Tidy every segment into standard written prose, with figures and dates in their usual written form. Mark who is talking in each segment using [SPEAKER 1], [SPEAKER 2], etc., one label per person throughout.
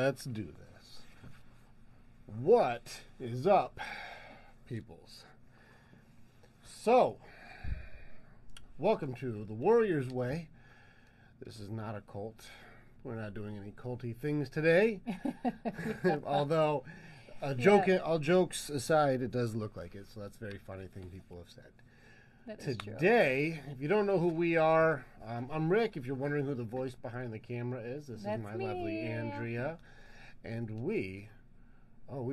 [SPEAKER 1] let's do this. What is up, peoples? So, welcome to The Warrior's Way. This is not a cult. We're not doing any culty things today. Although, all jokes aside, it does look like it. So that's a very funny thing people have said. Today, if you don't know who we are, I'm Rick. If you're wondering who the voice behind the camera is, this is my lovely Andrea. And we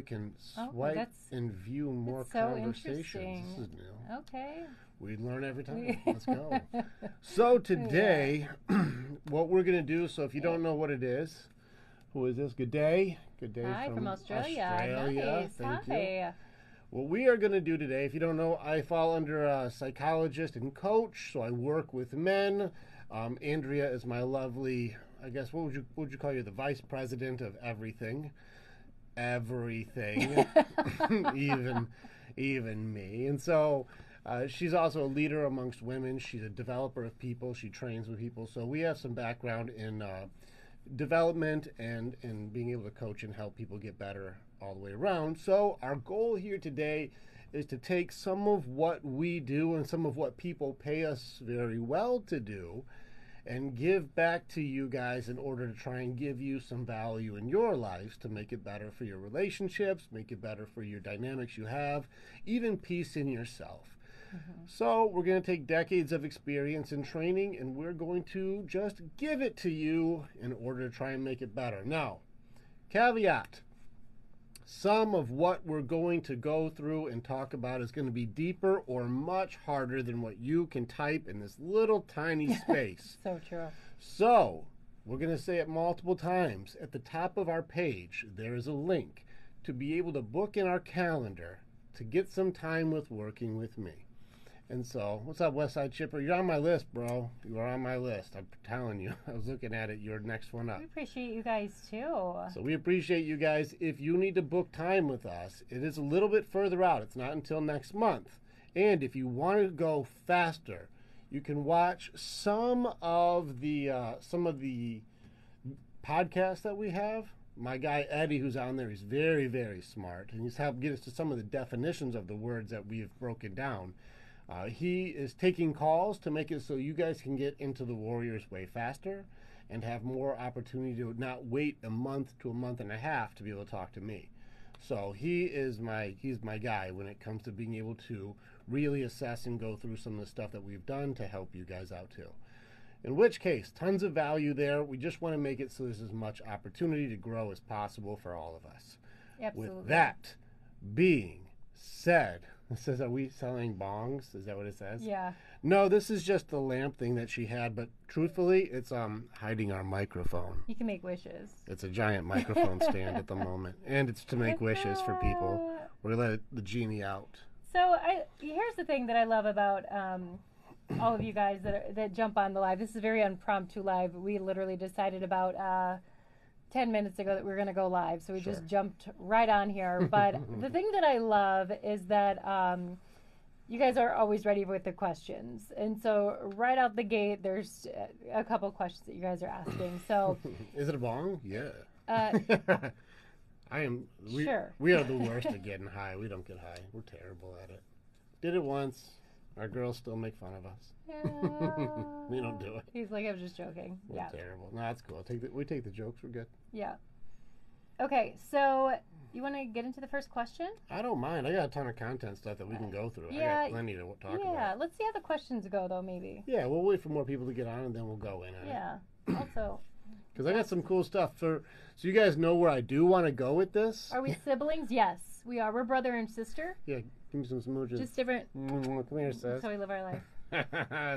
[SPEAKER 1] can swipe and view more conversations. This is new.
[SPEAKER 2] Okay.
[SPEAKER 1] We learn every time. Let's go. So today, what we're going to do, so if you don't know what it is, who is this? Good day. Good day.
[SPEAKER 2] Hi, from Australia. Nice.
[SPEAKER 1] Thank you. What we are going to do today, if you don't know, I fall under a psychologist and coach, so I work with men. Andrea is my lovely, I guess, what would you call you? The vice president of everything. Everything. even me. And so she's also a leader amongst women. She's a developer of people. She trains with people. So we have some background in development and in being able to coach and help people get better all the way around. So our goal here today is to take some of what we do and some of what people pay us very well to do and give back to you guys in order to try and give you some value in your lives to make it better for your relationships, make it better for your dynamics you have, even peace in yourself. So we're going to take decades of experience and training, and we're going to just give it to you in order to try and make it better. Now, caveat, some of what we're going to go through and talk about is going to be deeper or much harder than what you can type in this little tiny space.
[SPEAKER 2] So true.
[SPEAKER 1] So we're going to say it multiple times. At the top of our page, there is a link to be able to book in our calendar to get some time with working with me. And so, what's up, Westside Chipper? You're on my list, bro. You are on my list. I'm telling you. I was looking at it. You're next one up.
[SPEAKER 2] We appreciate you guys, too.
[SPEAKER 1] So we appreciate you guys. If you need to book time with us, it is a little bit further out. It's not until next month. And if you want to go faster, you can watch some of the podcasts that we have. My guy, Eddie, who's on there, he's very, very smart. And he's helped get us to some of the definitions of the words that we've broken down. He is taking calls to make it so you guys can get into the Warrior's Way faster and have more opportunity to not wait a month to a month and a half to be able to talk to me. So he's my guy when it comes to being able to really assess and go through some of the stuff that we've done to help you guys out too. In which case, tons of value there. We just want to make it so there's as much opportunity to grow as possible for all of us.
[SPEAKER 2] Absolutely.
[SPEAKER 1] With that being said, it says, are we selling bongs? Is that what it says?
[SPEAKER 2] Yeah.
[SPEAKER 1] No, this is just the lamp thing that she had, but truthfully, it's hiding our microphone.
[SPEAKER 2] You can make wishes.
[SPEAKER 1] It's a giant microphone stand at the moment, and it's to make wishes for people. We're going to let the genie out.
[SPEAKER 2] So here's the thing that I love about all of you guys that jump on the live. This is a very impromptu live. We literally decided about 10 minutes ago that we were going to go live, so we just jumped right on here. But the thing that I love is that you guys are always ready with the questions, and so right out the gate there's a couple questions that you guys are asking. So
[SPEAKER 1] is it a bong? Yeah.
[SPEAKER 2] Sure.
[SPEAKER 1] We are the worst at getting high. We don't get high. We're terrible at it. Did it once. Our girls still make fun of us.
[SPEAKER 2] Yeah.
[SPEAKER 1] We don't do it.
[SPEAKER 2] He's like, I was just joking.
[SPEAKER 1] We're terrible. No, that's cool. We take the jokes. We're good.
[SPEAKER 2] Yeah. Okay, so you want to get into the first question?
[SPEAKER 1] I don't mind. I got a ton of content stuff that we can go through.
[SPEAKER 2] Yeah,
[SPEAKER 1] I got plenty to talk about.
[SPEAKER 2] Yeah, let's see how the questions go, though, maybe.
[SPEAKER 1] Yeah, we'll wait for more people to get on, and then we'll go in on it.
[SPEAKER 2] Yeah, also.
[SPEAKER 1] Because I got some cool stuff. So you guys know where I do want to go with this?
[SPEAKER 2] Are we siblings? Yes, we are. We're brother and sister.
[SPEAKER 1] Yeah, give me some smooches.
[SPEAKER 2] Just different.
[SPEAKER 1] Come here, sis.
[SPEAKER 2] That's how we live our life.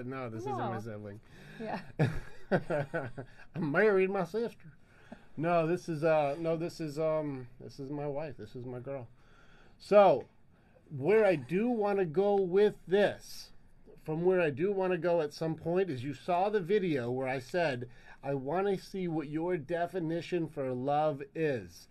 [SPEAKER 1] No, this isn't my sibling.
[SPEAKER 2] Yeah.
[SPEAKER 1] I'm married my sister. No, this is my wife. This is my girl. So, where I do want to go with this, from where I do want to go at some point, is you saw the video where I said, I want to see what your definition for love is.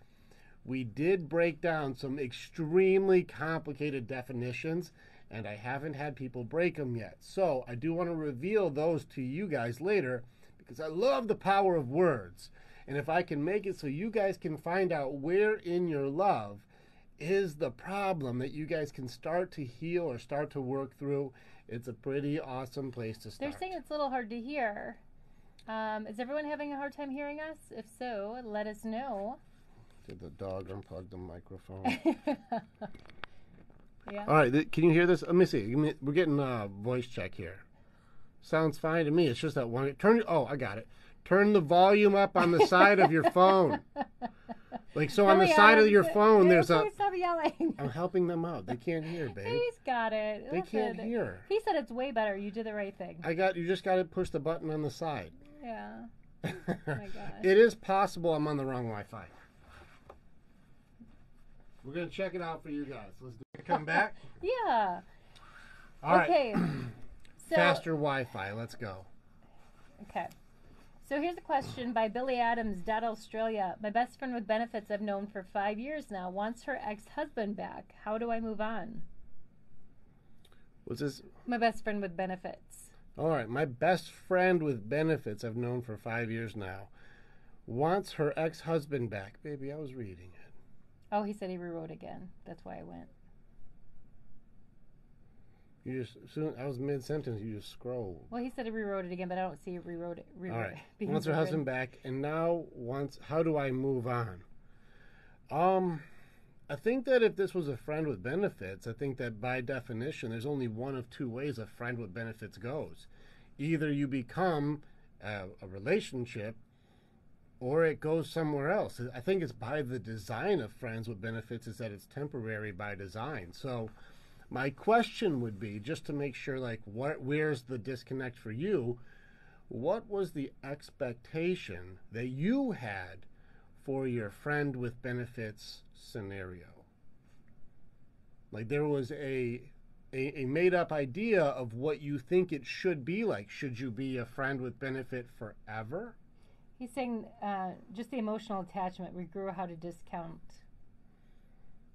[SPEAKER 1] We did break down some extremely complicated definitions, and I haven't had people break them yet. So I do want to reveal those to you guys later, because I love the power of words. And if I can make it so you guys can find out where in your love is the problem that you guys can start to heal or start to work through, it's a pretty awesome place to start.
[SPEAKER 2] They're saying it's a little hard to hear. Is everyone having a hard time hearing us? If so, let us know.
[SPEAKER 1] Did the dog unplug the microphone?
[SPEAKER 2] Yeah.
[SPEAKER 1] All right, can you hear this? Let me see. We're getting a voice check here. Sounds fine to me. It's just that one. Oh, I got it. Turn the volume up on the side of your phone. Like, so on the side of your phone, there's a...
[SPEAKER 2] Stop yelling.
[SPEAKER 1] I'm helping them out. They can't hear, babe.
[SPEAKER 2] He's got it.
[SPEAKER 1] They can't hear.
[SPEAKER 2] He said it's way better. You did the right thing.
[SPEAKER 1] You just got to push the button on the side.
[SPEAKER 2] Yeah. Oh my gosh.
[SPEAKER 1] It is possible I'm on the wrong Wi-Fi. We're going to check it out for you guys. Let's come back.
[SPEAKER 2] Yeah.
[SPEAKER 1] All right.
[SPEAKER 2] Okay. So,
[SPEAKER 1] faster Wi-Fi. Let's go.
[SPEAKER 2] Okay. So here's a question by Billy Adams, Australia. My best friend with benefits I've known for 5 years now wants her ex-husband back. How do I move on?
[SPEAKER 1] What's this?
[SPEAKER 2] My best friend with benefits.
[SPEAKER 1] All right. My best friend with benefits I've known for 5 years now wants her ex-husband back. Baby, I was reading it.
[SPEAKER 2] Oh, he said he rewrote again. That's why I went.
[SPEAKER 1] I was mid-sentence, you just scrolled.
[SPEAKER 2] Well, he said he rewrote it again, but I don't see it rewrote it.
[SPEAKER 1] All right. Wants her husband back, and now how do I move on? I think that if this was a friend with benefits, I think that by definition, there's only one of two ways a friend with benefits goes. Either you become a relationship, or it goes somewhere else. I think it's by the design of friends with benefits is that it's temporary by design. So my question would be, just to make sure, like, where's the disconnect for you? What was the expectation that you had for your friend with benefits scenario? Like, there was a made-up idea of what you think it should be like. Should you be a friend with benefit forever?
[SPEAKER 2] He's saying just the emotional attachment. We grew how to discount,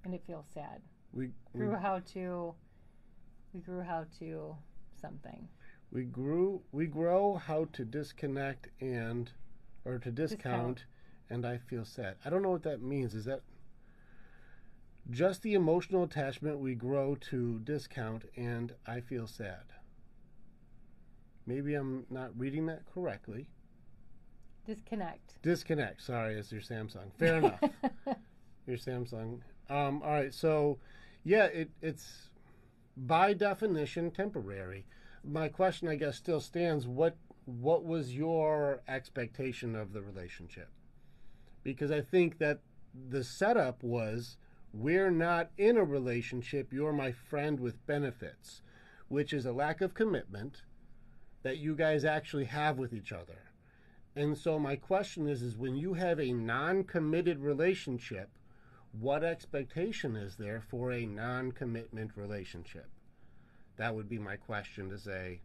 [SPEAKER 2] and it feels sad. We grew how to something. We
[SPEAKER 1] grow how to disconnect or to discount, and I feel sad. I don't know what that means. Is that just the emotional attachment? We grow to discount, and I feel sad. Maybe I'm not reading that correctly. Disconnect. Sorry, it's your Samsung. Fair enough. Your Samsung. All right. So, yeah, it's by definition temporary. My question, I guess, still stands. What was your expectation of the relationship? Because I think that the setup was, we're not in a relationship. You're my friend with benefits, which is a lack of commitment that you guys actually have with each other. And so my question is when you have a non-committed relationship, what expectation is there for a non-commitment relationship? That would be my question, to say,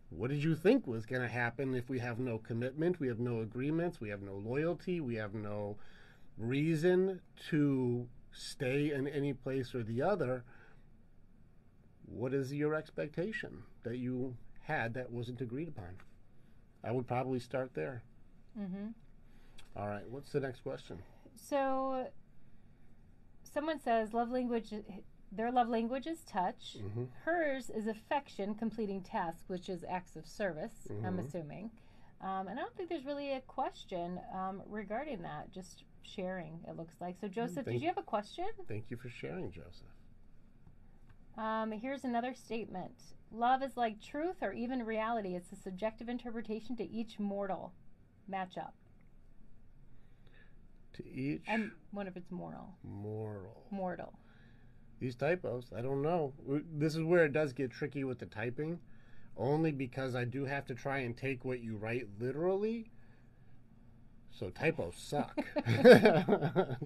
[SPEAKER 1] what did you think was going to happen if we have no commitment, we have no agreements, we have no loyalty, we have no reason to stay in any place or the other? What is your expectation that you had that wasn't agreed upon? I would probably start there.
[SPEAKER 2] Mm-hmm.
[SPEAKER 1] All right. What's the next question?
[SPEAKER 2] So, someone says their love language is touch.
[SPEAKER 1] Mm-hmm.
[SPEAKER 2] Hers is affection, completing tasks, which is acts of service,
[SPEAKER 1] Mm-hmm.
[SPEAKER 2] I'm assuming. And I don't think there's really a question regarding that. Just sharing, it looks like. So, Joseph, did you have a question?
[SPEAKER 1] Thank you for sharing, Joseph.
[SPEAKER 2] Here's another statement. Love is like truth or even reality. It's a subjective interpretation to each mortal. Match up.
[SPEAKER 1] To each?
[SPEAKER 2] And what if it's moral? Mortal.
[SPEAKER 1] These typos, I don't know. This is where it does get tricky with the typing, only because I do have to try and take what you write literally. So typos suck.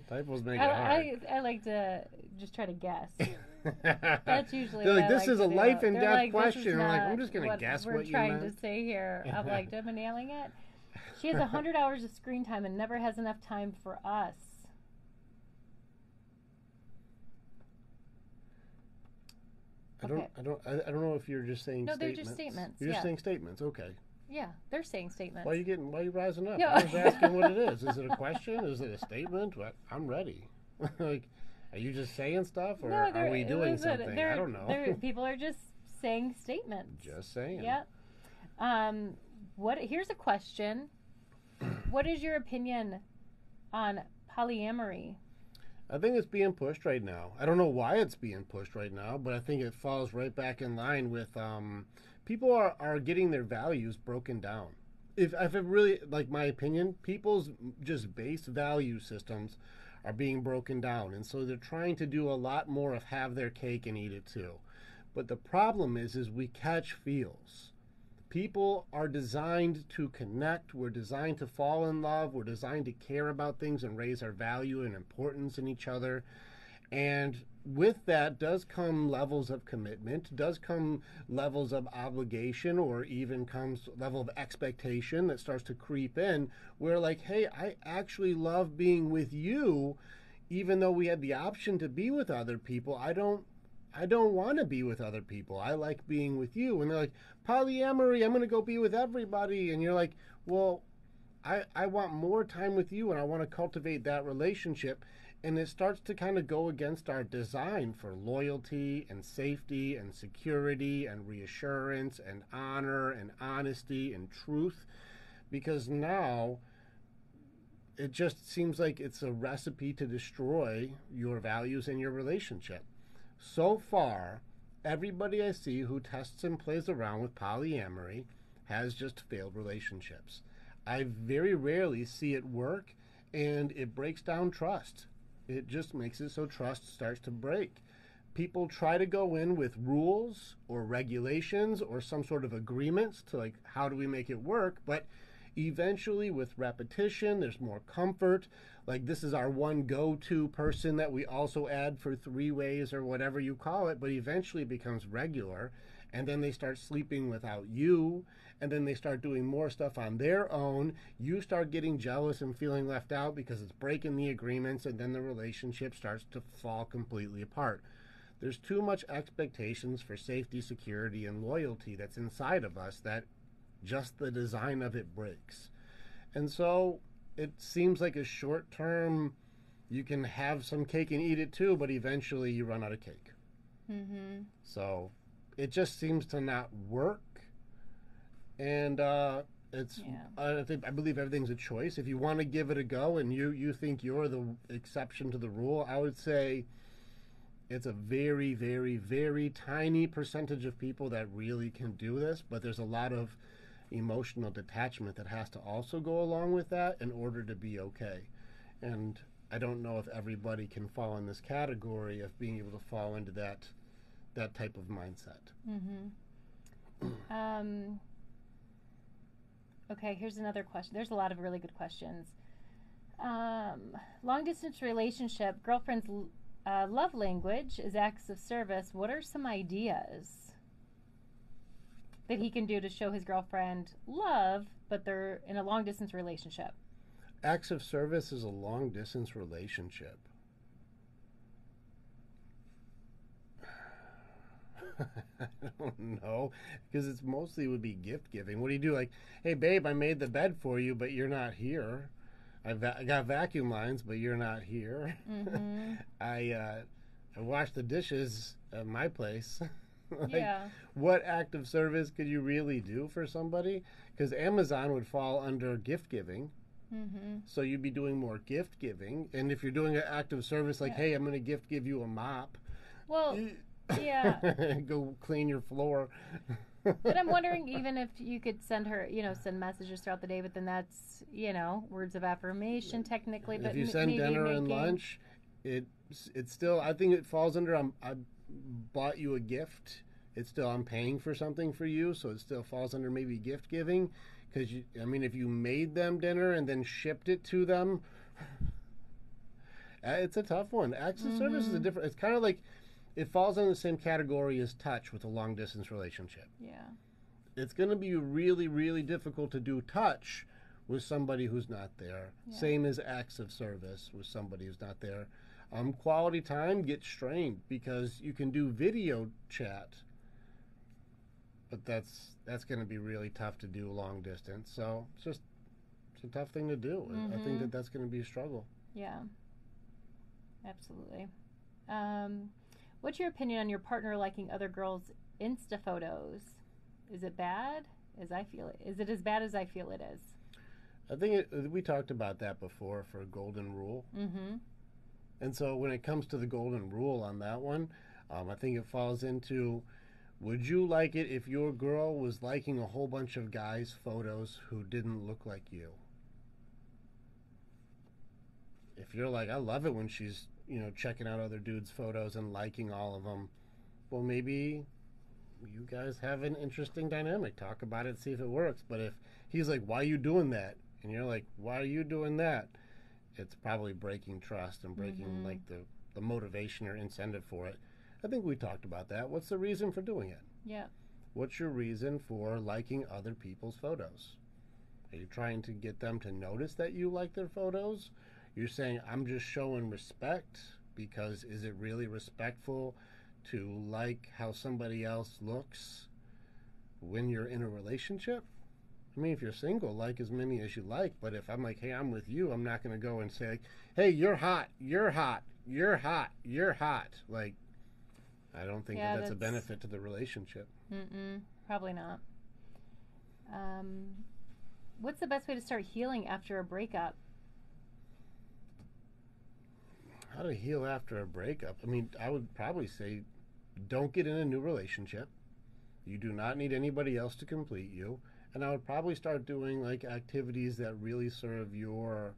[SPEAKER 1] Typos make it hard.
[SPEAKER 2] I like to just try to guess. That's usually
[SPEAKER 1] They're
[SPEAKER 2] what
[SPEAKER 1] like,
[SPEAKER 2] I
[SPEAKER 1] this
[SPEAKER 2] like
[SPEAKER 1] is
[SPEAKER 2] to
[SPEAKER 1] a
[SPEAKER 2] do.
[SPEAKER 1] life and
[SPEAKER 2] They're
[SPEAKER 1] death
[SPEAKER 2] like,
[SPEAKER 1] question. I'm like, I'm just going to guess what you meant.
[SPEAKER 2] we're trying to say here. I'm like, am I nailing it? She has 100 hours of screen time and never has enough time for us.
[SPEAKER 1] I don't know if you're just saying statements.
[SPEAKER 2] No, they're just statements.
[SPEAKER 1] You're just saying statements. Okay.
[SPEAKER 2] Yeah, they're saying statements.
[SPEAKER 1] Why are you rising up?
[SPEAKER 2] No.
[SPEAKER 1] I was asking what it is. Is it a question? Is it a statement? What? I'm ready. Like, are you just saying stuff, or
[SPEAKER 2] No,
[SPEAKER 1] are we doing something? I don't know.
[SPEAKER 2] People are just saying statements.
[SPEAKER 1] Just saying.
[SPEAKER 2] Yeah. Here's a question. What is your opinion on polyamory?
[SPEAKER 1] I think it's being pushed right now. I don't know why it's being pushed right now, but I think it falls right back in line with people are getting their values broken down. If it really, like my opinion, people's just base value systems are being broken down. And so they're trying to do a lot more of have their cake and eat it too. But the problem is we catch feels. People are designed to connect. We're designed to fall in love. We're designed to care about things and raise our value and importance in each other. And with that does come levels of commitment, does come levels of obligation, or even comes level of expectation that starts to creep in where like, hey, I actually love being with you, even though we had the option to be with other people. I don't want to be with other people. I like being with you. And they're like, polyamory, I'm going to go be with everybody. And you're like, well, I want more time with you, and I want to cultivate that relationship. And it starts to kind of go against our design for loyalty and safety and security and reassurance and honor and honesty and truth. Because now it just seems like it's a recipe to destroy your values and your relationship. So far, everybody I see who tests and plays around with polyamory has just failed relationships. I very rarely see it work, and it breaks down trust. It just makes it so trust starts to break. People try to go in with rules or regulations or some sort of agreements to like, how do we make it work? But eventually with repetition, there's more comfort. Like, this is our one go-to person that we also add for 3 ways or whatever you call it, but eventually it becomes regular. And then they start sleeping without you, and then they start doing more stuff on their own. You start getting jealous and feeling left out because it's breaking the agreements, and then the relationship starts to fall completely apart. There's too much expectations for safety, security, and loyalty that's inside of us that just the design of it breaks. And so it seems like a short term, you can have some cake and eat it too, but eventually you run out of cake.
[SPEAKER 2] Mm-hmm.
[SPEAKER 1] So it just seems to not work. And I believe everything's a choice. If you want to give it a go and you think you're the exception to the rule, I would say it's a very, very, very tiny percentage of people that really can do this, but there's a lot of emotional detachment that has to also go along with that in order to be okay. And I don't know if everybody can fall in this category of being able to fall into that type of mindset.
[SPEAKER 2] Mm-hmm. Okay, here's another question. There's a lot of really good questions. Long distance relationship, girlfriend's love language is acts of service. What are some ideas that he can do to show his girlfriend love, but they're in a long distance relationship?
[SPEAKER 1] Acts of service is a long distance relationship. I don't know, because it's mostly would be gift giving. What do you do? Like, hey babe, I made the bed for you, but you're not here. I got vacuum lines, but you're not here.
[SPEAKER 2] Mm-hmm.
[SPEAKER 1] I washed the dishes at my place. Like,
[SPEAKER 2] yeah.
[SPEAKER 1] What act of service could you really do for somebody? Because Amazon would fall under gift giving.
[SPEAKER 2] Mm-hmm.
[SPEAKER 1] So you'd be doing more gift giving. And if you're doing an act of service like, hey, I'm going to gift give you a mop.
[SPEAKER 2] Well, yeah.
[SPEAKER 1] Go clean your floor.
[SPEAKER 2] But I'm wondering, even if you could send her, send messages throughout the day, but then that's, words of affirmation technically. But
[SPEAKER 1] if you send dinner and lunch, it's still, I think it falls under, I bought you a gift. It's still, I'm paying for something for you, so it still falls under maybe gift giving. Because, if you made them dinner and then shipped it to them, it's a tough one. Acts of service is a different, it's kind of like, it falls in the same category as touch with a long distance relationship.
[SPEAKER 2] Yeah.
[SPEAKER 1] It's going to be really, really difficult to do touch with somebody who's not there. Yeah. Same as acts of service with somebody who's not there. Quality time gets strained because you can do video chat but that's going to be really tough to do long distance. So it's a tough thing to do. I think that's going to be a struggle.
[SPEAKER 2] Yeah, absolutely. What's your opinion on your partner liking other girls' Insta photos? Is it bad? As I feel it, is it as bad as I feel it is?
[SPEAKER 1] I think we talked about that before for a golden rule. And so when it comes to the golden rule on that one, I think it falls into, would you like it if your girl was liking a whole bunch of guys' photos who didn't look like you? If you're like, I love it when she's, checking out other dudes' photos and liking all of them, well, maybe you guys have an interesting dynamic. Talk about it, see if it works. But if he's like, why are you doing that? And you're like, why are you doing that? It's probably breaking trust and breaking like the motivation or incentive for it. I think we talked about that. What's the reason for doing it?
[SPEAKER 2] Yeah.
[SPEAKER 1] What's your reason for liking other people's photos? Are you trying to get them to notice that you like their photos? You're saying, I'm just showing respect, because is it really respectful to like how somebody else looks when you're in a relationship? I mean, if you're single, like as many as you like, but if I'm like, hey, I'm with you, I'm not going to go and say, hey, you're hot, you're hot, you're hot, you're hot. Like, I don't think that's a benefit to the relationship.
[SPEAKER 2] Probably not. What's the best way to start healing after a breakup?
[SPEAKER 1] How to heal after a breakup? I mean, I would probably say don't get in a new relationship. You do not need anybody else to complete you. And I would probably start doing like activities that really serve your,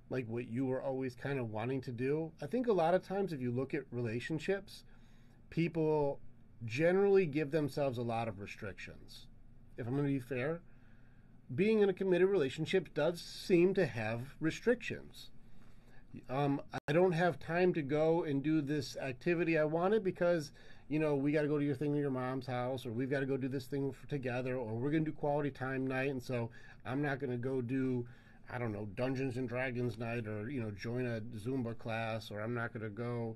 [SPEAKER 1] like what you were always kind of wanting to do. I think a lot of times if you look at relationships, people generally give themselves a lot of restrictions. If I'm going to be fair, being in a committed relationship does seem to have restrictions. I don't have time to go and do this activity I wanted because, we got to go to your thing at your mom's house, or we've got to go do this thing together, or we're going to do quality time night, and so I'm not going to go do, I don't know, Dungeons and Dragons night, or, join a Zumba class, or I'm not going to go,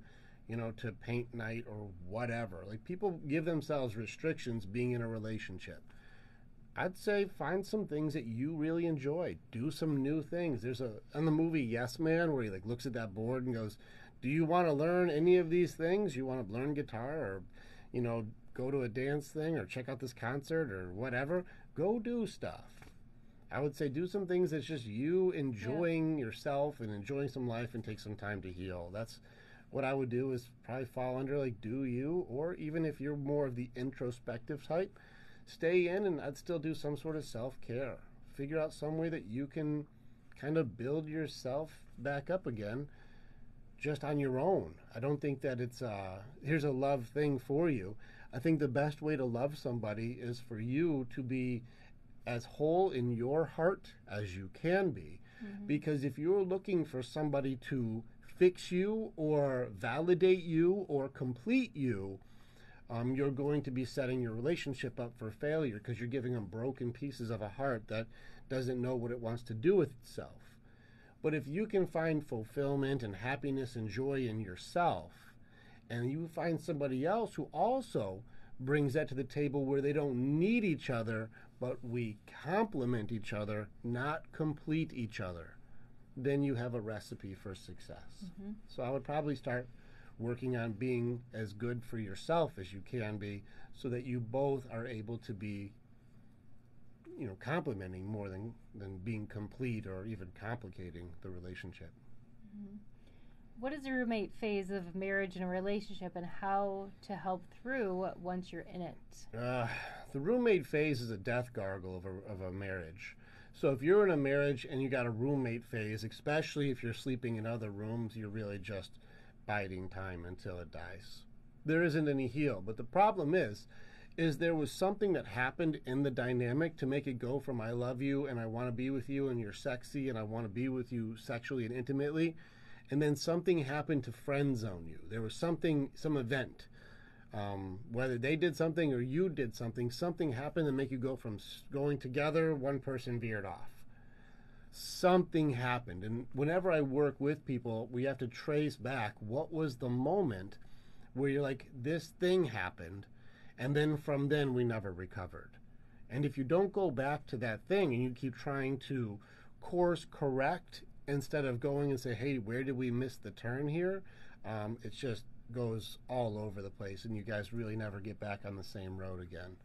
[SPEAKER 1] to paint night or whatever. Like, people give themselves restrictions being in a relationship. I'd say find some things that you really enjoy. Do some new things. There's on the movie Yes Man, where he like looks at that board and goes, do you want to learn any of these things? You want to learn guitar, or, go to a dance thing, or check out this concert or whatever? Go do stuff. I would say do some things that's just you enjoying yourself and enjoying some life, and take some time to heal. That's what I would do, is probably fall under like do you, or even if you're more of the introspective type, stay in, and I'd still do some sort of self-care. Figure out some way that you can kind of build yourself back up again just on your own. I don't think that it's here's a love thing for you. I think the best way to love somebody is for you to be as whole in your heart as you can be. Because if you're looking for somebody to fix you or validate you or complete you, you're going to be setting your relationship up for failure, because you're giving them broken pieces of a heart that doesn't know what it wants to do with itself. But if you can find fulfillment and happiness and joy in yourself, and you find somebody else who also brings that to the table, where they don't need each other, but we complement each other, not complete each other, then you have a recipe for success. So I would probably start working on being as good for yourself as you can be, so that you both are able to be, complementing more than being complete or even complicating the relationship.
[SPEAKER 2] What is the roommate phase of marriage and a relationship, and how to help through once you're in it?
[SPEAKER 1] The roommate phase is a death gargle of a marriage. So if you're in a marriage and you got a roommate phase, especially if you're sleeping in other rooms, you're really just biding time until it dies. There isn't any heal. But the problem is there was something that happened in the dynamic to make it go from I love you and I want to be with you and you're sexy and I want to be with you sexually and intimately, and then something happened to friend zone you. There was some event, whether they did something or you did something happened to make you go from going together, one person veered off. Something happened. And whenever I work with people, we have to trace back what was the moment where you're like, this thing happened, And then from then, we never recovered. And if you don't go back to that thing and you keep trying to course correct instead of going and say, hey, where did we miss the turn here? It just goes all over the place, and you guys really never get back on the same road again.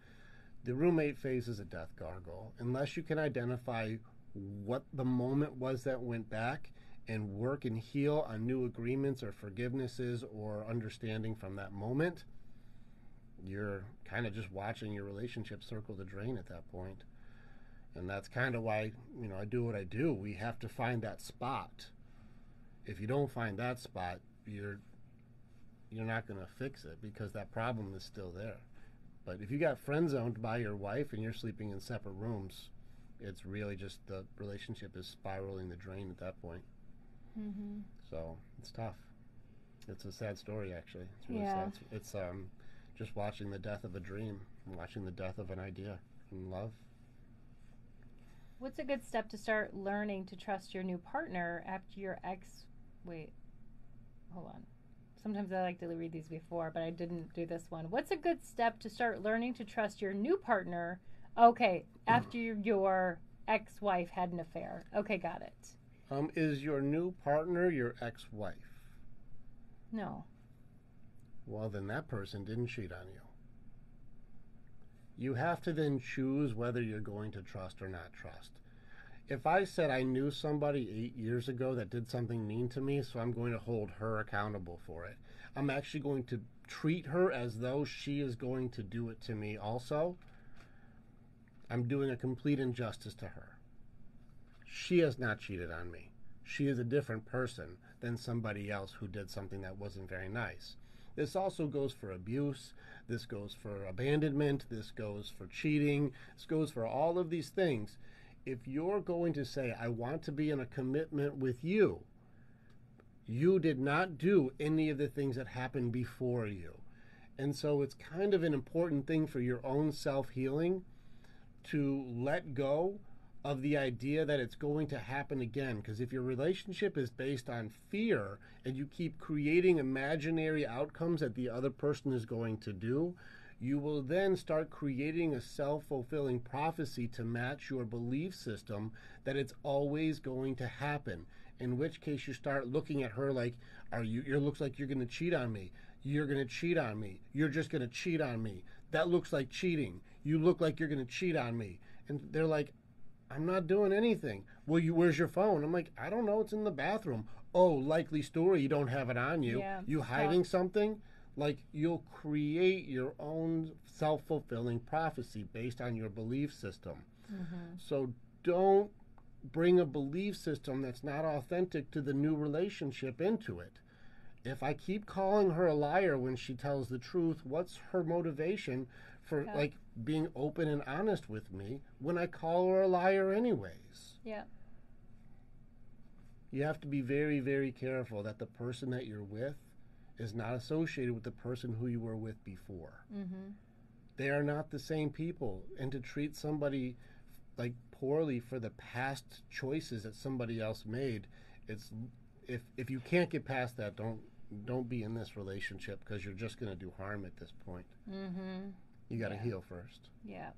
[SPEAKER 1] The roommate phase is a death gargle. Unless you can identify what the moment was that went back and work and heal on new agreements or forgivenesses or understanding from that moment, you're kind of just watching your relationship circle the drain at that point. And that's kind of why, I do what I do. We have to find that spot. If you don't find that spot, you're not going to fix it because that problem is still there. But if you got friend zoned by your wife and you're sleeping in separate rooms, it's really just the relationship is spiraling the drain at that point. Mm-hmm. So it's tough. It's a sad story, actually. It's really sad. It's just watching the death of a dream, and watching the death of an idea in love.
[SPEAKER 2] What's a good step to start learning to trust your new partner after your ex... Wait, hold on. Sometimes I like to read these before, but I didn't do this one. What's a good step to start learning to trust your new partner? Okay, after your ex-wife had an affair. Okay, got it.
[SPEAKER 1] Is your new partner your ex-wife?
[SPEAKER 2] No.
[SPEAKER 1] Well, then that person didn't cheat on you. You have to then choose whether you're going to trust or not trust. If I said I knew somebody 8 years ago that did something mean to me, so I'm going to hold her accountable for it, I'm actually going to treat her as though she is going to do it to me also, I'm doing a complete injustice to her. She has not cheated on me. She is a different person than somebody else who did something that wasn't very nice. This also goes for abuse. This goes for abandonment. This goes for cheating. This goes for all of these things. If you're going to say, I want to be in a commitment with you, you did not do any of the things that happened before you. And so it's kind of an important thing for your own self-healing to let go of the idea that it's going to happen again. Because if your relationship is based on fear and you keep creating imaginary outcomes that the other person is going to do, you will then start creating a self-fulfilling prophecy to match your belief system that it's always going to happen. In which case you start looking at her like, it looks like you're going to cheat on me. You're going to cheat on me. You're just going to cheat on me. That looks like cheating. You look like you're going to cheat on me. And they're like, I'm not doing anything. Well, where's your phone? I'm like, I don't know. It's in the bathroom. Oh, likely story. You don't have it on you.
[SPEAKER 2] Yeah,
[SPEAKER 1] you hiding something? Like, you'll create your own self-fulfilling prophecy based on your belief system. Mm-hmm. So don't bring a belief system that's not authentic to the new relationship into it. If I keep calling her a liar when she tells the truth, what's her motivation for being open and honest with me when I call her a liar anyways?
[SPEAKER 2] Yeah.
[SPEAKER 1] You have to be very, very careful that the person that you're with is not associated with the person who you were with before. Mm-hmm. They are not the same people. And to treat somebody poorly for the past choices that somebody else made, it's if you can't get past that, don't be in this relationship, because you're just going to do harm at this point. Mm-hmm. You got to heal first.
[SPEAKER 2] Yeah.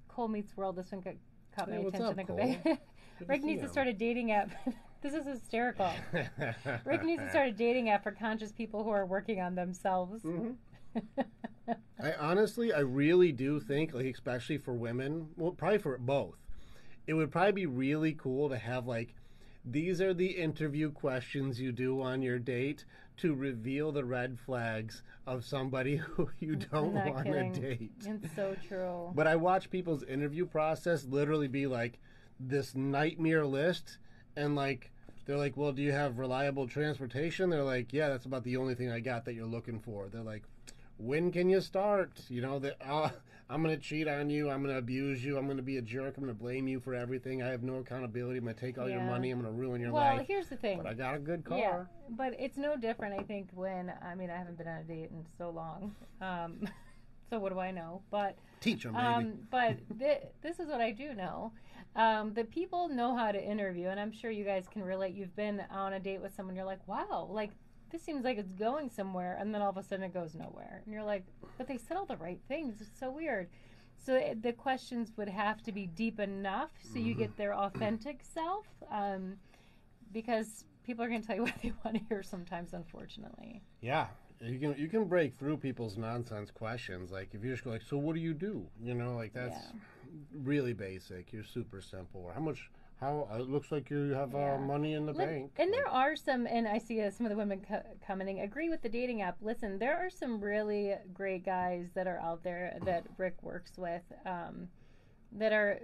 [SPEAKER 2] Cole Meets World. This one caught my
[SPEAKER 1] attention.
[SPEAKER 2] Up, Rick needs to start a dating app. This is hysterical. Rick needs to start a dating app for conscious people who are working on themselves. Mm-hmm.
[SPEAKER 1] I really do think, especially for women, well, probably for both, it would probably be really cool to have these are the interview questions you do on your date to reveal the red flags of somebody who you don't want to date.
[SPEAKER 2] It's so true.
[SPEAKER 1] But I watch people's interview process literally be this nightmare list, and they're like, well, do you have reliable transportation? They're like, yeah, that's about the only thing I got that you're looking for. They're like, when can you start? I'm going to cheat on you. I'm going to abuse you. I'm going to be a jerk. I'm going to blame you for everything. I have no accountability. I'm going to take all your money. I'm going to ruin your life.
[SPEAKER 2] Well, here's the thing.
[SPEAKER 1] But I got a good car.
[SPEAKER 2] Yeah, but it's no different, I think, when, I haven't been on a date in so long. So what do I know? But
[SPEAKER 1] teach them, baby.
[SPEAKER 2] But this is what I do know. The people know how to interview, and I'm sure you guys can relate. You've been on a date with someone, you're like, wow, this seems like it's going somewhere, and then all of a sudden it goes nowhere. And you're like, but they said all the right things. It's so weird. So the questions would have to be deep enough so you get their authentic self, because people are going to tell you what they want to hear sometimes, unfortunately.
[SPEAKER 1] Yeah. You can break through people's nonsense questions. Like, if you just go like, so what do you do? You know, like, that's really basic. You're super simple. How it looks like you have money in the bank.
[SPEAKER 2] And there are some, and I see some of the women commenting, agree with the dating app. Listen, there are some really great guys that are out there that Rick works with, that are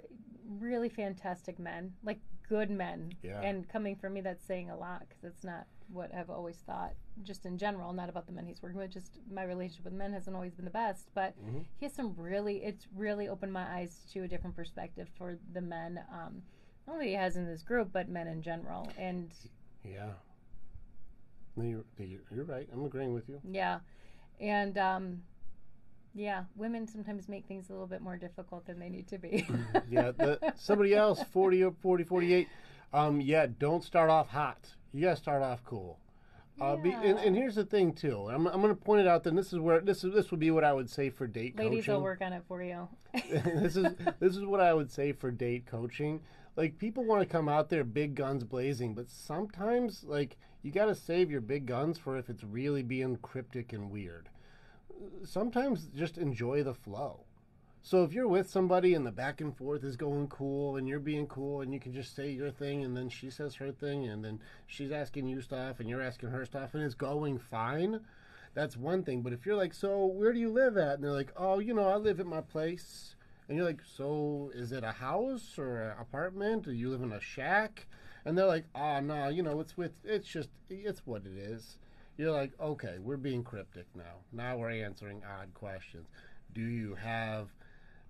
[SPEAKER 2] really fantastic men, like good men.
[SPEAKER 1] Yeah.
[SPEAKER 2] And coming from me, that's saying a lot, because it's not what I've always thought, just in general, not about the men he's working with. Just my relationship with men hasn't always been the best, but he has some it's really opened my eyes to a different perspective for the men, not only he has in this group, but men in general. And
[SPEAKER 1] yeah, you're right. I'm agreeing with you.
[SPEAKER 2] Yeah, and women sometimes make things a little bit more difficult than they need to be.
[SPEAKER 1] Yeah, somebody else, 48. Don't start off hot. You gotta start off cool. And here's the thing too. I'm going to point it out. Then this would be what I would say for date coaching.
[SPEAKER 2] Ladies will work on it for you.
[SPEAKER 1] This is what I would say for date coaching. Like, people want to come out there big guns blazing, but sometimes, like, you got to save your big guns for if it's really being cryptic and weird. Sometimes just enjoy the flow. So if you're with somebody and the back and forth is going cool and you're being cool and you can just say your thing and then she says her thing and then she's asking you stuff and you're asking her stuff and it's going fine, that's one thing. But if you're like, so where do you live at? And they're like, oh, I live at my place. And you're like, so is it a house or an apartment? Do you live in a shack? And they're like, oh, no, it's what it is. You're like, okay, we're being cryptic now. Now we're answering odd questions. Do you have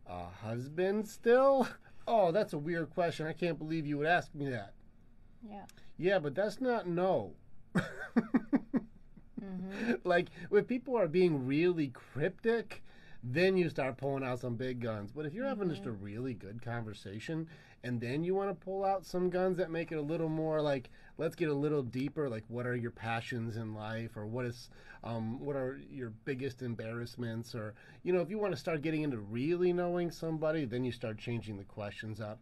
[SPEAKER 1] a husband still? Oh, that's a weird question. I can't believe you would ask me that.
[SPEAKER 2] Yeah.
[SPEAKER 1] Yeah, but that's not no. Like, when people are being really cryptic, then you start pulling out some big guns. But if you're having just a really good conversation and then you want to pull out some guns that make it a little more like, let's get a little deeper, like, what are your passions in life, or what are your biggest embarrassments, or, if you want to start getting into really knowing somebody, then you start changing the questions up,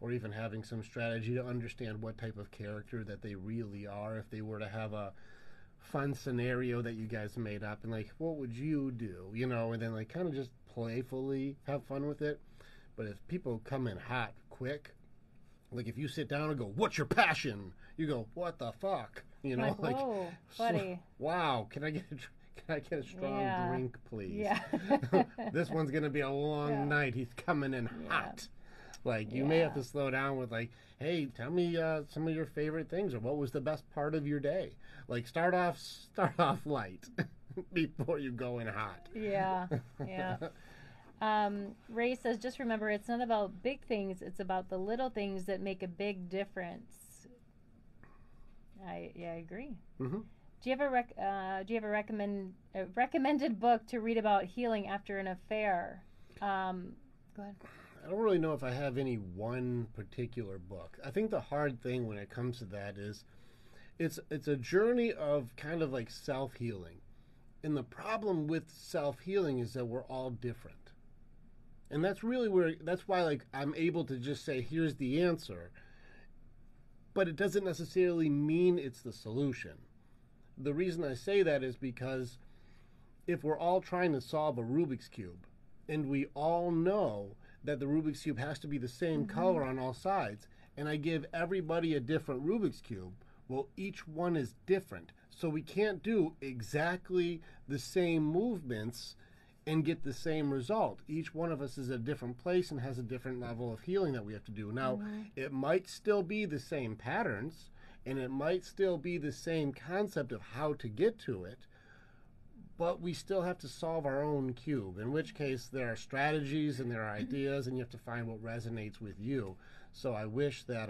[SPEAKER 1] or even having some strategy to understand what type of character that they really are. If they were to have a fun scenario that you guys made up, and like, what would you do, and then like kind of just playfully have fun with it. But if people come in hot quick, like if you sit down and go, what's your passion? You go, what the fuck?
[SPEAKER 2] Like, whoa, buddy.
[SPEAKER 1] Wow, can I get a strong drink, please?
[SPEAKER 2] Yeah.
[SPEAKER 1] This one's gonna be a long night. He's coming in hot. Like, you may have to slow down with like, hey, tell me some of your favorite things, or what was the best part of your day. Like, start off light before you go in hot.
[SPEAKER 2] Yeah. Ray says, just remember, it's not about big things, it's about the little things that make a big difference. I agree. Do you have a recommended book to read about healing after an affair? Go ahead.
[SPEAKER 1] I don't really know if I have any one particular book. I think the hard thing when it comes to that is it's a journey of kind of like self-healing. And the problem with self-healing is that we're all different. And that's why like I'm able to just say, here's the answer. But it doesn't necessarily mean it's the solution. The reason I say that is because if we're all trying to solve a Rubik's Cube, and we all know that the Rubik's Cube has to be the same color on all sides, and I give everybody a different Rubik's Cube, well, each one is different. So we can't do exactly the same movements and get the same result. Each one of us is at a different place and has a different level of healing that we have to do. Now, it might still be the same patterns, and it might still be the same concept of how to get to it, but we still have to solve our own cube, in which case there are strategies and there are ideas, and you have to find what resonates with you. So I wish that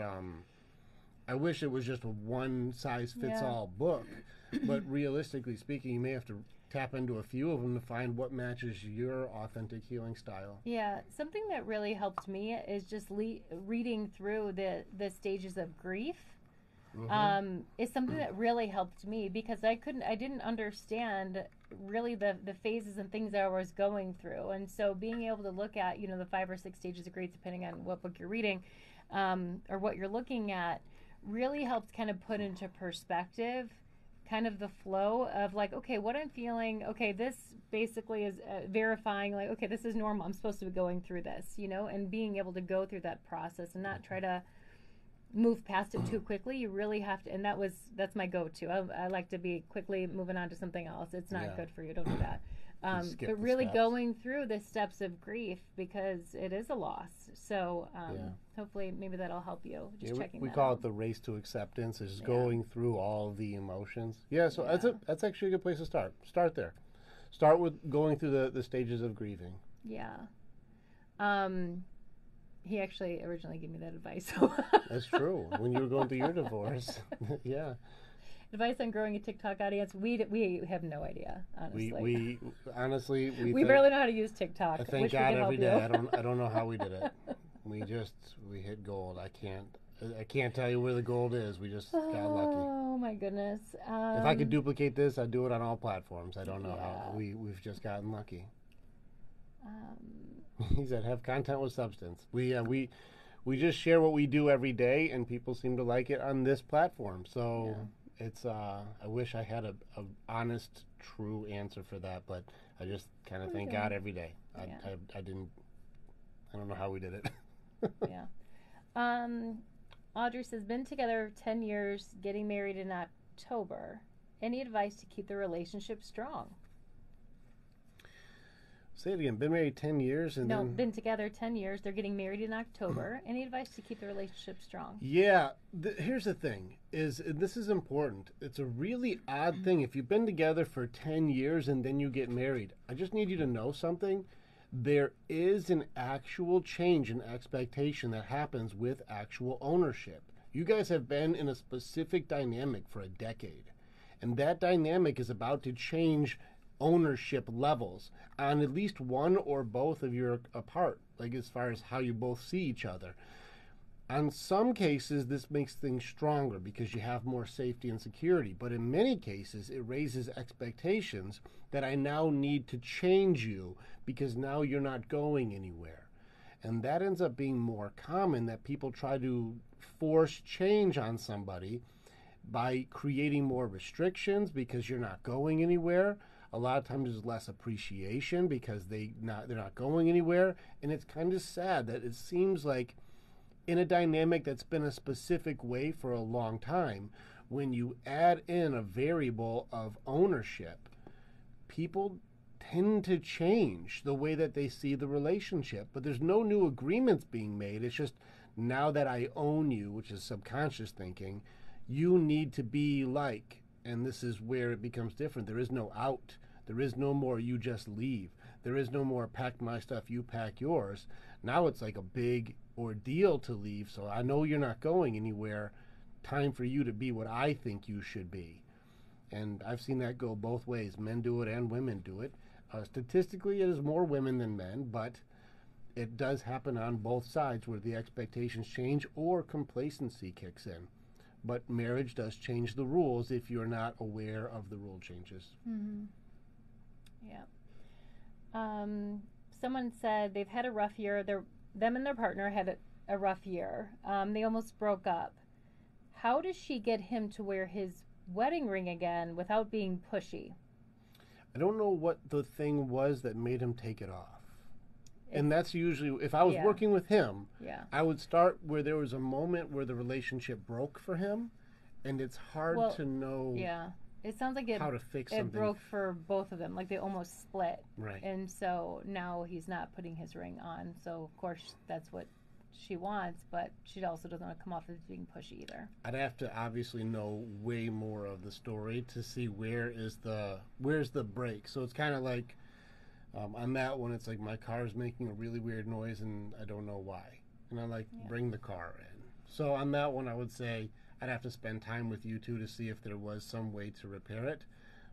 [SPEAKER 1] I wish it was just a one-size-fits-all book, but realistically speaking, you may have to tap into a few of them to find what matches your authentic healing style.
[SPEAKER 2] Yeah, something that really helped me is just reading through the stages of grief. is something that really helped me, because I didn't understand really the phases and things that I was going through. And so being able to look at, the 5 or 6 stages of grief, depending on what book you're reading, or what you're looking at, really helps kind of put into perspective kind of the flow of like, okay, what I'm feeling, okay, this basically is verifying like, okay, this is normal. I'm supposed to be going through this, and being able to go through that process and not try to move past it too quickly. You really have to, and that's my go-to. I like to be quickly moving on to something else. It's not good for you. Don't do that. But really going through the steps of grief, because it is a loss. So hopefully maybe that'll help you. Just checking.
[SPEAKER 1] We call it the race to acceptance. Is going through all the emotions. So that's actually a good place to start. Start there. Start with going through the stages of grieving.
[SPEAKER 2] Yeah. He actually originally gave me that advice. So.
[SPEAKER 1] That's true. When you were going through your divorce. Yeah.
[SPEAKER 2] Advice on growing a TikTok audience. We have no idea, honestly.
[SPEAKER 1] We honestly
[SPEAKER 2] we barely know how to use TikTok.
[SPEAKER 1] Thank God every day. I don't know how we did it. We hit gold. I can't tell you where the gold is. We just got lucky.
[SPEAKER 2] Oh my goodness.
[SPEAKER 1] If I could duplicate this, I'd do it on all platforms. I don't know how. We've just gotten lucky. He said, "Have content with substance." We just share what we do every day, and people seem to like it on this platform. So it's I wish I had a honest, true answer for that, but I just kind of thank God every day. I don't know how we did it.
[SPEAKER 2] Yeah. Audrey says, been together 10 years, getting married in October. Any advice to keep the relationship strong?
[SPEAKER 1] Say it again. Been married 10 years and then...
[SPEAKER 2] been together 10 years. They're getting married in October. Any advice to keep the relationship strong?
[SPEAKER 1] Yeah. Here's the thing. This is important. It's a really odd thing. If you've been together for 10 years and then you get married, I just need you to know something. There is an actual change in expectation that happens with actual ownership. You guys have been in a specific dynamic for a decade, and that dynamic is about to change ownership levels on at least one or both of your apart, like as far as how you both see each other. On some cases, this makes things stronger because you have more safety and security, but in many cases, it raises expectations that I now need to change you because now you're not going anywhere. And that ends up being more common, that people try to force change on somebody by creating more restrictions because you're not going anywhere. A lot of times there's less appreciation because they're not going anywhere. And it's kind of sad that it seems like in a dynamic that's been a specific way for a long time, when you add in a variable of ownership, people tend to change the way that they see the relationship. But there's no new agreements being made. It's just, now that I own you, which is subconscious thinking, you need to be like, and this is where it becomes different. There is no out. There is no more you just leave. There is no more pack my stuff, you pack yours. Now it's like a big ordeal to leave, so I know you're not going anywhere. Time for you to be what I think you should be. And I've seen that go both ways. Men do it and women do it. Statistically, it is more women than men, but it does happen on both sides where the expectations change or complacency kicks in. But marriage does change the rules if you're not aware of the rule changes.
[SPEAKER 2] Mm-hmm. Yeah. Someone said they've had a rough year. Them and their partner had a rough year. They almost broke up. How does she get him to wear his wedding ring again without being pushy?
[SPEAKER 1] I don't know what the thing was that made him take it off. And that's usually, if I was working with him, I would start where there was a moment where the relationship broke for him, and it's hard to know
[SPEAKER 2] it sounds like
[SPEAKER 1] how to fix something.
[SPEAKER 2] It broke for both of them, like they almost split.
[SPEAKER 1] Right.
[SPEAKER 2] And so now he's not putting his ring on, so of course that's what she wants, but she also doesn't want to come off as being pushy either.
[SPEAKER 1] I'd have to obviously know way more of the story to see where's the break. So it's kind of like, on that one, it's like my car's making a really weird noise and I don't know why. And I'm like, bring the car in. So on that one, I would say I'd have to spend time with you two to see if there was some way to repair it.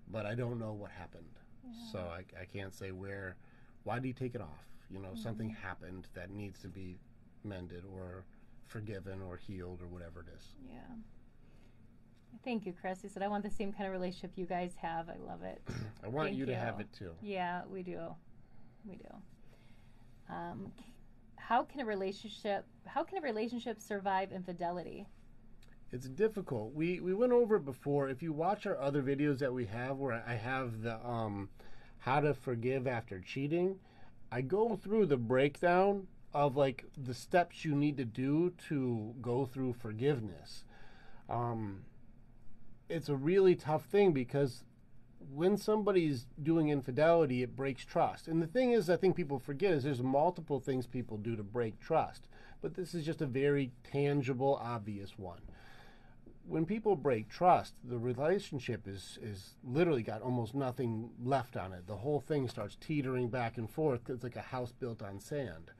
[SPEAKER 1] But I don't know what happened. Yeah. So I can't say why did he take it off? Something happened that needs to be mended or forgiven or healed or whatever it is.
[SPEAKER 2] Yeah. Thank you, Chris. He said, I want the same kind of relationship you guys have. I love it.
[SPEAKER 1] I want
[SPEAKER 2] Thank
[SPEAKER 1] you to have it too.
[SPEAKER 2] Yeah, we do. We do. How can a relationship survive infidelity?
[SPEAKER 1] It's difficult. We went over it before. If you watch our other videos that we have where I have the how to forgive after cheating, I go through the breakdown of like the steps you need to do to go through forgiveness. It's a really tough thing because when somebody's doing infidelity, it breaks trust. And the thing is, I think people forget is there's multiple things people do to break trust. But this is just a very tangible, obvious one. When people break trust, the relationship is literally got almost nothing left on it. The whole thing starts teetering back and forth. It's like a house built on sand.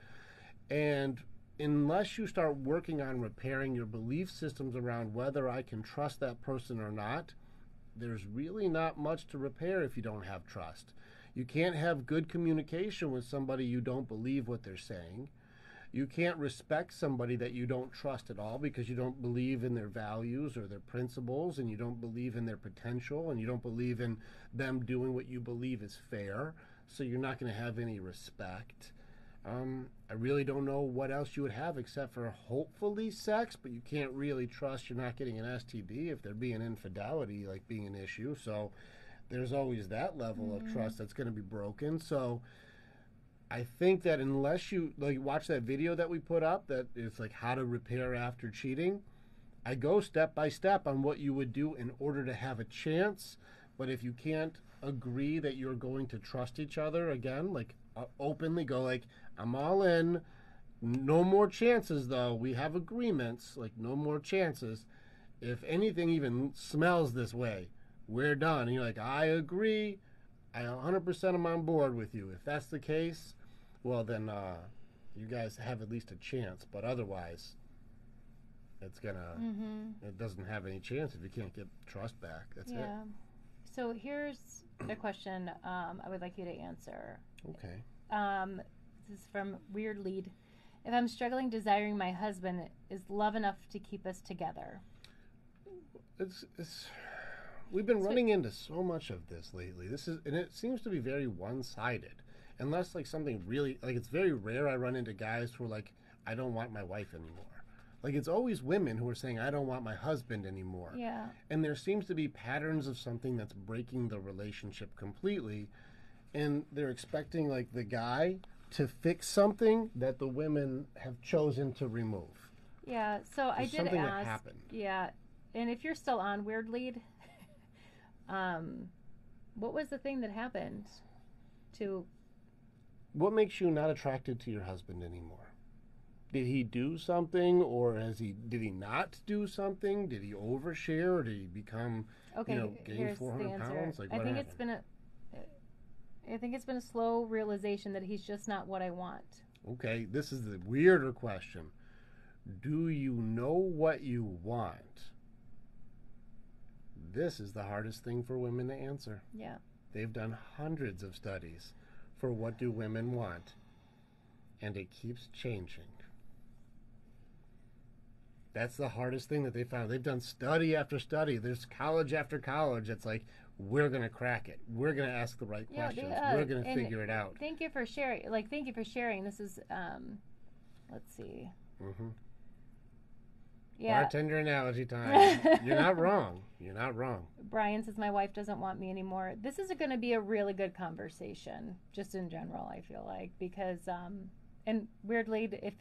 [SPEAKER 1] And unless you start working on repairing your belief systems around whether I can trust that person or not, there's really not much to repair if you don't have trust. You can't have good communication with somebody you don't believe what they're saying. You can't respect somebody that you don't trust at all because you don't believe in their values or their principles, and you don't believe in their potential, and you don't believe in them doing what you believe is fair. So you're not going to have any respect. I really don't know what else you would have except for hopefully sex, but you can't really trust you're not getting an STD if there being infidelity like being an issue. So there's always that level of trust that's going to be broken. So I think that unless you like watch that video that we put up, that it's like how to repair after cheating, I go step by step on what you would do in order to have a chance. But if you can't agree that you're going to trust each other again, like openly go like, I'm all in, no more chances though, we have agreements, like no more chances. If anything even smells this way, we're done. And you're like, I agree, I 100% am on board with you. If that's the case, well then you guys have at least a chance. But otherwise, it's gonna it doesn't have any chance if you can't get trust back. That's it.
[SPEAKER 2] So here's a question I would like you to answer.
[SPEAKER 1] Okay.
[SPEAKER 2] This is from Weird Lead. If I'm struggling desiring my husband, is love enough to keep us together?
[SPEAKER 1] It's we've been running into so much of this lately. And it seems to be very one-sided. Unless like something really like it's very rare I run into guys who are like, I don't want my wife anymore. Like it's always women who are saying, I don't want my husband anymore.
[SPEAKER 2] Yeah.
[SPEAKER 1] And there seems to be patterns of something that's breaking the relationship completely. And they're expecting like the guy to fix something that the women have chosen to remove.
[SPEAKER 2] Yeah, so I did
[SPEAKER 1] something
[SPEAKER 2] ask.
[SPEAKER 1] That happened.
[SPEAKER 2] Yeah, and if you're still on Weird Lead, what was the thing that happened to...
[SPEAKER 1] What makes you not attracted to your husband anymore? Did he do something, or did he not do something? Did he overshare, or did he become, gain 400 pounds? Like,
[SPEAKER 2] I think it's been a slow realization that he's just not what I want.
[SPEAKER 1] Okay, this is the weirder question. Do you know what you want? This is the hardest thing for women to answer.
[SPEAKER 2] Yeah.
[SPEAKER 1] They've done hundreds of studies for what do women want, and it keeps changing. That's the hardest thing that they found. They've done study after study. There's college after college. It's like, we're going to crack it. We're going to ask the right questions. We're going to figure it out.
[SPEAKER 2] Thank you for sharing. Thank you for sharing. This is, let's see.
[SPEAKER 1] Mm-hmm.
[SPEAKER 2] Yeah.
[SPEAKER 1] Bartender analogy time. You're not wrong. You're not wrong.
[SPEAKER 2] Brian says, my wife doesn't want me anymore. This is going to be a really good conversation, just in general, I feel like. Because, and weirdly, if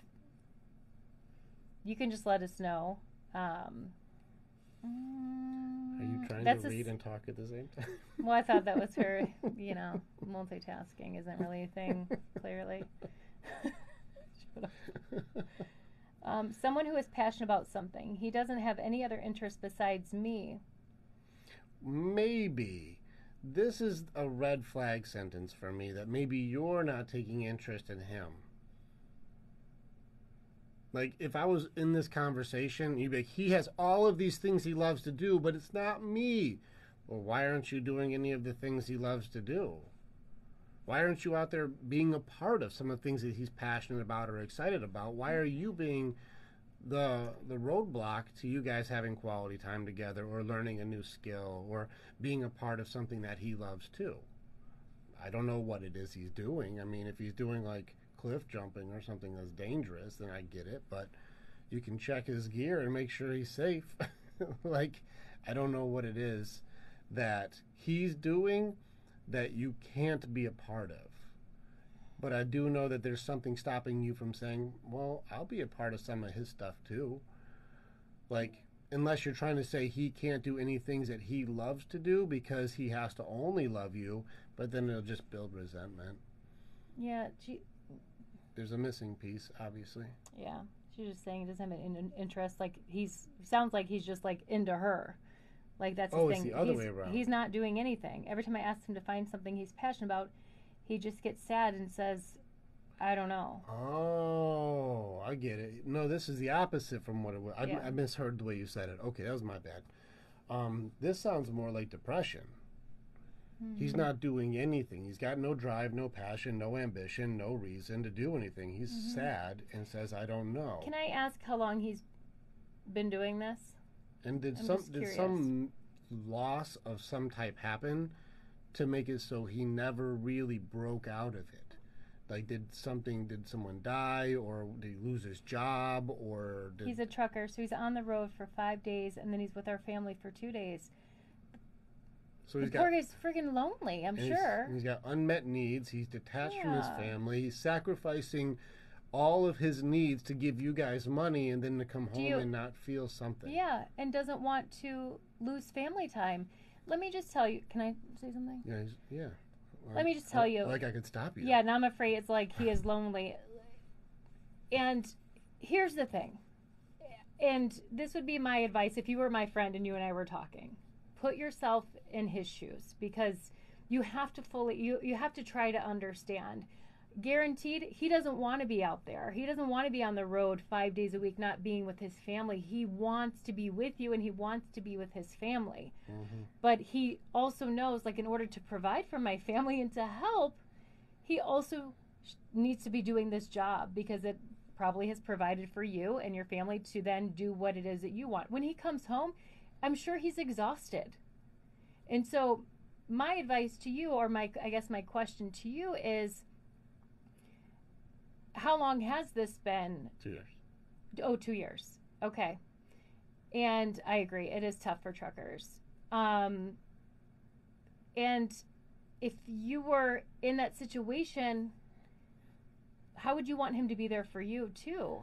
[SPEAKER 2] you can just let us know.
[SPEAKER 1] Are you trying to read and talk at the same time?
[SPEAKER 2] Well, I thought that was her, multitasking isn't really a thing, clearly. Someone who is passionate about something. He doesn't have any other interest besides me.
[SPEAKER 1] Maybe. This is a red flag sentence for me, that maybe you're not taking interest in him. Like, if I was in this conversation, you'd be like, he has all of these things he loves to do, but it's not me. Well, why aren't you doing any of the things he loves to do? Why aren't you out there being a part of some of the things that he's passionate about or excited about? Why are you being the roadblock to you guys having quality time together, or learning a new skill, or being a part of something that he loves too. I don't know what it is he's doing. I mean, if he's doing like cliff jumping or something that's dangerous, then I get it. But you can check his gear and make sure he's safe. Like, I don't know what it is that he's doing that you can't be a part of. But I do know that there's something stopping you from saying, well, I'll be a part of some of his stuff too. Like, unless you're trying to say he can't do any things that he loves to do because he has to only love you, but then it'll just build resentment.
[SPEAKER 2] Yeah,
[SPEAKER 1] there's a missing piece, obviously.
[SPEAKER 2] Yeah, she's just saying he doesn't have an interest. Like, sounds like he's just like into her. Like, that's his thing.
[SPEAKER 1] It's the other way around.
[SPEAKER 2] He's not doing anything. Every time I ask him to find something he's passionate about, he just gets sad and says, I don't know.
[SPEAKER 1] Oh, I get it. No, this is the opposite from what it was. I misheard the way you said it. Okay, that was my bad. This sounds more like depression. Mm-hmm. He's not doing anything. He's got no drive, no passion, no ambition, no reason to do anything. He's sad and says, I don't know.
[SPEAKER 2] Can I ask how long he's been doing this?
[SPEAKER 1] And did some loss of some type happen to make it so he never really broke out of it? Like, did someone die, or did he lose his job, or
[SPEAKER 2] He's a trucker, so he's on the road for 5 days, and then he's with our family for 2 days.
[SPEAKER 1] So
[SPEAKER 2] the poor guy's freaking lonely, I'm sure.
[SPEAKER 1] He's got unmet needs. He's detached from his family. He's sacrificing all of his needs to give you guys money, and then to come home and not feel something.
[SPEAKER 2] Yeah, and doesn't want to lose family time. Let me just tell you. Can I say something?
[SPEAKER 1] Yeah.
[SPEAKER 2] Let me just tell you.
[SPEAKER 1] Like I could stop you.
[SPEAKER 2] Yeah, and I'm afraid it's like he is lonely. And here's the thing. And this would be my advice if you were my friend and you and I were talking. Put yourself in his shoes, because you have to you have to try to understand. Guaranteed, he doesn't want to be out there. He doesn't want to be on the road 5 days a week not being with his family. He wants to be with you, and he wants to be with his family. Mm-hmm. But he also knows, like, in order to provide for my family and to help, he also needs to be doing this job, because it probably has provided for you and your family to then do what it is that you want. When he comes home, I'm sure he's exhausted. And so my advice to you, or my question to you is, how long has this been?
[SPEAKER 1] 2 years.
[SPEAKER 2] Oh, 2 years. Okay. And I agree. It is tough for truckers. And if you were in that situation, how would you want him to be there for you too?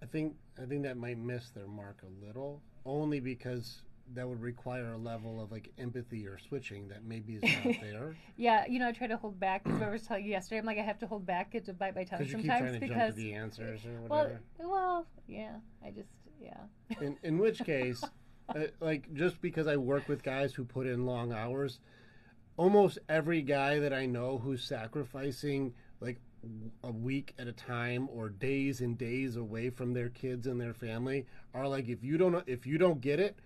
[SPEAKER 1] I think that might miss their mark a little, only because that would require a level of like empathy or switching that maybe is not there.
[SPEAKER 2] Yeah, I try to hold back, because I was telling you yesterday, I'm like, I have to hold back to bite my tongue sometimes,
[SPEAKER 1] keep trying to jump to the answers or whatever.
[SPEAKER 2] Well, yeah,
[SPEAKER 1] In which case, like, just because I work with guys who put in long hours, almost every guy that I know who's sacrificing like a week at a time or days and days away from their kids and their family are like, if you don't get it,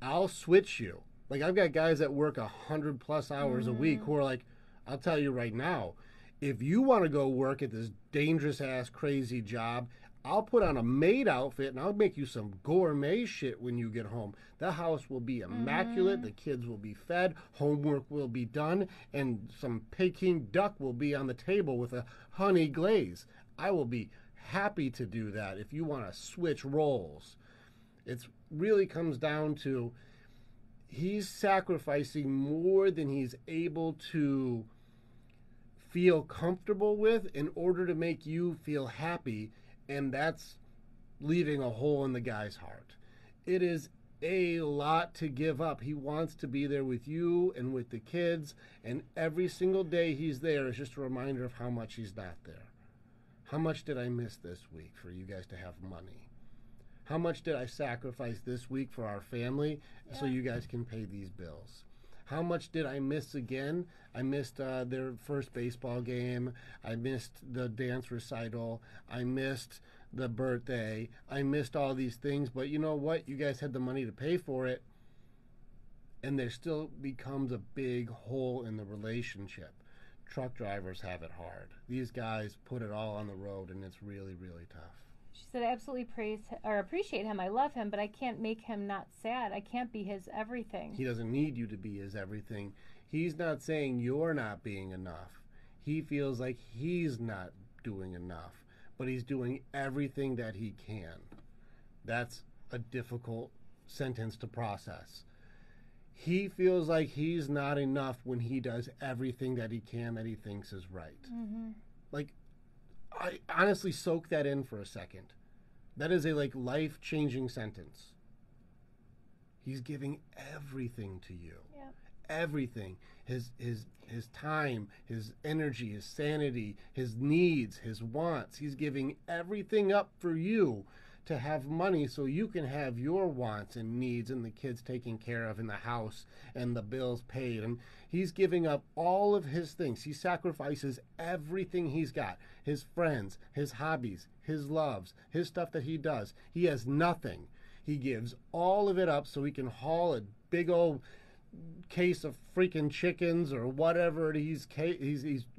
[SPEAKER 1] I'll switch you. Like, I've got guys that work 100+ hours a week who are like, I'll tell you right now, if you want to go work at this dangerous ass crazy job, I'll put on a maid outfit and I'll make you some gourmet shit when you get home. The house will be immaculate, the kids will be fed, homework will be done, and some Peking duck will be on the table with a honey glaze. I will be happy to do that if you want to switch roles. It really comes down to, he's sacrificing more than he's able to feel comfortable with in order to make you feel happy, and that's leaving a hole in the guy's heart. It is a lot to give up. He wants to be there with you and with the kids, and every single day he's there is just a reminder of how much he's not there. How much did I miss this week for you guys to have money? How much did I sacrifice this week for our family so you guys can pay these bills? How much did I miss again? I missed their first baseball game. I missed the dance recital. I missed the birthday. I missed all these things. But you know what? You guys had the money to pay for it. And there still becomes a big hole in the relationship. Truck drivers have it hard. These guys put it all on the road, and it's really, really tough.
[SPEAKER 2] She said, I absolutely praise or appreciate him. I love him, but I can't make him not sad. I can't be his everything.
[SPEAKER 1] He doesn't need you to be his everything. He's not saying you're not being enough. He feels like he's not doing enough, but he's doing everything that he can. That's a difficult sentence to process. He feels like he's not enough when he does everything that he can that he thinks is right.
[SPEAKER 2] Mm-hmm.
[SPEAKER 1] Like, I honestly soak that in for a second. That is a life-changing sentence. He's giving everything to you.
[SPEAKER 2] Yeah.
[SPEAKER 1] Everything. His time, his energy, his sanity, his needs, his wants. He's giving everything up for you to have money so you can have your wants and needs and the kids taken care of in the house and the bills paid. And he's giving up all of his things. He sacrifices everything he's got. His friends, his hobbies, his loves, his stuff that he does. He has nothing. He gives all of it up so he can haul a big old case of freaking chickens or whatever he's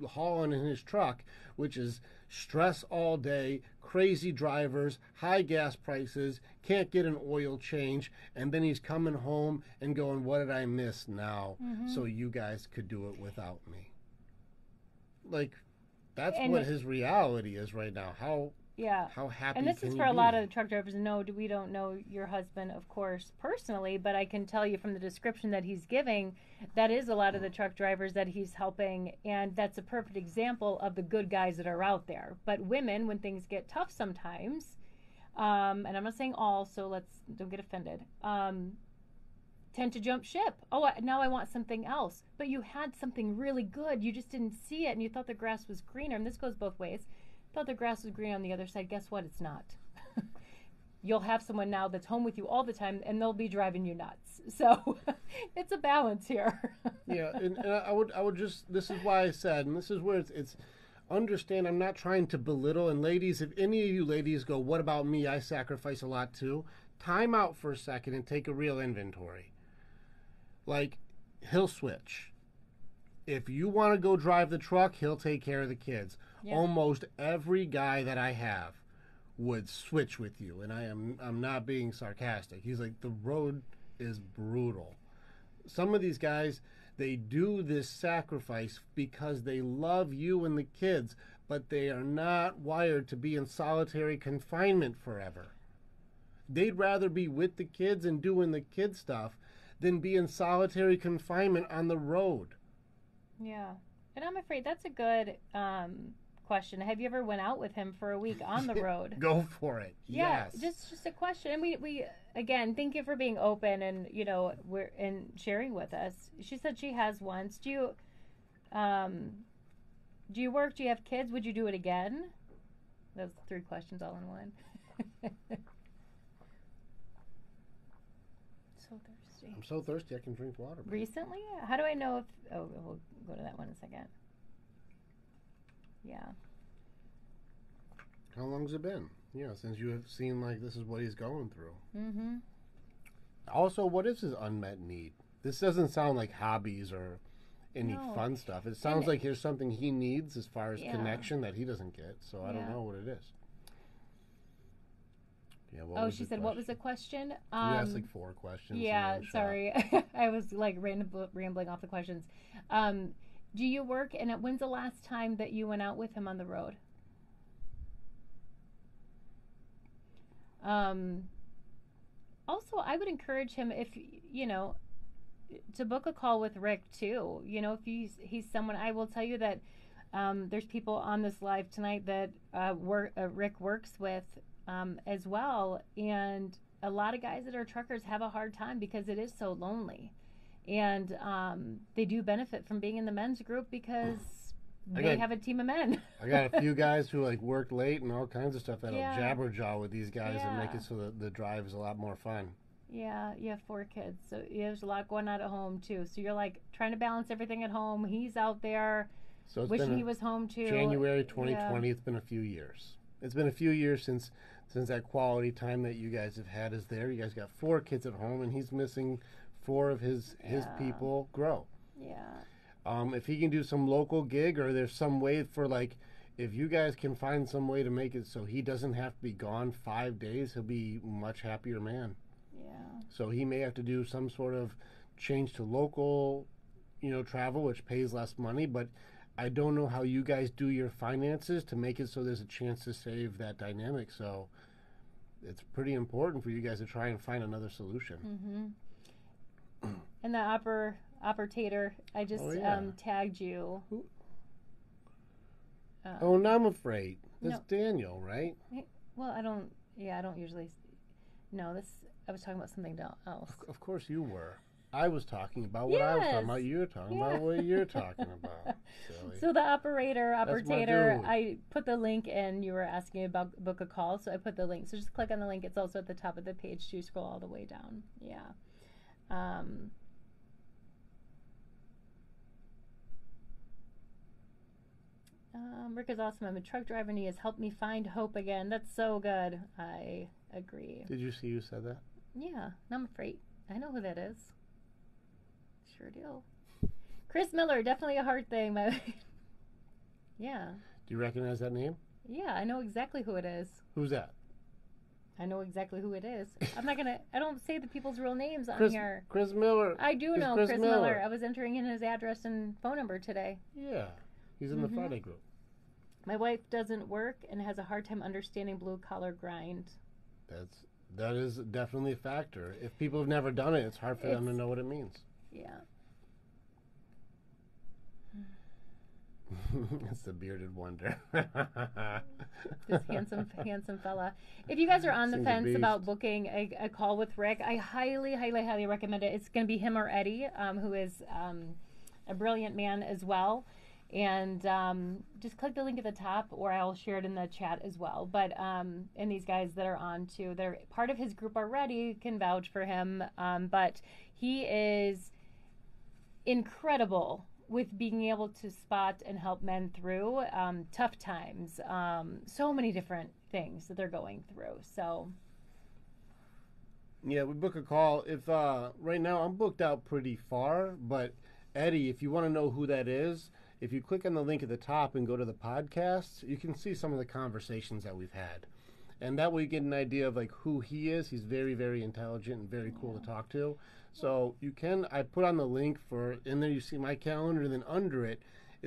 [SPEAKER 1] hauling in his truck, which is stress all day, crazy drivers, high gas prices, can't get an oil change, and then he's coming home and going, what did I miss now? So you guys could do it without me. Like, that's what his reality is right now. How happy
[SPEAKER 2] and this
[SPEAKER 1] can
[SPEAKER 2] is
[SPEAKER 1] you
[SPEAKER 2] for a
[SPEAKER 1] be?
[SPEAKER 2] lot of the truck drivers. No, we don't know your husband, of course, personally, but I can tell you from the description that he's giving, that is a lot of the truck drivers that he's helping, and that's a perfect example of the good guys that are out there. But women, when things get tough sometimes, and I'm not saying all, so don't get offended, tend to jump ship. Oh, now I want something else. But you had something really good. You just didn't see it, and you thought the grass was greener. And this goes both ways. Thought the grass was green on the other side. Guess what? It's not. You'll have someone now that's home with you all the time, and they'll be driving you nuts. So it's a balance here.
[SPEAKER 1] Yeah, and I would just, this is why I said, and this is where it's understand, I'm not trying to belittle. And ladies, if any of you ladies go, what about me? I sacrifice a lot too. Time out for a second and take a real inventory. Like, he'll switch. If you want to go drive the truck, he'll take care of the kids. Yeah. Almost every guy that I have would switch with you, and I'm not being sarcastic. He's like, the road is brutal. Some of these guys, they do this sacrifice because they love you and the kids, but they are not wired to be in solitary confinement forever. They'd rather be with the kids and doing the kid stuff than be in solitary confinement on the road.
[SPEAKER 2] Yeah. And I'm afraid that's a good question. Have you ever went out with him for a week on the road?
[SPEAKER 1] Go for it.
[SPEAKER 2] Yeah,
[SPEAKER 1] yes.
[SPEAKER 2] just a question. And we again, thank you for being open and and sharing with us. She said she has once. Do you work? Do you have kids? Would you do it again? Those 3 questions all in one. So thirsty.
[SPEAKER 1] I'm so thirsty I can drink water. Babe.
[SPEAKER 2] Recently? How do I know if... Oh, we'll go to that one in a second. Yeah.
[SPEAKER 1] How long has it been? Since you have seen, this is what he's going through.
[SPEAKER 2] Mm-hmm.
[SPEAKER 1] Also, what is his unmet need? This doesn't sound like hobbies or any fun stuff. It sounds like here's something he needs as far as connection that he doesn't get. So I don't know what it is. Yeah,
[SPEAKER 2] she said, what was the question? You
[SPEAKER 1] asked 4 questions.
[SPEAKER 2] Yeah, sorry. I was rambling off the questions. Do you work, and when's the last time that you went out with him on the road? Also, I would encourage him to book a call with Rick too. If he's someone, I will tell you that there's people on this live tonight that Rick works with as well, and a lot of guys that are truckers have a hard time because it is so lonely, and they do benefit from being in the men's group because they have a team of men. I
[SPEAKER 1] got a few guys who work late and all kinds of stuff that'll jabberjaw with these guys and make it so that the drive is a lot more fun.
[SPEAKER 2] Yeah, you have 4 kids, so there's a lot going on at home too. So you're trying to balance everything at home. He's out there wishing he was home too.
[SPEAKER 1] January 2020. It's been a few years. It's been a few years since that quality time that you guys have had is there. You guys got 4 kids at home, and he's missing 4 of his people grow.
[SPEAKER 2] Yeah.
[SPEAKER 1] If he can do some local gig, or there's some way for if you guys can find some way to make it so he doesn't have to be gone 5 days, he'll be a much happier man.
[SPEAKER 2] Yeah.
[SPEAKER 1] So he may have to do some sort of change to local, travel, which pays less money, but I don't know how you guys do your finances to make it so there's a chance to save that dynamic. So it's pretty important for you guys to try and find another solution.
[SPEAKER 2] Mm-hmm. And the operator, I just tagged you.
[SPEAKER 1] Oh, now I'm afraid. That's
[SPEAKER 2] No.
[SPEAKER 1] Daniel, right?
[SPEAKER 2] Well, I don't usually. No, I was talking about something else.
[SPEAKER 1] Of course you were. I was talking about what I was talking about. You were talking about what you're talking about. Silly.
[SPEAKER 2] So the operator,
[SPEAKER 1] That's my dude.
[SPEAKER 2] I put the link in. You were asking about book a call, so I put the link. So just click on the link. It's also at the top of the page too. Scroll all the way down. Yeah. Rick is awesome. I'm a truck driver and he has helped me find hope again. That's so good. I agree.
[SPEAKER 1] Did you see who said that?
[SPEAKER 2] Yeah, I'm afraid. I know who that is. Sure do. Chris Miller, definitely a hard thing. Yeah.
[SPEAKER 1] Do you recognize that name?
[SPEAKER 2] Yeah, I know exactly who it is.
[SPEAKER 1] Who's that?
[SPEAKER 2] I know exactly who it is. I don't say the people's real names on
[SPEAKER 1] Chris,
[SPEAKER 2] here.
[SPEAKER 1] Chris Miller.
[SPEAKER 2] I do know Chris Miller. I was entering in his address and phone number today.
[SPEAKER 1] Yeah. He's in the Friday group.
[SPEAKER 2] My wife doesn't work and has a hard time understanding blue collar grind.
[SPEAKER 1] That is definitely a factor. If people have never done it, it's hard for them to know what it means.
[SPEAKER 2] Yeah.
[SPEAKER 1] It's the bearded wonder.
[SPEAKER 2] This handsome fella. If you guys are on the fence about booking a call with Rick, I highly, highly, highly recommend it. It's going to be him or Eddie, who is a brilliant man as well. And just click the link at the top, or I'll share it in the chat as well. But and these guys that are on too, they're part of his group already, can vouch for him. But he is incredible with being able to spot and help men through tough times. So many different things that they're going through. So
[SPEAKER 1] yeah, we book a call. If right now I'm booked out pretty far, but Eddie, if you want to know who that is, if you click on the link at the top and go to the podcasts, you can see some of the conversations that we've had. And that way you get an idea of like who he is. He's very, very intelligent and very cool to talk to. So I put on the link in there you see my calendar, and then under it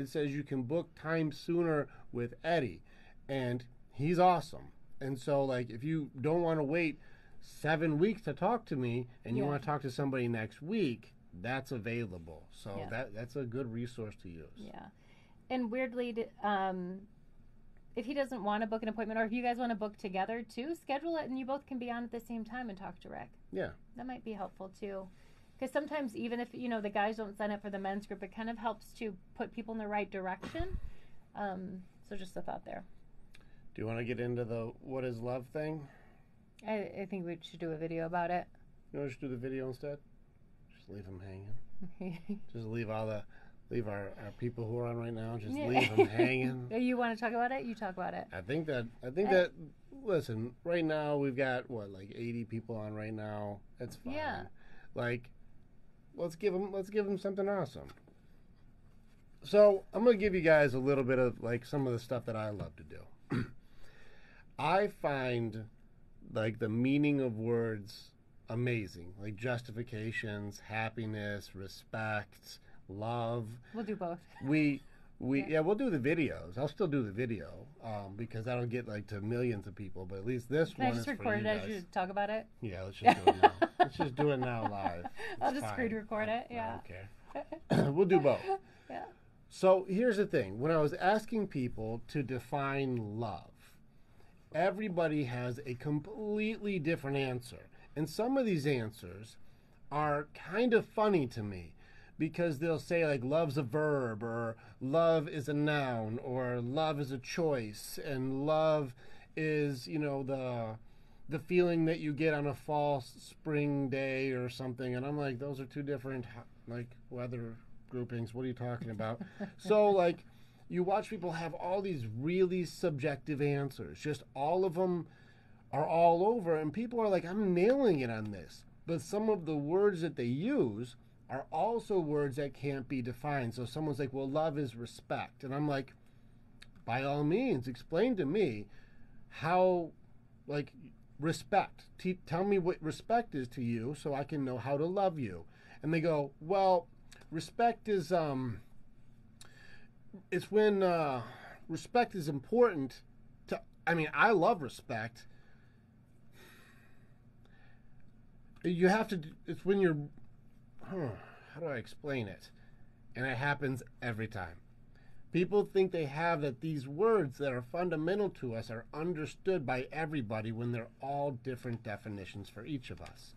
[SPEAKER 1] says you can book time sooner with Eddie. And he's awesome. And so like if you don't want to wait 7 weeks to talk to me and you want to talk to somebody next week, that's available. So that's a good resource to use.
[SPEAKER 2] Yeah. And weirdly, if he doesn't want to book an appointment, or if you guys want to book together too, schedule it and you both can be on at the same time and talk to Rick.
[SPEAKER 1] Yeah. That
[SPEAKER 2] might be helpful too. Because sometimes even if, the guys don't sign up for the men's group, it kind of helps to put people in the right direction. So just a thought there.
[SPEAKER 1] Do you want to get into the what is love thing?
[SPEAKER 2] I think we should do a video about it.
[SPEAKER 1] You want to just do the video instead? Leave them hanging. Just leave our people who are on right now. Just leave them hanging.
[SPEAKER 2] You want to talk about it? You talk about it.
[SPEAKER 1] I think that. Listen, right now we've got like 80 people on right now. That's fine. Yeah. Like, let's give them something awesome. So I'm gonna give you guys a little bit of like some of the stuff that I love to do. I find like the meaning of words amazing, like justifications, happiness, respect, love.
[SPEAKER 2] We'll do both.
[SPEAKER 1] We'll do the videos. I'll still do the video because that'll get like to millions of people. But at least this one is for you guys. Can I just record it as you
[SPEAKER 2] talk about it?
[SPEAKER 1] Yeah, let's just do it now. Let's just do it now live.
[SPEAKER 2] I'll just screen record it. Yeah.
[SPEAKER 1] Okay. We'll do both.
[SPEAKER 2] Yeah.
[SPEAKER 1] So here's the thing: when I was asking people to define love, everybody has a completely different answer. And some of these answers are kind of funny to me because they'll say like love's a verb, or love is a noun, or love is a choice, and love is, the feeling that you get on a fall spring day or something. And I'm like, those are two different like weather groupings. What are you talking about? So like you watch people have all these really subjective answers. Just all of them are all over, and people are like, I'm nailing it on this. But some of the words that they use are also words that can't be defined. So someone's like, well, love is respect. And I'm like, by all means, explain to me how, like, respect. Tell me what respect is to you so I can know how to love you. And they go, well, respect is, it's when respect is important to, I mean, I love respect. You have to, it's when you're, how do I explain it? And it happens every time. People think they have that these words that are fundamental to us are understood by everybody when they're all different definitions for each of us.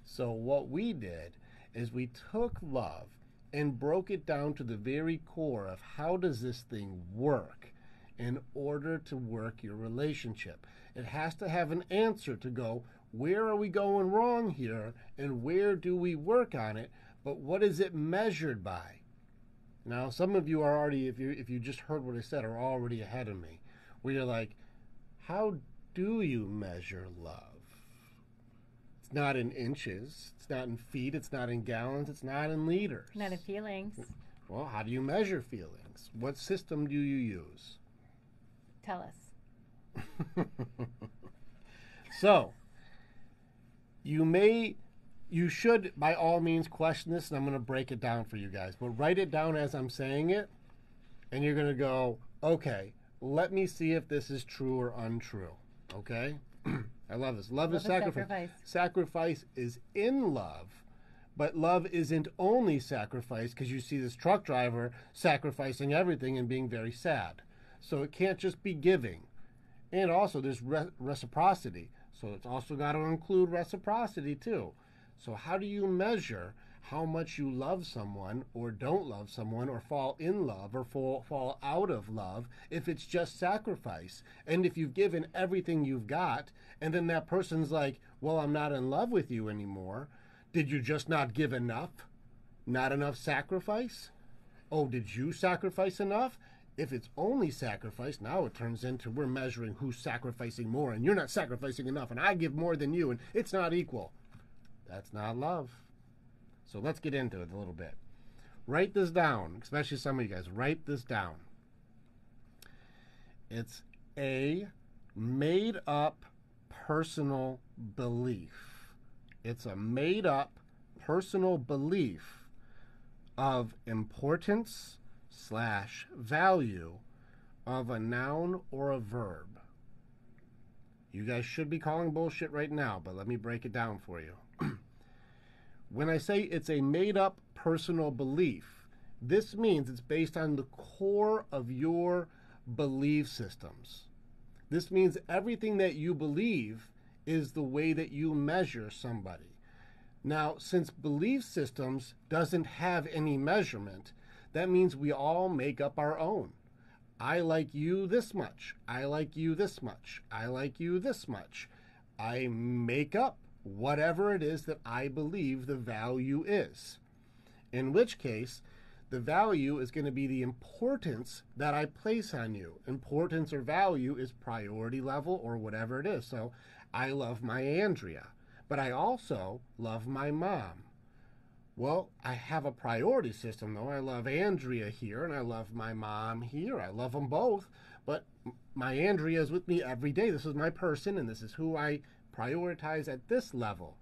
[SPEAKER 1] So what we did is we took love and broke it down to the very core of how does this thing work in order to work your relationship. It has to have an answer to go, where are we going wrong here and where do we work on it, but what is it measured by? Now, some of you are already, if you just heard what I said, are already ahead of me, where you're like, how do you measure love? It's not in inches, it's not in feet, it's not in gallons, it's not in liters.
[SPEAKER 2] Not in feelings.
[SPEAKER 1] Well, how do you measure feelings? What system do you use?
[SPEAKER 2] Tell us.
[SPEAKER 1] So, you should, by all means, question this, and I'm going to break it down for you guys. But write it down as I'm saying it, and you're going to go, okay, let me see if this is true or untrue. Okay? I love this. Love is sacrifice. Sacrifice is in love, but love isn't only sacrifice, because you see this truck driver sacrificing everything and being very sad. So it can't just be giving. And also, there's reciprocity. So it's also got to include reciprocity, too. So how do you measure how much you love someone or don't love someone or fall in love or fall out of love if it's just sacrifice? And if you've given everything you've got and then that person's like, well, I'm not in love with you anymore. Did you just not give enough? Not enough sacrifice? Oh, did you sacrifice enough? If it's only sacrifice, now it turns into we're measuring who's sacrificing more and you're not sacrificing enough and I give more than you and it's not equal. That's not love. So let's get into it a little bit. Write this down, especially some of you guys. Write this down. It's a made-up personal belief. It's a made-up personal belief of importance / value of a noun or a verb. You guys should be calling bullshit right now, but let me break it down for you. When I say it's a made-up personal belief, this means it's based on the core of your belief systems. This means everything that you believe is the way that you measure somebody. Now, since belief systems doesn't have any measurement, that means we all make up our own. I like you this much. I like you this much. I like you this much. I make up whatever it is that I believe the value is. In which case, the value is going to be the importance that I place on you. Importance or value is priority level or whatever it is. So I love my Andrea, but I also love my mom. Well, I have a priority system, though. I love Andrea here, and I love my mom here. I love them both, but my Andrea is with me every day. This is my person, and this is who I prioritize at this level.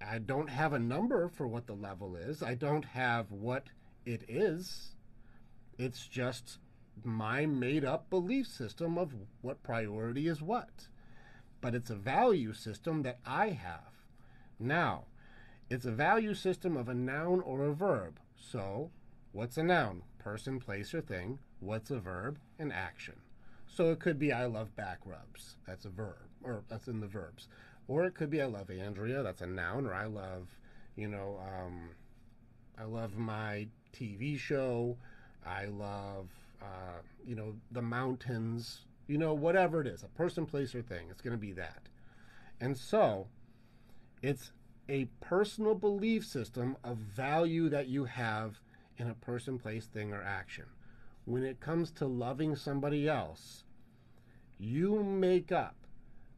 [SPEAKER 1] I don't have a number for what the level is. I don't have what it is. It's just my made-up belief system of what priority is what. But it's a value system that I have. Now, it's a value system of a noun or a verb. So, what's a noun? Person, place, or thing. What's a verb? An action. So it could be I love back rubs. That's a verb, or that's in the verbs. Or it could be I love Andrea. That's a noun. Or I love, I love my TV show. I love, the mountains. Whatever it is, a person, place, or thing. It's going to be that. And so, it's a personal belief system of value that you have in a person, place, thing, or action. When it comes to loving somebody else, you make up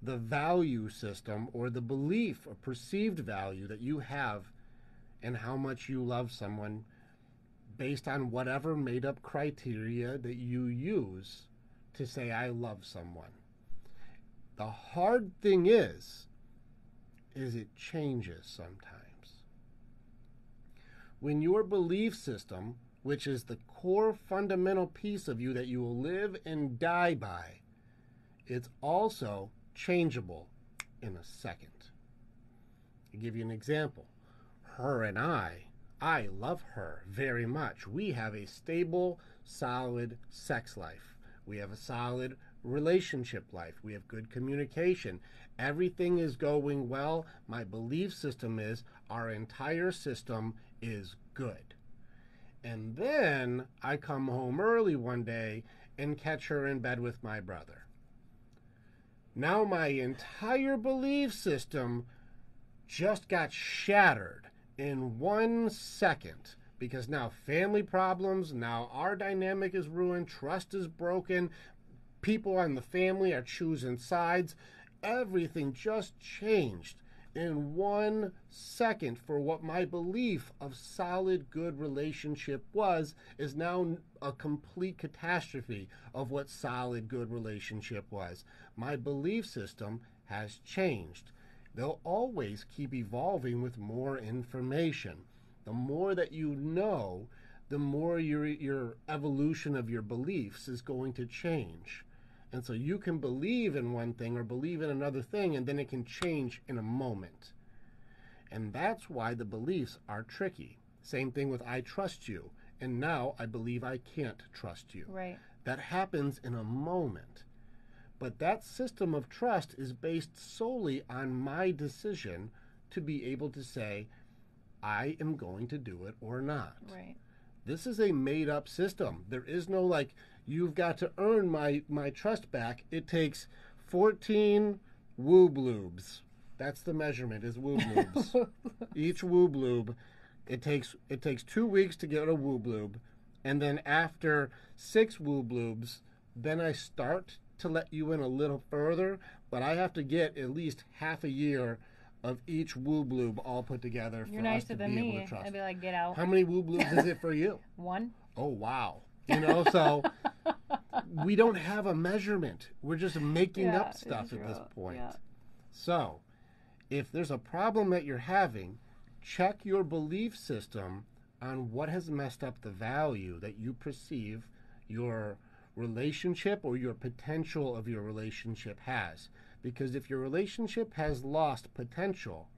[SPEAKER 1] the value system or the belief or perceived value that you have and how much you love someone based on whatever made-up criteria that you use to say I love someone. The hard thing is it changes sometimes. When your belief system, which is the core fundamental piece of you that you will live and die by, it's also changeable in a second. I'll give you an example. Her and I love her very much. We have a stable, solid sex life. We have a solid relationship life. We have good communication. Everything is going well. My belief system is our entire system is good. And then I come home early one day and catch her in bed with my brother. Now my entire belief system just got shattered in 1 second, because now family problems, now our dynamic is ruined, trust is broken, people in the family are choosing sides. Everything just changed in 1 second. For what my belief of solid, good relationship was is now a complete catastrophe of what solid, good relationship was. My belief system has changed. They'll always keep evolving with more information. The more that you know, the more your evolution of your beliefs is going to change. And so you can believe in one thing or believe in another thing, and then it can change in a moment. And that's why the beliefs are tricky. Same thing with I trust you, and now I believe I can't trust you.
[SPEAKER 2] Right.
[SPEAKER 1] That happens in a moment. But that system of trust is based solely on my decision to be able to say, I am going to do it or not.
[SPEAKER 2] Right.
[SPEAKER 1] This is a made-up system. There is no, like, you've got to earn my trust back. It takes 14 woo-bloobs. That's the measurement, is woo-bloobs. Each woo-bloob, it takes 2 weeks to get a woo-bloob. And then after 6 woo-bloobs, then I start to let you in a little further, but I have to get at least half a year of each woo-bloob all put together for us to be able to trust.
[SPEAKER 2] I'd be like, get out.
[SPEAKER 1] How many woo-bloobs is it for you?
[SPEAKER 2] 1.
[SPEAKER 1] Oh, wow. You know, so we don't have a measurement. We're just making up stuff at this point. Yeah. So if there's a problem that you're having, check your belief system on what has messed up the value that you perceive your relationship or your potential of your relationship has. Because if your relationship has lost potential,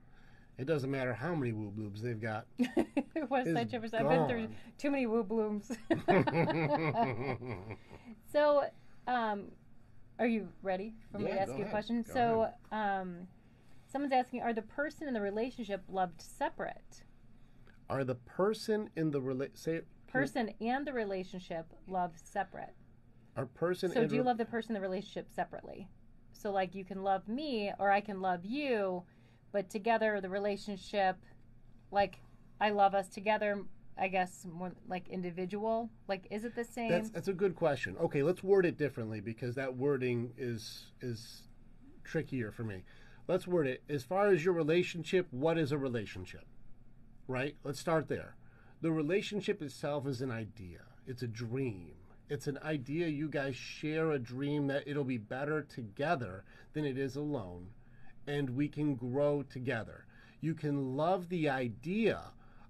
[SPEAKER 1] it doesn't matter how many woo-bloobs they've got.
[SPEAKER 2] What's that? I've been through too many woo-blooms. So, are you ready for me to ask you a question?
[SPEAKER 1] Go
[SPEAKER 2] ahead. Someone's asking, are the person and the relationship loved separate?
[SPEAKER 1] Are the person in the
[SPEAKER 2] person and the relationship loved separate?
[SPEAKER 1] Our person.
[SPEAKER 2] So do you love the person and the relationship separately? So like you can love me or I can love you, but together the relationship, like I love us together, I guess more like individual. Like is it the same?
[SPEAKER 1] That's a good question. Okay, let's word it differently because that wording is trickier for me. Let's word it. As far as your relationship, what is a relationship? Right? Let's start there. The relationship itself is an idea. It's a dream. It's an idea. You guys share a dream that it'll be better together than it is alone, and we can grow together. You can love the idea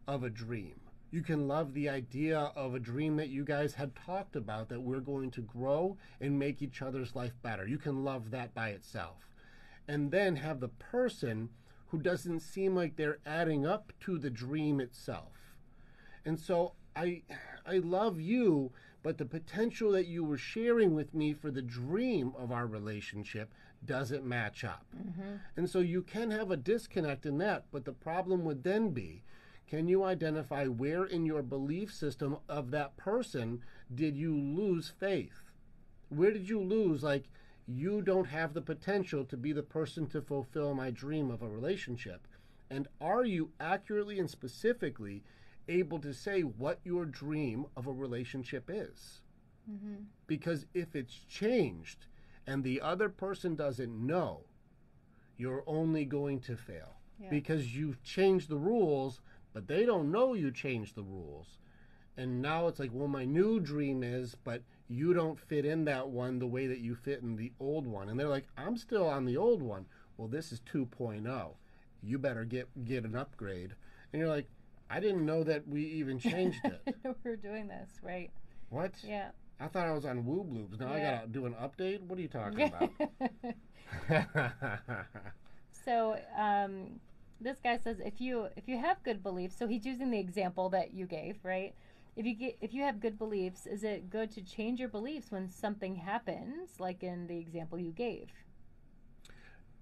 [SPEAKER 1] of a dream. You can love the idea of a dream that you guys had talked about, that we're going to grow and make each other's life better. You can love that by itself. And then have the person who doesn't seem like they're adding up to the dream itself. And so I love you, but the potential that you were sharing with me for the dream of our relationship doesn't match up. Mm-hmm. And so you can have a disconnect in that, but the problem would then be, can you identify where in your belief system of that person did you lose faith? Where did you lose, like, you don't have the potential to be the person to fulfill my dream of a relationship? And are you accurately and specifically able to say what your dream of a relationship is? Mm-hmm. Because if it's changed and the other person doesn't know, you're only going to fail. Yeah. Because you've changed the rules, but they don't know you changed the rules. And now it's like, well, my new dream is, but you don't fit in that one the way that you fit in the old one. And they're like, I'm still on the old one. Well, this is 2.0. You better get an upgrade. And you're like, I didn't know that we even changed it.
[SPEAKER 2] We were doing this, right?
[SPEAKER 1] What?
[SPEAKER 2] Yeah.
[SPEAKER 1] I thought I was on Woo Bloobs. Now I gotta do an update? What are you talking about?
[SPEAKER 2] So, this guy says if you have good beliefs, so he's using the example that you gave, right? If you have good beliefs, is it good to change your beliefs when something happens, like in the example you gave?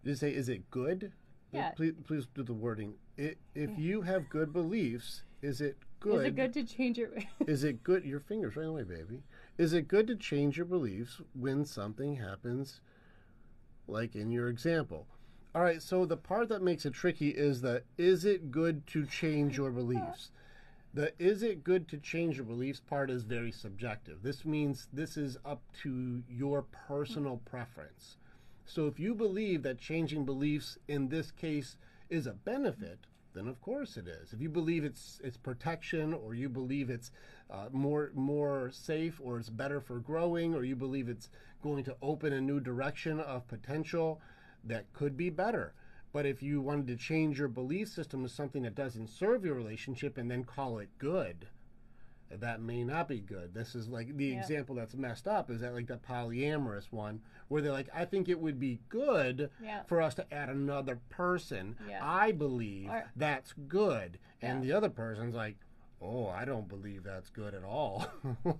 [SPEAKER 1] Did you say, is it good?
[SPEAKER 2] Yeah.
[SPEAKER 1] Please do the wording. If you have good beliefs, is it good?
[SPEAKER 2] Is it good to change your...
[SPEAKER 1] Is it good... Your fingers right away, baby. Is it good to change your beliefs when something happens, like in your example? All right, so the part that makes it tricky is the, is it good to change your beliefs? The is it good to change your beliefs part is very subjective. This means this is up to your personal preference. So if you believe that changing beliefs in this case is a benefit, then of course it is. If you believe it's protection, or you believe it's more safe, or it's better for growing, or you believe it's going to open a new direction of potential, that could be better. But if you wanted to change your belief system to something that doesn't serve your relationship and then call it good, that may not be good. This is like the example that's messed up is that like the polyamorous one where they're like, I think it would be good for us to add another person. I believe that's good. And the other person's like, oh, I don't believe that's good at all.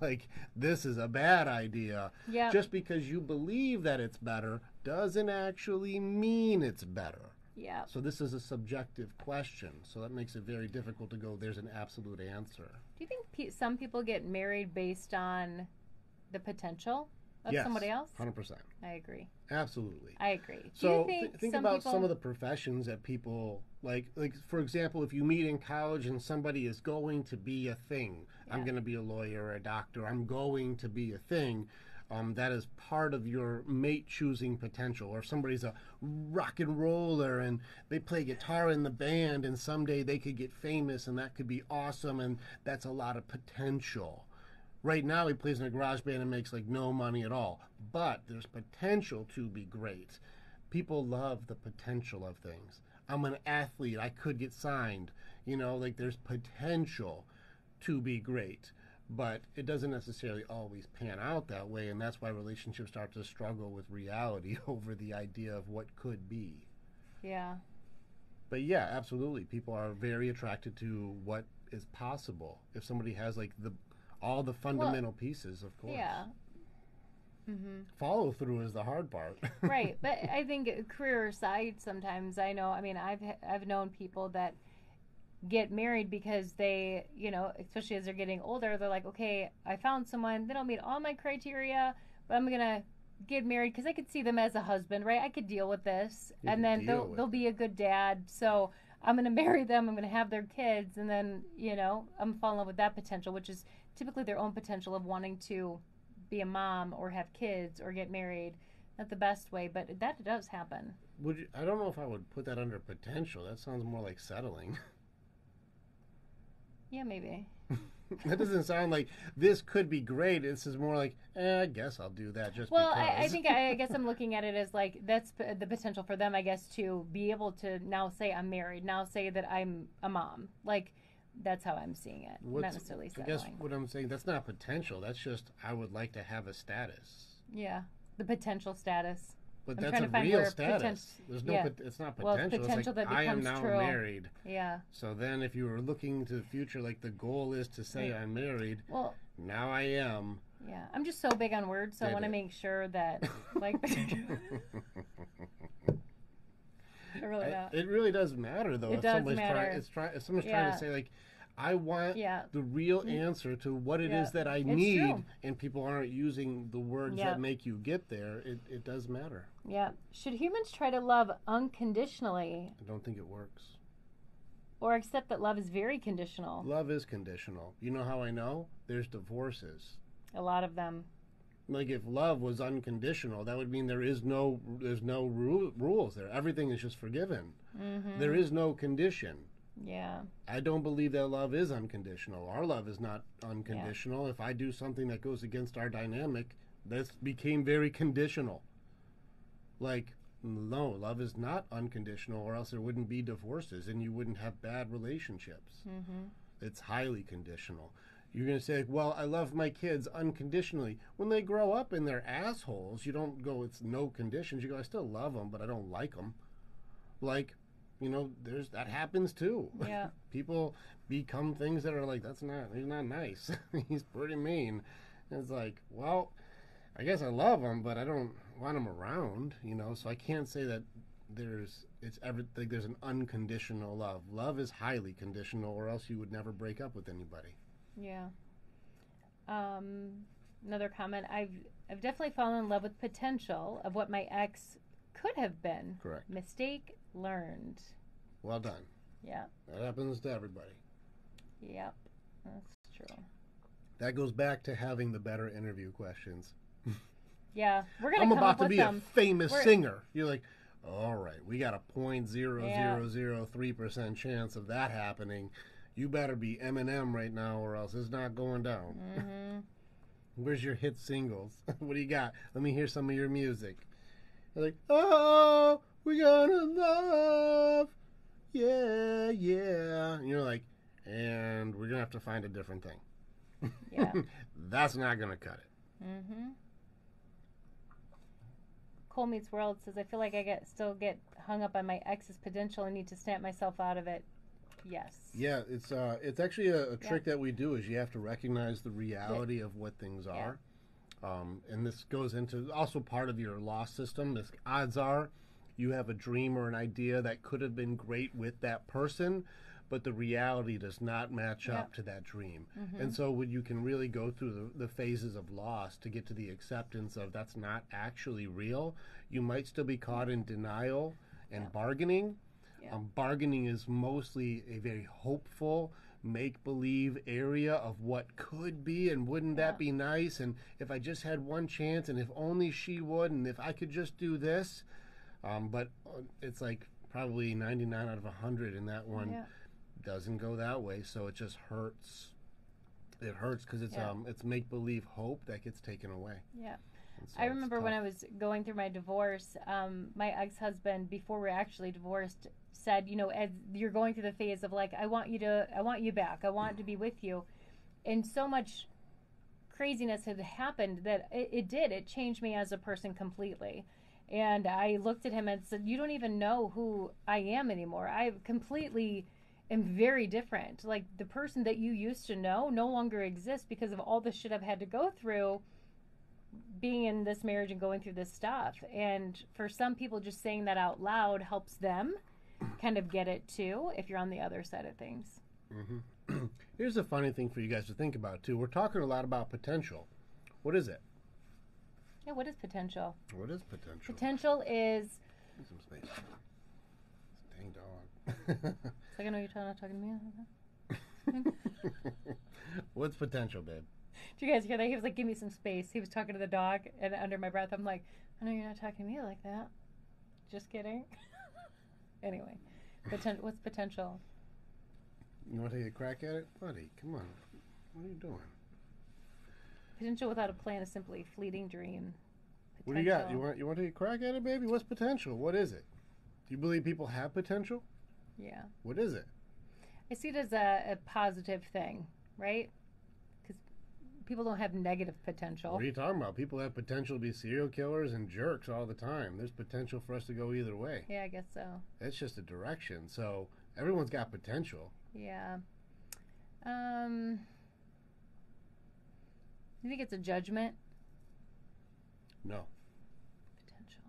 [SPEAKER 1] Like, this is a bad idea. Just because you believe that it's better doesn't actually mean it's better. So this is a subjective question. So that makes it very difficult to go, there's an absolute answer.
[SPEAKER 2] Do you think some people get married based on the potential of somebody else?
[SPEAKER 1] 100%.
[SPEAKER 2] I agree.
[SPEAKER 1] Absolutely.
[SPEAKER 2] I agree.
[SPEAKER 1] So think about some of the professions that people, like for example, if you meet in college and somebody is going to be a thing. I'm going to be a lawyer or a doctor. I'm going to be a thing. That is part of your mate choosing potential. Or if somebody's a rock and roller and they play guitar in the band and someday they could get famous and that could be awesome and that's a lot of potential. Right now he plays in a garage band and makes like no money at all. But there's potential to be great. People love the potential of things. I'm an athlete. I could get signed. You know, like there's potential to be great. But it doesn't necessarily always pan out that way, and that's why relationships start to struggle with reality over the idea of what could be. But yeah, absolutely. People are very attracted to what is possible. If somebody has like all the fundamental pieces, of course. Follow through is the hard part.
[SPEAKER 2] Right, but I think career aside, sometimes I've known people that get married because they, you know, especially as they're getting older, they're like, okay, I found someone, they don't meet all my criteria, but I'm gonna get married because I could see them as a husband, right? I could deal with this, and then they'll be a good dad, so I'm gonna marry them, I'm gonna have their kids, and then, you know, I'm gonna fall in love with that potential, which is typically their own potential of wanting to be a mom or have kids or get married. Not the best way, but that does happen.
[SPEAKER 1] I don't know if I would put that under potential. That sounds more like settling.
[SPEAKER 2] Yeah, maybe.
[SPEAKER 1] That doesn't sound like this could be great. This is more like, I guess I'll do that just
[SPEAKER 2] because.
[SPEAKER 1] Well,
[SPEAKER 2] I guess I'm looking at it as like that's the potential for them, I guess, to be able to now say I'm married, now say that I'm a mom. Like, that's how I'm seeing it. Not necessarily settling.
[SPEAKER 1] I guess what I'm saying, that's not potential. That's just I would like to have a status.
[SPEAKER 2] Yeah, the potential status.
[SPEAKER 1] But that's a real status. There's no, it's not potential.
[SPEAKER 2] Well, potential
[SPEAKER 1] it's like,
[SPEAKER 2] that becomes
[SPEAKER 1] I am now
[SPEAKER 2] true.
[SPEAKER 1] married.
[SPEAKER 2] Yeah.
[SPEAKER 1] So then if you were looking to the future, like the goal is to say I'm married,
[SPEAKER 2] well,
[SPEAKER 1] now I am.
[SPEAKER 2] Yeah. I'm just so big on words, so I want to make sure that, like,
[SPEAKER 1] it really does matter, though.
[SPEAKER 2] It does matter.
[SPEAKER 1] If someone's trying to say, like, I want the real answer to what it is that I need, true. And people aren't using the words that make you get there, it does matter.
[SPEAKER 2] Yeah. Should humans try to love unconditionally?
[SPEAKER 1] I don't think it works.
[SPEAKER 2] Or accept that love is very conditional?
[SPEAKER 1] Love is conditional. You know how I know? There's divorces.
[SPEAKER 2] A lot of them.
[SPEAKER 1] Like if love was unconditional, that would mean there's no rules there. Everything is just forgiven. There is no condition.
[SPEAKER 2] Yeah.
[SPEAKER 1] I don't believe that love is unconditional. Our love is not unconditional. If I do something that goes against our dynamic, this became very conditional. Like, no, love is not unconditional, or else there wouldn't be divorces and you wouldn't have bad relationships.
[SPEAKER 2] Mm-hmm.
[SPEAKER 1] It's highly conditional. You're going to say, well, I love my kids unconditionally. When they grow up and they're assholes, you don't go, it's no conditions. You go, I still love them, but I don't like them. Like, that happens too.
[SPEAKER 2] Yeah.
[SPEAKER 1] People become things that are like, he's not nice. He's pretty mean. And it's like, well, I guess I love him, but I don't want him around, so I can't say that there's an unconditional love. Love is highly conditional, or else you would never break up with anybody.
[SPEAKER 2] Yeah. Another comment. I've definitely fallen in love with potential of what my ex could have been.
[SPEAKER 1] Correct.
[SPEAKER 2] Mistake learned.
[SPEAKER 1] Well done.
[SPEAKER 2] Yeah.
[SPEAKER 1] That happens to everybody.
[SPEAKER 2] Yep. That's true.
[SPEAKER 1] That goes back to having the better interview questions.
[SPEAKER 2] Yeah. We're going
[SPEAKER 1] I'm
[SPEAKER 2] to come
[SPEAKER 1] about
[SPEAKER 2] up
[SPEAKER 1] to
[SPEAKER 2] with
[SPEAKER 1] be
[SPEAKER 2] them.
[SPEAKER 1] a famous singer. You're like, all right, we got a 0.0003% chance of that happening. You better be Eminem right now, or else it's not going down.
[SPEAKER 2] Mm-hmm.
[SPEAKER 1] Where's your hit singles? What do you got? Let me hear some of your music. They're like, oh, we gonna love. Yeah, yeah. And you're like, and we're going to have to find a different thing.
[SPEAKER 2] Yeah.
[SPEAKER 1] That's not going to cut it.
[SPEAKER 2] Mm-hmm. Cole Meets World says, I feel like I still get hung up on my ex's potential and need to snap myself out of it. Yes.
[SPEAKER 1] Yeah, it's actually a trick that we do is you have to recognize the reality of what things are. And this goes into also part of your loss system. Odds are you have a dream or an idea that could have been great with that person, but the reality does not match up to that dream. Mm-hmm. And so when you can really go through the phases of loss to get to the acceptance of that's not actually real, you might still be caught in denial and bargaining. Yeah. Bargaining is mostly a very hopeful, make-believe area of what could be and wouldn't that be nice, and if I just had one chance and if only she would and if I could just do this. But it's like probably 99 out of 100 in that one doesn't go that way, so it just hurts. It hurts because it's make-believe hope that gets taken away. Yeah. So
[SPEAKER 2] I remember when I was going through my divorce, my ex-husband, before we were actually divorced, said, as you're going through the phase of like, I want you back. I want to be with you. And so much craziness had happened that it changed me as a person completely. And I looked at him and said, you don't even know who I am anymore. I completely am very different. Like the person that you used to know no longer exists because of all the shit I've had to go through being in this marriage and going through this stuff. And for some people, just saying that out loud helps them kind of get it too, if you're on the other side of things.
[SPEAKER 1] Mm-hmm. Here's a funny thing for you guys to think about too. We're talking a lot about potential. What is it?
[SPEAKER 2] Yeah, what is potential?
[SPEAKER 1] What is potential?
[SPEAKER 2] Potential is...
[SPEAKER 1] Need some space. Dang dog.
[SPEAKER 2] So I know you're talking to me?
[SPEAKER 1] What's potential, babe?
[SPEAKER 2] Did you guys hear that? He was like, give me some space. He was talking to the dog, and under my breath, I'm like, I know you're not talking to me like that. Just kidding. Anyway, what's potential?
[SPEAKER 1] You want to take a crack at it? Buddy, come on. What are you doing?
[SPEAKER 2] Potential without a plan is simply a fleeting dream. Potential.
[SPEAKER 1] What do you got? You want to take a crack at it, baby? What's potential? What is it? Do you believe people have potential?
[SPEAKER 2] Yeah.
[SPEAKER 1] What is it?
[SPEAKER 2] I see it as a positive thing, right? Because people don't have negative potential.
[SPEAKER 1] What are you talking about? People have potential to be serial killers and jerks all the time. There's potential for us to go either way.
[SPEAKER 2] Yeah, I guess so.
[SPEAKER 1] It's just a direction. So everyone's got potential.
[SPEAKER 2] Yeah. You think it's a judgment?
[SPEAKER 1] No.
[SPEAKER 2] Potential.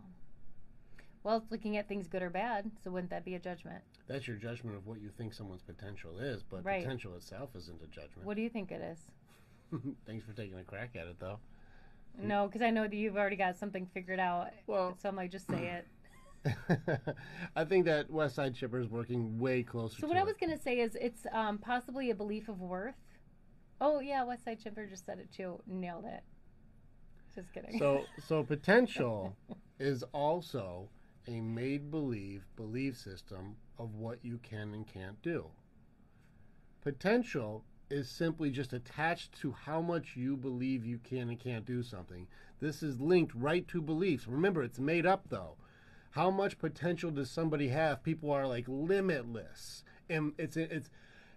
[SPEAKER 2] Well, it's looking at things good or bad, so wouldn't that be a judgment?
[SPEAKER 1] That's your judgment of what you think someone's potential is, but potential itself isn't a judgment.
[SPEAKER 2] What do you think it is?
[SPEAKER 1] Thanks for taking a crack at it, though.
[SPEAKER 2] No, because I know that you've already got something figured out. Well, so I'm like, just say it.
[SPEAKER 1] I think that West Side Chipper is working way closer to it.
[SPEAKER 2] So what I was going to say is it's possibly a belief of worth. Oh, yeah, West Side Chipper just said it, too. Nailed it. Just kidding.
[SPEAKER 1] So potential is also a made-believe belief system of what you can and can't do. Potential is simply just attached to how much you believe you can and can't do something. This is linked right to beliefs. Remember, it's made up though. How much potential does somebody have? People are like limitless. And it's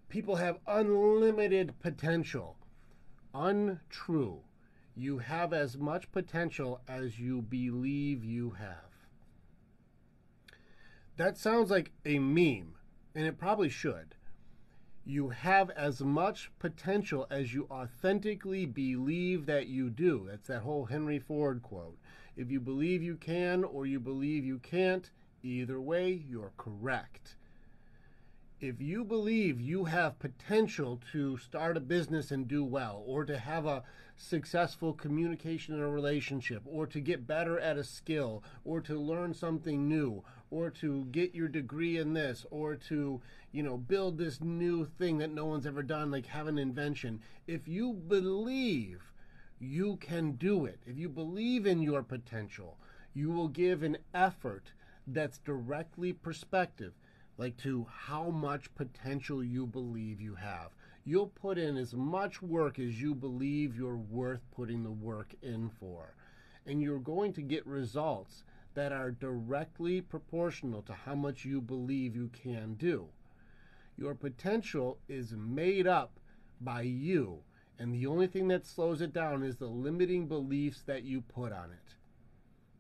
[SPEAKER 1] people have unlimited potential. Untrue. You have as much potential as you believe you have. That sounds like a meme, and it probably should. You have as much potential as you authentically believe that you do. That's that whole Henry Ford quote. If you believe you can or you believe you can't, either way, you're correct. If you believe you have potential to start a business and do well, or to have a successful communication in a relationship, or to get better at a skill, or to learn something new, or to get your degree in this, or to, build this new thing that no one's ever done, like have an invention. If you believe you can do it, if you believe in your potential, you will give an effort that's directly perspective, like to how much potential you believe you have. You'll put in as much work as you believe you're worth putting the work in for. And you're going to get results that are directly proportional to how much you believe you can do. Your potential is made up by you, and the only thing that slows it down is the limiting beliefs that you put on it.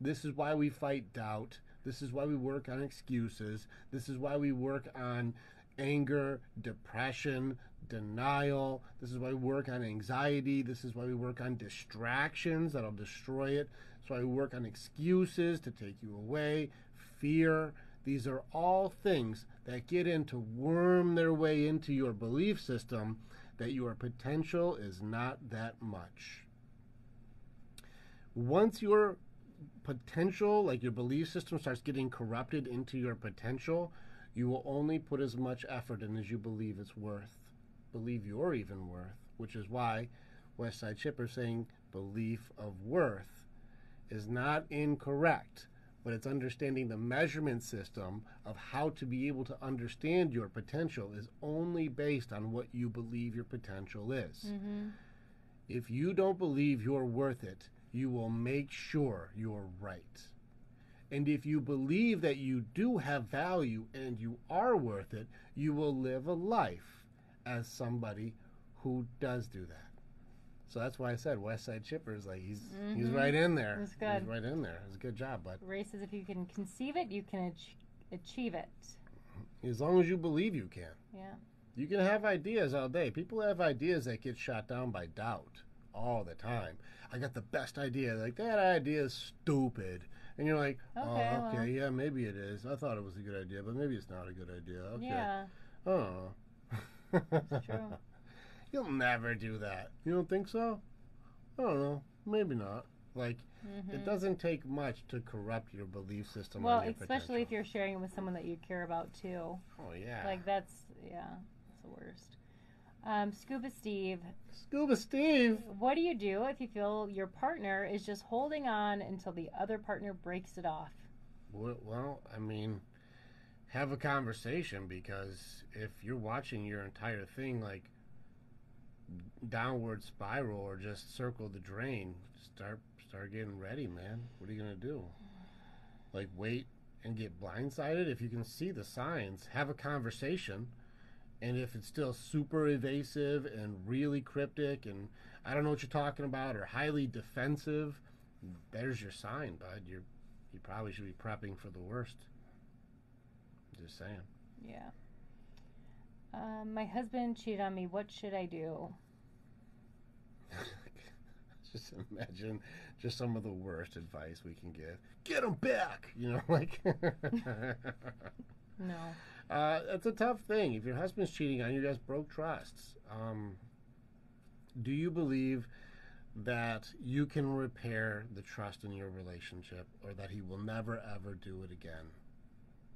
[SPEAKER 1] This is why we fight doubt. This is why we work on excuses. This is why we work on anger, depression, denial. This is why we work on anxiety. This is why we work on distractions that'll destroy it. That's why we work on excuses to take you away, fear. These are all things that get in to worm their way into your belief system that your potential is not that much. Once your potential, like your belief system, starts getting corrupted into your potential, you will only put as much effort in as you believe it's worth. Believe you're even worth, which is why West Side Chipper saying belief of worth is not incorrect, but it's understanding the measurement system of how to be able to understand your potential is only based on what you believe your potential is. Mm-hmm. If you don't believe you're worth it, you will make sure you're right. And if you believe that you do have value and you are worth it, you will live a life as somebody who does do that. So that's why I said West Side Chipper is like, he's right in there.
[SPEAKER 2] That's good.
[SPEAKER 1] He's right in there. It's a good job, bud.
[SPEAKER 2] Ray says if you can conceive it, you can achieve it.
[SPEAKER 1] As long as you believe you can.
[SPEAKER 2] Yeah.
[SPEAKER 1] You can have ideas all day. People have ideas that get shot down by doubt all the time. I got the best idea. Like, that idea is stupid. And you're like, okay, yeah, maybe it is. I thought it was a good idea, but maybe it's not a good idea. Okay.
[SPEAKER 2] Yeah.
[SPEAKER 1] Oh.
[SPEAKER 2] That's true.
[SPEAKER 1] You'll never do that. You don't think so? I don't know. Maybe not. Like, it doesn't take much to corrupt your belief system.
[SPEAKER 2] Well,
[SPEAKER 1] on your
[SPEAKER 2] especially
[SPEAKER 1] potential.
[SPEAKER 2] if you're sharing it with someone that you care about, too.
[SPEAKER 1] Oh, yeah.
[SPEAKER 2] Like, that's the worst. Scuba Steve.
[SPEAKER 1] Scuba Steve?
[SPEAKER 2] What do you do if you feel your partner is just holding on until the other partner breaks it off?
[SPEAKER 1] Well, I mean, have a conversation, because if you're watching your entire thing, like, downward spiral or just circle the drain, start getting ready, man. What are you going to do? Like, wait and get blindsided? If you can see the signs, have a conversation. And if it's still super evasive and really cryptic and I don't know what you're talking about or highly defensive, there's your sign, bud. You probably should be prepping for the worst. Just saying.
[SPEAKER 2] Yeah. My husband cheated on me. What should I do?
[SPEAKER 1] Just imagine just some of the worst advice we can give. Get him back! Like...
[SPEAKER 2] No.
[SPEAKER 1] It's a tough thing. If your husband's cheating on you, guys broke trusts. Do you believe that you can repair the trust in your relationship, or that he will never, ever do it again?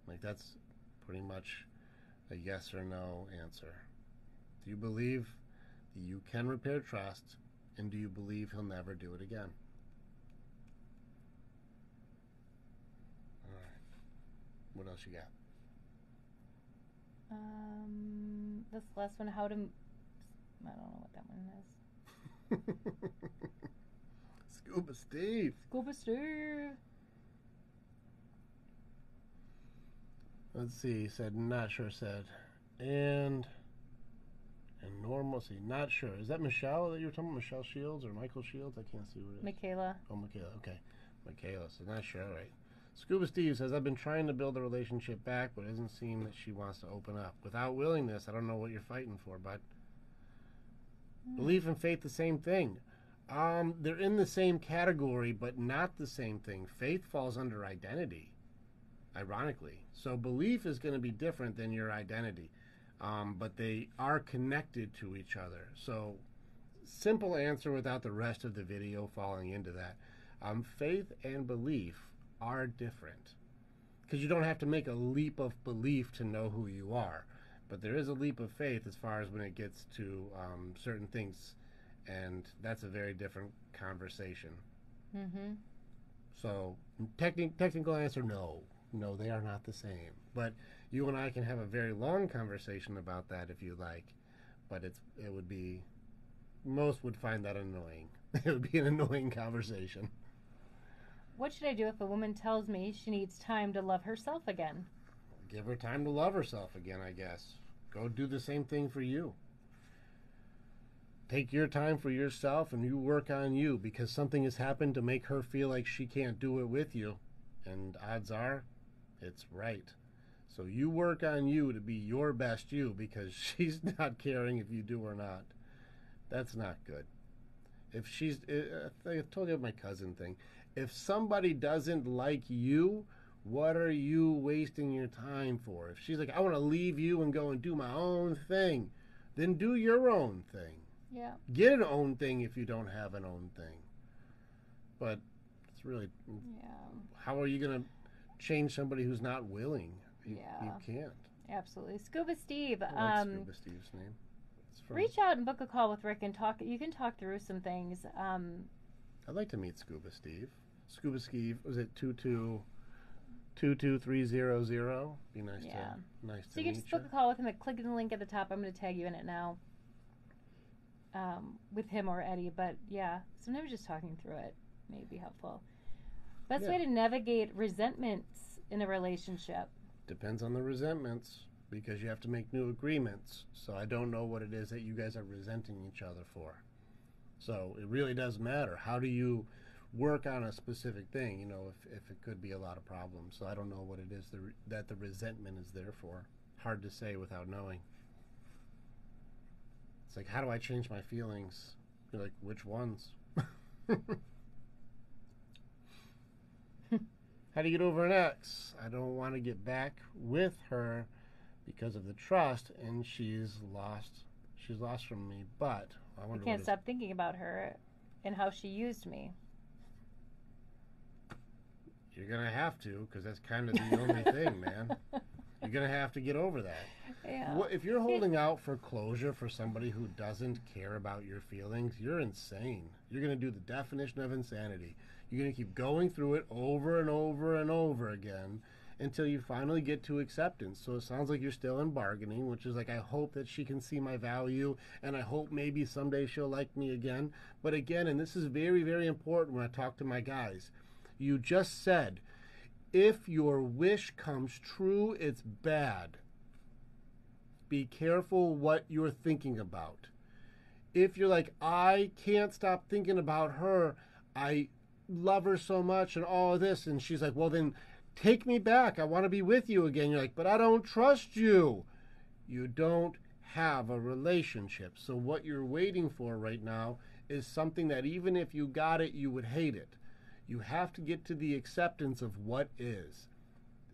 [SPEAKER 1] Like, that's pretty much a yes or no answer. Do you believe that you can repair trust, and do you believe he'll never do it again? All right. What else you got?
[SPEAKER 2] This last one, how to... I don't know what that one is.
[SPEAKER 1] Scuba Steve.
[SPEAKER 2] Scuba Steve.
[SPEAKER 1] Let's see. He said, not sure, said. And normalcy, not sure. Is that Michelle that you were talking about? Michelle Shields or Michael Shields? I can't see what it is.
[SPEAKER 2] Michaela.
[SPEAKER 1] Oh, Michaela. Okay. Michaela said, not sure. All right. Scuba Steve says, I've been trying to build a relationship back, but it doesn't seem that she wants to open up. Without willingness, I don't know what you're fighting for, bud. Belief and faith, the same thing. They're in the same category, but not the same thing. Faith falls under identity, ironically. So belief is going to be different than your identity, but they are connected to each other. So simple answer without the rest of the video falling into that. Faith and belief are different because you don't have to make a leap of belief to know who you are, but there is a leap of faith as far as when it gets to certain things, and that's a very different conversation.
[SPEAKER 2] Mm-hmm.
[SPEAKER 1] So technical answer, no, they are not the same, but you and I can have a very long conversation about that if you like, but it would be, most would find that annoying. It would be an annoying conversation.
[SPEAKER 2] What should I do if a woman tells me she needs time to love herself again?
[SPEAKER 1] Give her time to love herself again, I guess. Go do the same thing for you. Take your time for yourself and you work on you, because something has happened to make her feel like she can't do it with you. And odds are, it's right. So you work on you to be your best you, because she's not caring if you do or not. That's not good. If she's, I told you my cousin thing. If somebody doesn't like you, what are you wasting your time for? If she's like, I want to leave you and go and do my own thing, then do your own thing.
[SPEAKER 2] Yeah.
[SPEAKER 1] Get an own thing if you don't have an own thing. But it's really, how are you going to change somebody who's not willing? You can't.
[SPEAKER 2] Absolutely. Scuba Steve.
[SPEAKER 1] I like Scuba Steve's name.
[SPEAKER 2] Reach out and book a call with Rick and talk. You can talk through some things.
[SPEAKER 1] I'd like to meet Scuba Steve. Scuba Steve, was it 2222300? Be nice to meet you.
[SPEAKER 2] So you can just book a call with him. Click the link at the top. I'm going to tag you in it now. With him or Eddie, but yeah, sometimes just talking through it may be helpful. Best way to navigate resentments in a relationship?
[SPEAKER 1] Depends on the resentments, because you have to make new agreements. So I don't know what it is that you guys are resenting each other for. So it really does matter. How do you work on a specific thing, if it could be a lot of problems. So I don't know what it is that the resentment is there for. Hard to say without knowing. It's like, how do I change my feelings? You're like, which ones? How do you get over an ex? I don't want to get back with her because of the trust, and she's lost from me, but I wonder,
[SPEAKER 2] I can't stop thinking about her and how she used me.
[SPEAKER 1] You're going to have to, because that's kind of the only thing, man. You're going to have to get over that.
[SPEAKER 2] Yeah.
[SPEAKER 1] If you're holding out for closure for somebody who doesn't care about your feelings, you're insane. You're going to do the definition of insanity. You're going to keep going through it over and over and over again until you finally get to acceptance. So it sounds like you're still in bargaining, which is like, I hope that she can see my value, and I hope maybe someday she'll like me again. But again, and this is very, very important when I talk to my guys, you just said, if your wish comes true, it's bad. Be careful what you're thinking about. If you're like, I can't stop thinking about her, I love her so much and all of this, and she's like, well then take me back, I want to be with you again. You're like, but I don't trust you. You don't have a relationship. So what you're waiting for right now is something that even if you got it, you would hate it. You have to get to the acceptance of what is.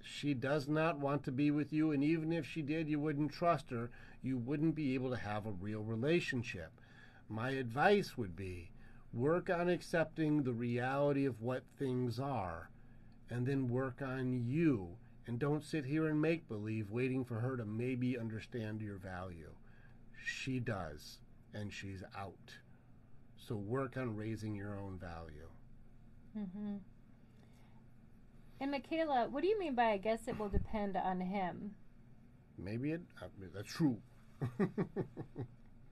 [SPEAKER 1] She does not want to be with you, and even if she did, you wouldn't trust her. You wouldn't be able to have a real relationship. My advice would be, work on accepting the reality of what things are, and then work on you. And don't sit here and make believe, waiting for her to maybe understand your value. She does, and she's out. So work on raising your own value.
[SPEAKER 2] Mm-hmm. And Michaela, what do you mean by, I guess it will depend on him?
[SPEAKER 1] Maybe that's true.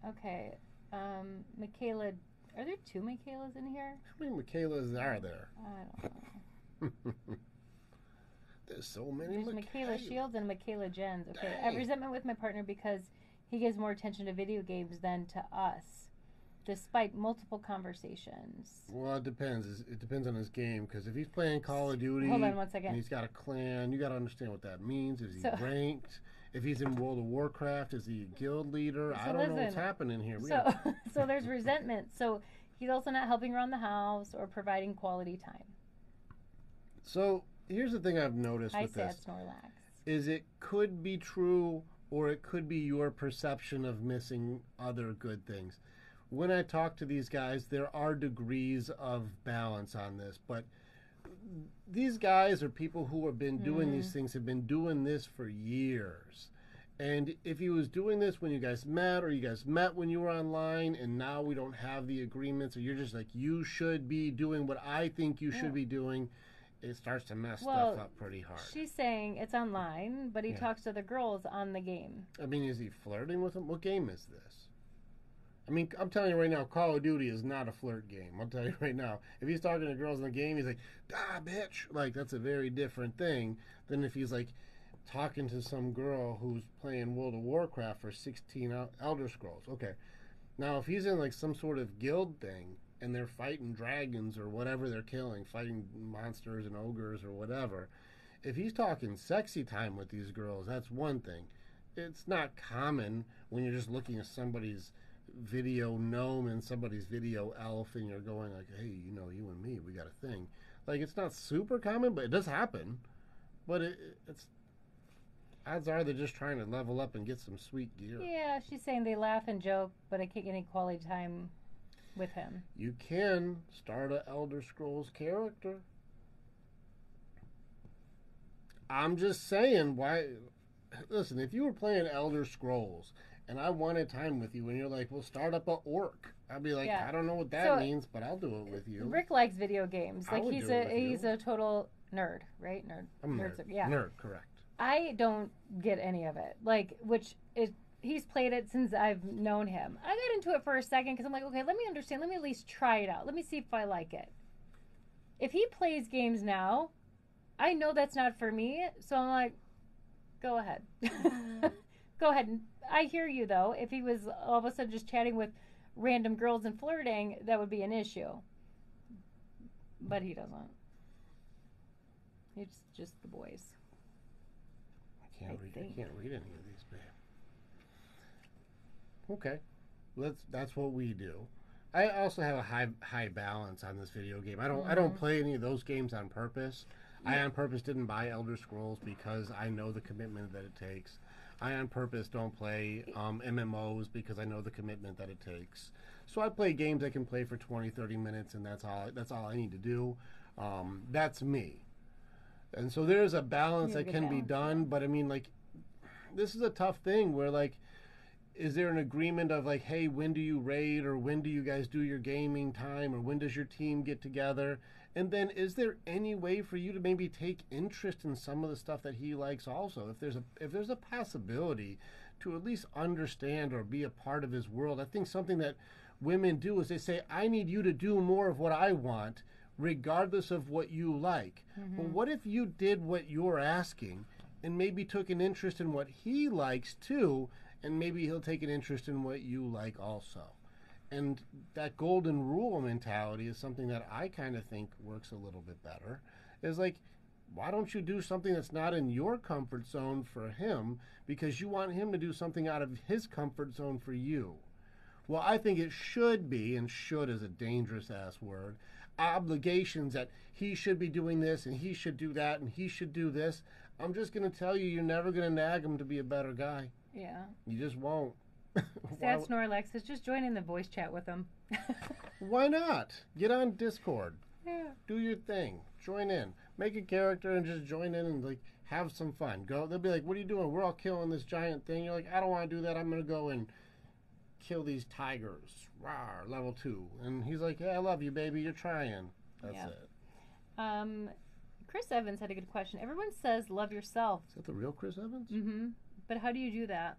[SPEAKER 2] Okay. Michaela, are there 2 Michaelas in here?
[SPEAKER 1] How many Michaelas are there?
[SPEAKER 2] I don't know.
[SPEAKER 1] There's so many.
[SPEAKER 2] There's Michaela Shields and Michaela Jens. Okay. I have
[SPEAKER 1] Dang.
[SPEAKER 2] resentment with my partner because he gives more attention to video games than to us, despite multiple conversations.
[SPEAKER 1] Well, it depends. It depends on his game, because if he's playing Call of Duty,
[SPEAKER 2] Hold on one second.
[SPEAKER 1] and he's got a clan, you got to understand what that means. Is he ranked? If he's in World of Warcraft, is he a guild leader? I don't know what's happening here.
[SPEAKER 2] So there's resentment. So he's also not helping around the house or providing quality time.
[SPEAKER 1] So here's the thing I've noticed with this.
[SPEAKER 2] Snorlax.
[SPEAKER 1] Is it could be true, or it could be your perception of missing other good things. When I talk to these guys, there are degrees of balance on this, but these guys are people who have been doing these things, have been doing this for years. And if he was doing this when you guys met, or you guys met when you were online, and now we don't have the agreements, or you're just like, you should be doing what I think you should be doing, it starts to mess stuff up pretty hard.
[SPEAKER 2] She's saying it's online, but he talks to the girls on the game.
[SPEAKER 1] I mean, is he flirting with them? What game is this? I mean, I'm telling you right now, Call of Duty is not a flirt game. I'll tell you right now. If he's talking to girls in the game, he's like, ah, bitch. Like, that's a very different thing than if he's, like, talking to some girl who's playing World of Warcraft for 16 Elder Scrolls. Okay. Now, if he's in, like, some sort of guild thing, and they're fighting dragons or whatever they're killing, fighting monsters and ogres or whatever, if he's talking sexy time with these girls, that's one thing. It's not common when you're just looking at somebody's video gnome and somebody's video elf, and you're going like, hey, you know, you and me, we got a thing. Like, it's not super common, but it does happen. But it's odds are they're just trying to level up and get some sweet gear.
[SPEAKER 2] Yeah, she's saying they laugh and joke, but I can't get any quality time with him.
[SPEAKER 1] You can start an Elder Scrolls character. I'm just saying, why? Listen, if you were playing Elder Scrolls and I wanted time with you, and you're like, well, start up a orc, I'd be like, I don't know what that means, but I'll do it with you.
[SPEAKER 2] Rick likes video games. Like, he's a total nerd, right?
[SPEAKER 1] I'm a nerd.
[SPEAKER 2] Yeah.
[SPEAKER 1] Nerd, correct.
[SPEAKER 2] I don't get any of it. Like, he's played it since I've known him. I got into it for a second because I'm like, okay, let me understand. Let me at least try it out. Let me see if I like it. If he plays games now, I know that's not for me, so I'm like, go ahead. Go ahead. I hear you, though. If he was all of a sudden just chatting with random girls and flirting, that would be an issue. But he doesn't. It's just the boys.
[SPEAKER 1] I can't read any of these, babe. Okay. That's what we do. I also have a high balance on this video game. I don't play any of those games on purpose. I on purpose didn't buy Elder Scrolls because I know the commitment that it takes. I on purpose don't play MMOs because I know the commitment that it takes. So I play games I can play for 20, 30 minutes, and that's all I need to do. That's me. And so there's a balance that can be done, but I mean, like, this is a tough thing where, like, is there an agreement of, like, hey, when do you raid, or when do you guys do your gaming time, or when does your team get together? And then is there any way for you to maybe take interest in some of the stuff that he likes also? If there's a possibility to at least understand or be a part of his world. I think something that women do is they say, I need you to do more of what I want, regardless of what you like. Mm-hmm. Well, what if you did what you're asking and maybe took an interest in what he likes too, and maybe he'll take an interest in what you like also? And that golden rule mentality is something that I kind of think works a little bit better. Is like, why don't you do something that's not in your comfort zone for him because you want him to do something out of his comfort zone for you? Well, I think it should be, and should is a dangerous ass word, obligations that he should be doing this and he should do that and he should do this. I'm just going to tell you, you're never going to nag him to be a better guy.
[SPEAKER 2] Yeah.
[SPEAKER 1] You just won't.
[SPEAKER 2] Sad Snorlax is just join in the voice chat with him.
[SPEAKER 1] Why not? Get on Discord.
[SPEAKER 2] Yeah.
[SPEAKER 1] Do your thing. Join in. Make a character and just join in and, like, have some fun. Go. They'll be like, what are you doing? We're all killing this giant thing. You're like, I don't want to do that. I'm going to go and kill these tigers. Rawr, level 2. And he's like, yeah, I love you, baby. You're trying. That's it.
[SPEAKER 2] Chris Evans had a good question. Everyone says love yourself.
[SPEAKER 1] Is that the real Chris Evans?
[SPEAKER 2] Mm-hmm. But how do you do that?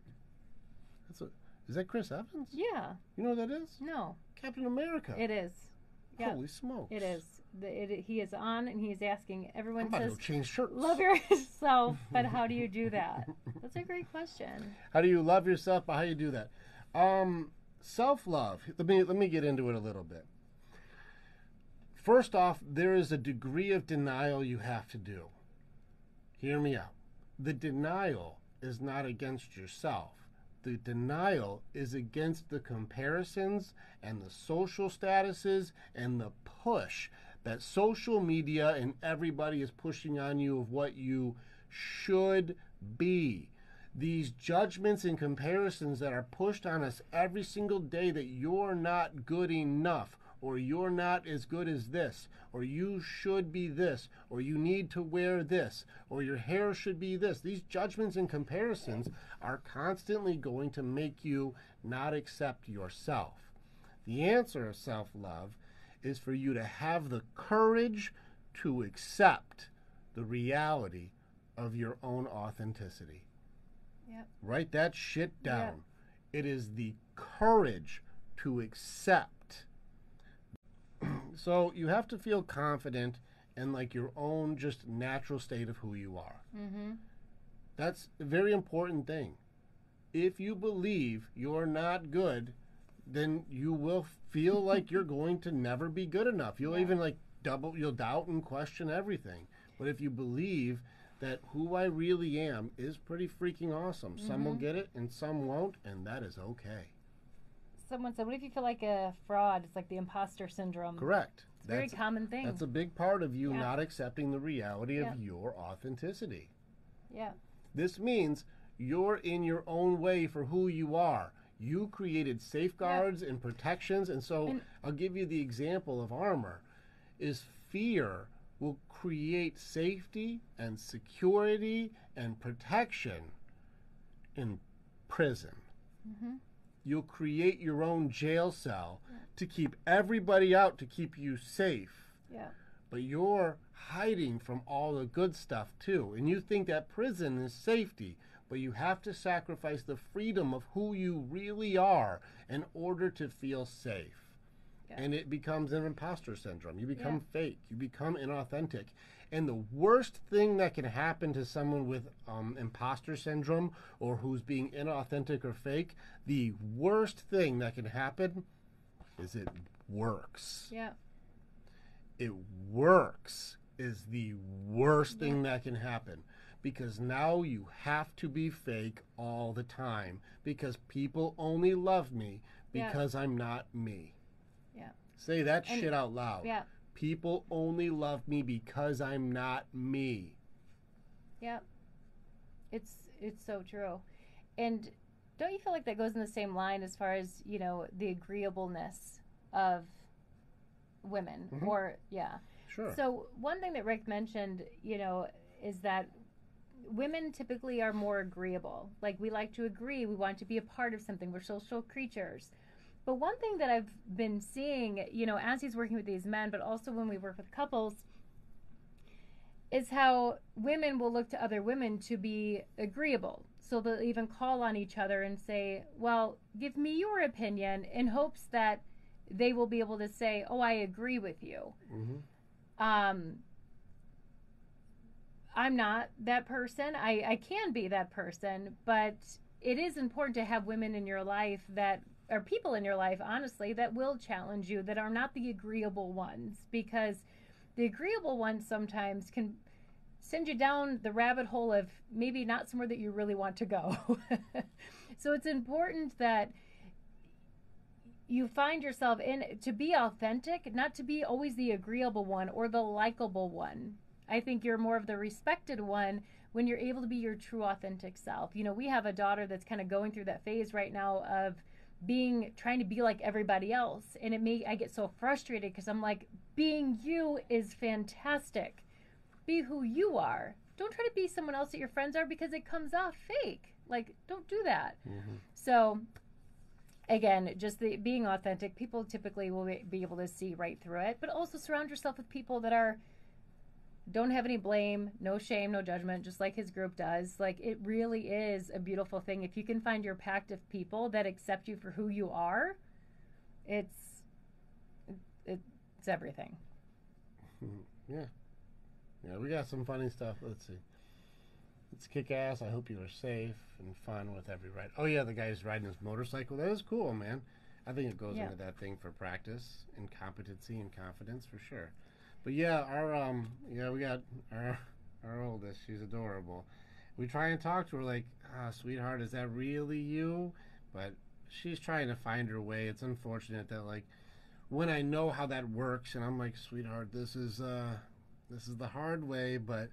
[SPEAKER 1] Is that Chris Evans?
[SPEAKER 2] Yeah.
[SPEAKER 1] You know what that is?
[SPEAKER 2] No.
[SPEAKER 1] Captain America.
[SPEAKER 2] It is. Yeah.
[SPEAKER 1] Holy smokes.
[SPEAKER 2] It is. He is on, and he is asking. Everyone
[SPEAKER 1] I'm about
[SPEAKER 2] says,
[SPEAKER 1] to go change shirts.
[SPEAKER 2] love yourself, but how do you do that? That's a great question.
[SPEAKER 1] How do you love yourself, but how do you do that? Self-love. Let me get into it a little bit. First off, there is a degree of denial you have to do. Hear me out. The denial is not against yourself. The denial is against the comparisons and the social statuses and the push that social media and everybody is pushing on you of what you should be. These judgments and comparisons that are pushed on us every single day, that you're not good enough, or you're not as good as this, or you should be this, or you need to wear this, or your hair should be this. These judgments and comparisons are constantly going to make you not accept yourself. The answer of self-love is for you to have the courage to accept the reality of your own authenticity.
[SPEAKER 2] Yep.
[SPEAKER 1] Write that shit down.
[SPEAKER 2] Yep.
[SPEAKER 1] It is the courage to accept. So you have to feel confident in like your own just natural state of who you are.
[SPEAKER 2] Mm-hmm.
[SPEAKER 1] That's a very important thing. If you believe you're not good, then you will feel like you're going to never be good enough. You'll even like you'll doubt and question everything. But if you believe that who I really am is pretty freaking awesome, some will get it and some won't, and that is okay.
[SPEAKER 2] Someone said, what if you feel like a fraud? It's like the imposter syndrome.
[SPEAKER 1] Correct.
[SPEAKER 2] It's a very common thing.
[SPEAKER 1] That's a big part of you not accepting the reality of your authenticity.
[SPEAKER 2] Yeah.
[SPEAKER 1] This means you're in your own way for who you are. You created safeguards and protections, and so I'll give you the example of armor. Is fear will create safety and security and protection in prison.
[SPEAKER 2] Mm-hmm.
[SPEAKER 1] You'll create your own jail cell to keep everybody out, to keep you safe.
[SPEAKER 2] Yeah.
[SPEAKER 1] But you're hiding from all the good stuff too. And you think that prison is safety, but you have to sacrifice the freedom of who you really are in order to feel safe. Yeah. And it becomes an imposter syndrome. You become fake. You become inauthentic. And the worst thing that can happen to someone with imposter syndrome, or who's being inauthentic or fake, the worst thing that can happen is it works.
[SPEAKER 2] Yeah.
[SPEAKER 1] It works is the worst thing that can happen, because now you have to be fake all the time, because people only love me because I'm not me. Yeah. Say that shit out loud.
[SPEAKER 2] Yeah.
[SPEAKER 1] People only love me because I'm not me.
[SPEAKER 2] Yep. It's so true. And don't you feel like that goes in the same line as far as, you know, the agreeableness of women?
[SPEAKER 1] Mm-hmm.
[SPEAKER 2] Or,
[SPEAKER 1] Sure.
[SPEAKER 2] So one thing that Rick mentioned, you know, is that women typically are more agreeable. Like, we like to agree. We want to be a part of something. We're social creatures. But one thing that I've been seeing, you know, as he's working with these men, but also when we work with couples, is how women will look to other women to be agreeable. So they'll even call on each other and say, well, give me your opinion, in hopes that they will be able to say, oh, I agree with you. Mm-hmm. I'm not that person. I can be that person, but it is important to have women in your life that or people in your life, honestly, that will challenge you, that are not the agreeable ones, because the agreeable ones sometimes can send you down the rabbit hole of maybe not somewhere that you really want to go. So it's important that you find yourself in to be authentic, not to be always the agreeable one or the likable one. I think you're more of the respected one when you're able to be your true authentic self. You know, we have a daughter that's kind of going through that phase right now of trying to be like everybody else, and I get so frustrated, because I'm like, being you is fantastic. Be who you are. Don't try to be someone else that your friends are, because it comes off fake. Like, don't do that. Mm-hmm. So again, just being authentic, people typically will be able to see right through it, but also surround yourself with people that are don't have any blame, no shame, no judgment, just like his group does. Like, it really is a beautiful thing. If you can find your pact of people that accept you for who you are, it's everything.
[SPEAKER 1] Yeah. Yeah, we got some funny stuff. Let's see. It's kick ass. I hope you are safe and fun with every ride. Oh, yeah, the guy who's riding his motorcycle. That is cool, man. I think it goes into that thing for practice and competency and confidence for sure. But yeah, we got our oldest. She's adorable. We try and talk to her like, sweetheart, is that really you? But she's trying to find her way. It's unfortunate that, like, when I know how that works, and I'm like, sweetheart, this is the hard way, but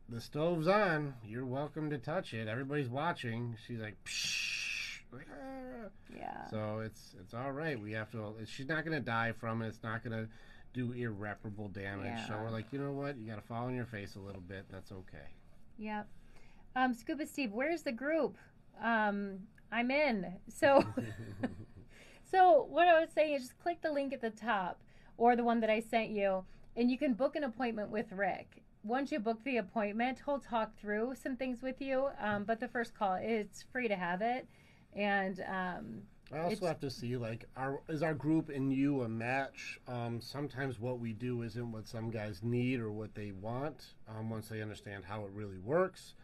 [SPEAKER 1] the stove's on. You're welcome to touch it. Everybody's watching. She's like, pshh. Like, ah.
[SPEAKER 2] Yeah.
[SPEAKER 1] So it's all right. We have to. She's not gonna die from it. It's not gonna do irreparable damage.
[SPEAKER 2] Yeah.
[SPEAKER 1] So we're like, you know what? You got to fall on your face a little bit. That's okay.
[SPEAKER 2] Yep. Scuba Steve, where's the group? I'm in. So, so what I was saying is just click the link at the top or the one that I sent you, and you can book an appointment with Rick. Once you book the appointment, he'll talk through some things with you. But the first call, it's free to have it. And
[SPEAKER 1] I also have to see, like, is our group and you a match? Sometimes what we do isn't what some guys need or what they want once they understand how it really works.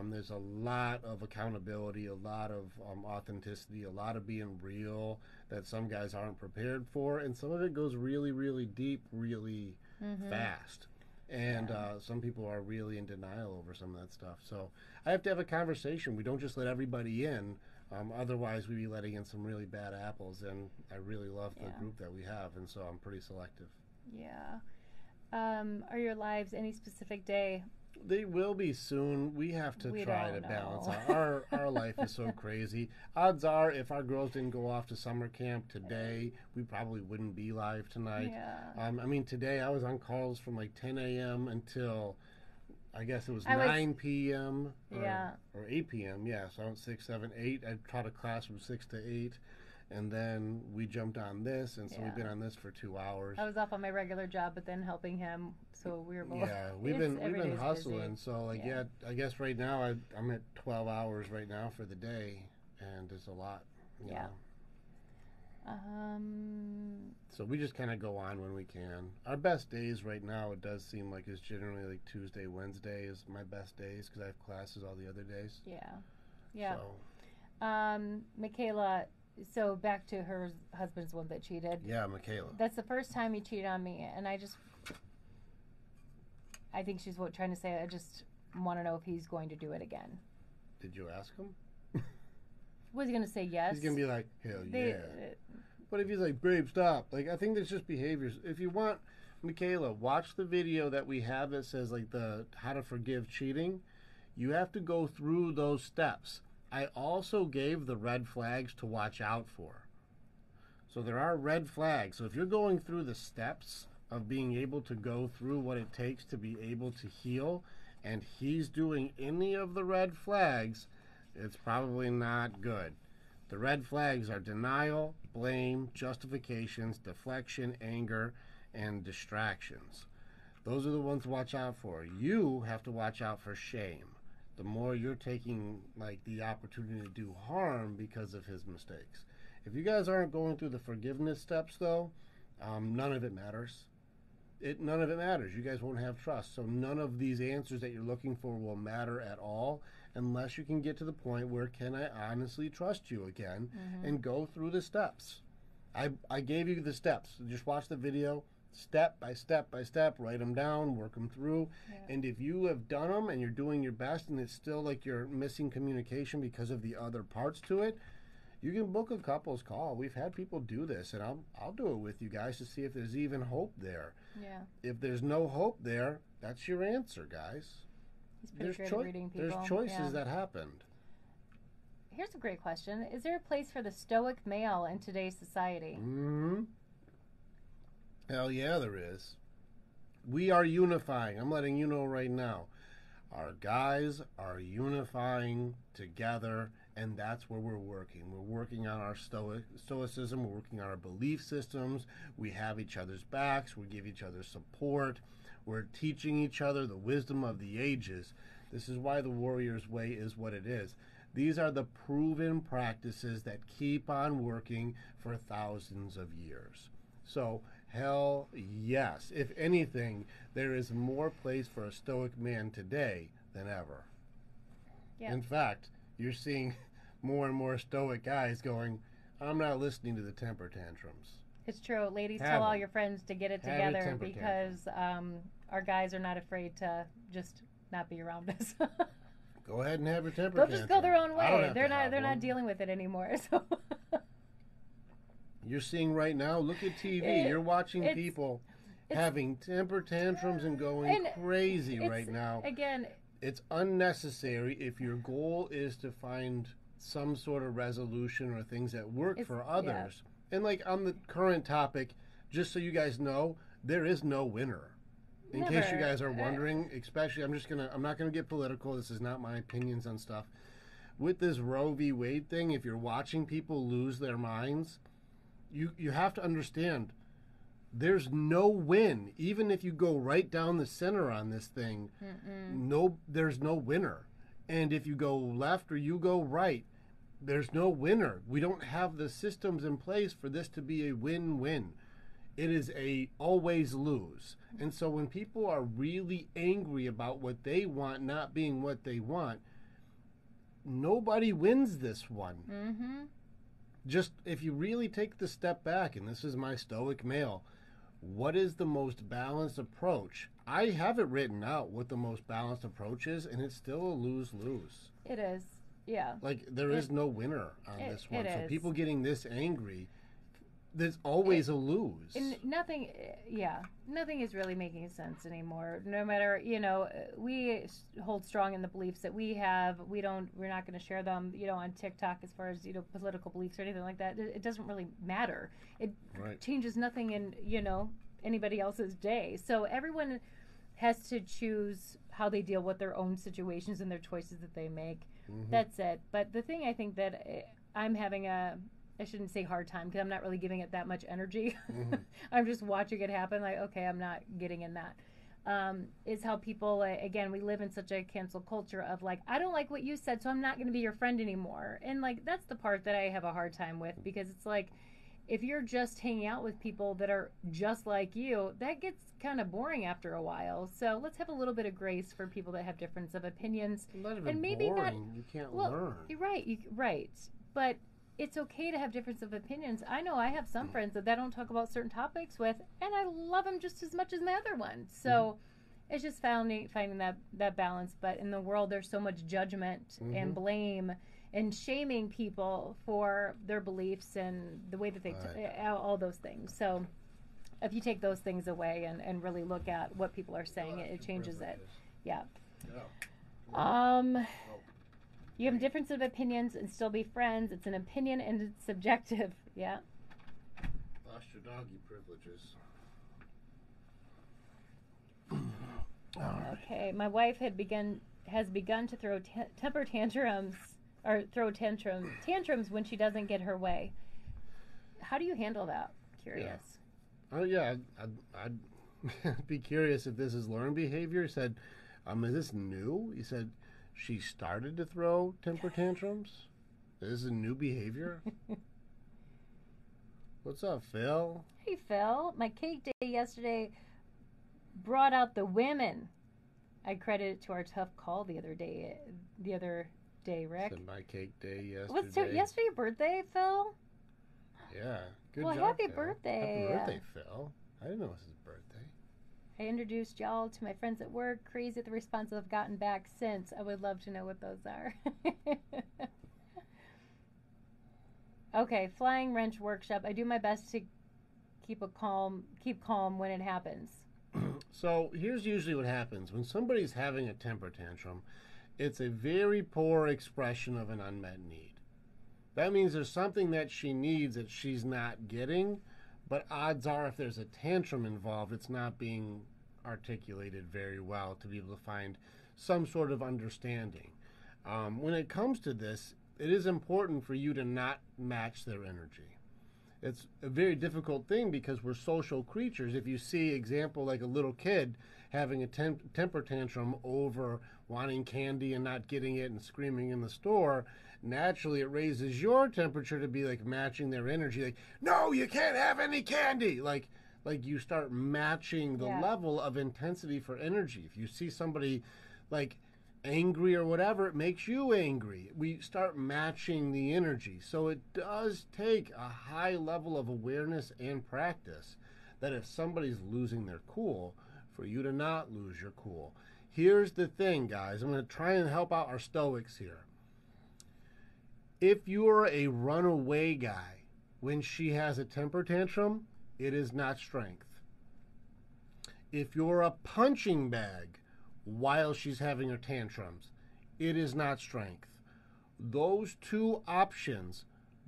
[SPEAKER 1] There's a lot of accountability, a lot of authenticity, a lot of being real that some guys aren't prepared for. And some of it goes really, really deep, really fast. And some people are really in denial over some of that stuff. So I have to have a conversation. We don't just let everybody in. Otherwise, we'd be letting in some really bad apples, and I really love the group that we have, and so I'm pretty selective.
[SPEAKER 2] Yeah. Are your lives any specific day?
[SPEAKER 1] They will be soon. We have to try to balance out. Our life is so crazy. Odds are, if our girls didn't go off to summer camp today, we probably wouldn't be live tonight.
[SPEAKER 2] Yeah.
[SPEAKER 1] I mean, today I was on calls from like 10 a.m. until I guess it was 9 p.m. Or 8 p.m. Yeah, so I went 6, 7, 8. I taught a class from 6 to 8. And then we jumped on this, and so we've been on this for 2 hours.
[SPEAKER 2] I was off on my regular job, but then helping him, so we were both.
[SPEAKER 1] Yeah, we've been hustling.
[SPEAKER 2] Busy.
[SPEAKER 1] So like, I guess right now I'm at 12 hours right now for the day, and it's a lot. You know? So we just kind of go on when we can. Our best days right now, it does seem like, is generally like Tuesday, Wednesday is my best days because I have classes all the other days.
[SPEAKER 2] Yeah. So. Michaela. So back to her husband's one that cheated.
[SPEAKER 1] Yeah, Michaela.
[SPEAKER 2] That's the first time he cheated on me, and I think she's trying to say, I just want to know if he's going to do it again.
[SPEAKER 1] Did you ask him?
[SPEAKER 2] Was he going to say yes?
[SPEAKER 1] He's going to be like, hell yeah. But if he's like, babe, stop. Like, I think there's just behaviors. If you want, Michaela, watch the video that we have that says, like, the how to forgive cheating. You have to go through those steps. I also gave the red flags to watch out for. So there are red flags. So if you're going through the steps of being able to go through what it takes to be able to heal, and he's doing any of the red flags, it's probably not good. The red flags are denial, blame, justifications, deflection, anger, and distractions. Those are the ones to watch out for. You have to watch out for shame. The more you're taking, like, the opportunity to do harm because of his mistakes. If you guys aren't going through the forgiveness steps, though, none of it matters. None of it matters. You guys won't have trust. So none of these answers that you're looking for will matter at all unless you can get to the point where, can I honestly trust you again, and go through the steps. I gave you the steps. Just watch the video. Step by step by step, write them down, work them through. Yeah. And if you have done them and you're doing your best and it's still like you're missing communication because of the other parts to it, you can book a couples call. We've had people do this, and I'll do it with you guys to see if there's even hope there.
[SPEAKER 2] Yeah.
[SPEAKER 1] If there's no hope there, that's your answer, guys.
[SPEAKER 2] He's pretty good at reading people.
[SPEAKER 1] There's choices that happened.
[SPEAKER 2] Here's a great question. Is there a place for the stoic male in today's society?
[SPEAKER 1] Hell yeah, there is. We are unifying. I'm letting you know right now. Our guys are unifying together, and that's where we're working. We're working on our stoicism. We're working on our belief systems. We have each other's backs. We give each other support. We're teaching each other the wisdom of the ages. This is why the warrior's way is what it is. These are the proven practices that keep on working for thousands of years. So, hell yes. If anything, there is more place for a stoic man today than ever. Yeah. In fact, you're seeing more and more stoic guys going, I'm not listening to the temper tantrums.
[SPEAKER 2] It's true. Ladies, tell all your friends to get it together because our guys are not afraid to just not be around us.
[SPEAKER 1] Go ahead and have your temper
[SPEAKER 2] tantrum. They'll just go their own way. They're not dealing with it anymore. So
[SPEAKER 1] you're seeing right now, look at TV. You're watching people having temper tantrums and going crazy right now.
[SPEAKER 2] Again,
[SPEAKER 1] it's unnecessary if your goal is to find some sort of resolution or things that work for others. Yeah. And like on the current topic, just so you guys know, there is no winner. In case you guys are wondering, especially, I'm not gonna get political. This is not my opinions on stuff. With this Roe v. Wade thing, if you're watching people lose their minds, you have to understand there's no win. Even if you go right down the center on this thing, there's no winner. And if you go left or you go right, there's no winner. We don't have the systems in place for this to be a win-win. It is a always lose. And so when people are really angry about what they want not being what they want, nobody wins this one. Mm-hmm. Just if you really take the step back, and this is my stoic male, what is the most balanced approach? I have it written out what the most balanced approach is, and it's still a lose-lose.
[SPEAKER 2] It is, yeah.
[SPEAKER 1] Like, there is no winner on this one. So people getting this angry, there's always a lose.
[SPEAKER 2] And nothing is really making sense anymore. No matter, we hold strong in the beliefs that we have. We're not going to share them, on TikTok as far as, political beliefs or anything like that. It doesn't really matter. It changes nothing in, anybody else's day. So everyone has to choose how they deal with their own situations and their choices that they make. Mm-hmm. That's it. But the thing I think that I'm having I shouldn't say hard time because I'm not really giving it that much energy. Mm-hmm. I'm just watching it happen like, okay, I'm not getting in that. Is how people, again, we live in such a cancel culture of like, I don't like what you said, so I'm not going to be your friend anymore. And like, that's the part that I have a hard time with because it's like, if you're just hanging out with people that are just like you, that gets kind of boring after a while. So let's have a little bit of grace for people that have difference of opinions.
[SPEAKER 1] And maybe boring. You can't learn.
[SPEAKER 2] You're right. Right. But it's okay to have difference of opinions. I know I have some friends that I don't talk about certain topics with, and I love them just as much as my other one. So it's just finding that balance. But in the world, there's so much judgment and blame and shaming people for their beliefs and the way that they all those things. So if you take those things away and really look at what people are saying, it changes it. Yeah. You have a difference of opinions and still be friends. It's an opinion and it's subjective. Yeah.
[SPEAKER 1] Lost your doggy privileges.
[SPEAKER 2] Okay. My wife has begun to throw temper tantrums or throw tantrums when she doesn't get her way. How do you handle that? Curious.
[SPEAKER 1] Yeah. I'd be curious if this is learned behavior. He said, is this new? He said, she started to throw temper tantrums? This is a new behavior? What's up, Phil?
[SPEAKER 2] Hey, Phil. My cake day yesterday brought out the women. I credit it to our tough call the other day, Rick.
[SPEAKER 1] Said my cake day yesterday.
[SPEAKER 2] Was yesterday your birthday, Phil?
[SPEAKER 1] Yeah. Good
[SPEAKER 2] job,
[SPEAKER 1] happy
[SPEAKER 2] Phil. Birthday.
[SPEAKER 1] Happy birthday, Phil. I didn't know it was his birthday.
[SPEAKER 2] I introduced y'all to my friends at work. Crazy at the response I've gotten back since. I would love to know what those are. Okay, flying wrench workshop. I do my best to keep calm when it happens.
[SPEAKER 1] So here's usually what happens. When somebody's having a temper tantrum, it's a very poor expression of an unmet need. That means there's something that she needs that she's not getting, but odds are if there's a tantrum involved, it's not being articulated very well to be able to find some sort of understanding. When it comes to this, it is important for you to not match their energy. It's a very difficult thing because we're social creatures. If you see example like a little kid having a temper tantrum over wanting candy and not getting it and screaming in the store, naturally it raises your temperature to be like matching their energy. Like, no, you can't have any candy. Like you start matching the level of intensity for energy. If you see somebody like angry or whatever, it makes you angry. We start matching the energy. So it does take a high level of awareness and practice that if somebody's losing their cool, for you to not lose your cool. Here's the thing, guys. I'm going to try and help out our stoics here. If you're a runaway guy when she has a temper tantrum, it is not strength. If you're a punching bag while she's having her tantrums, it is not strength. Those two options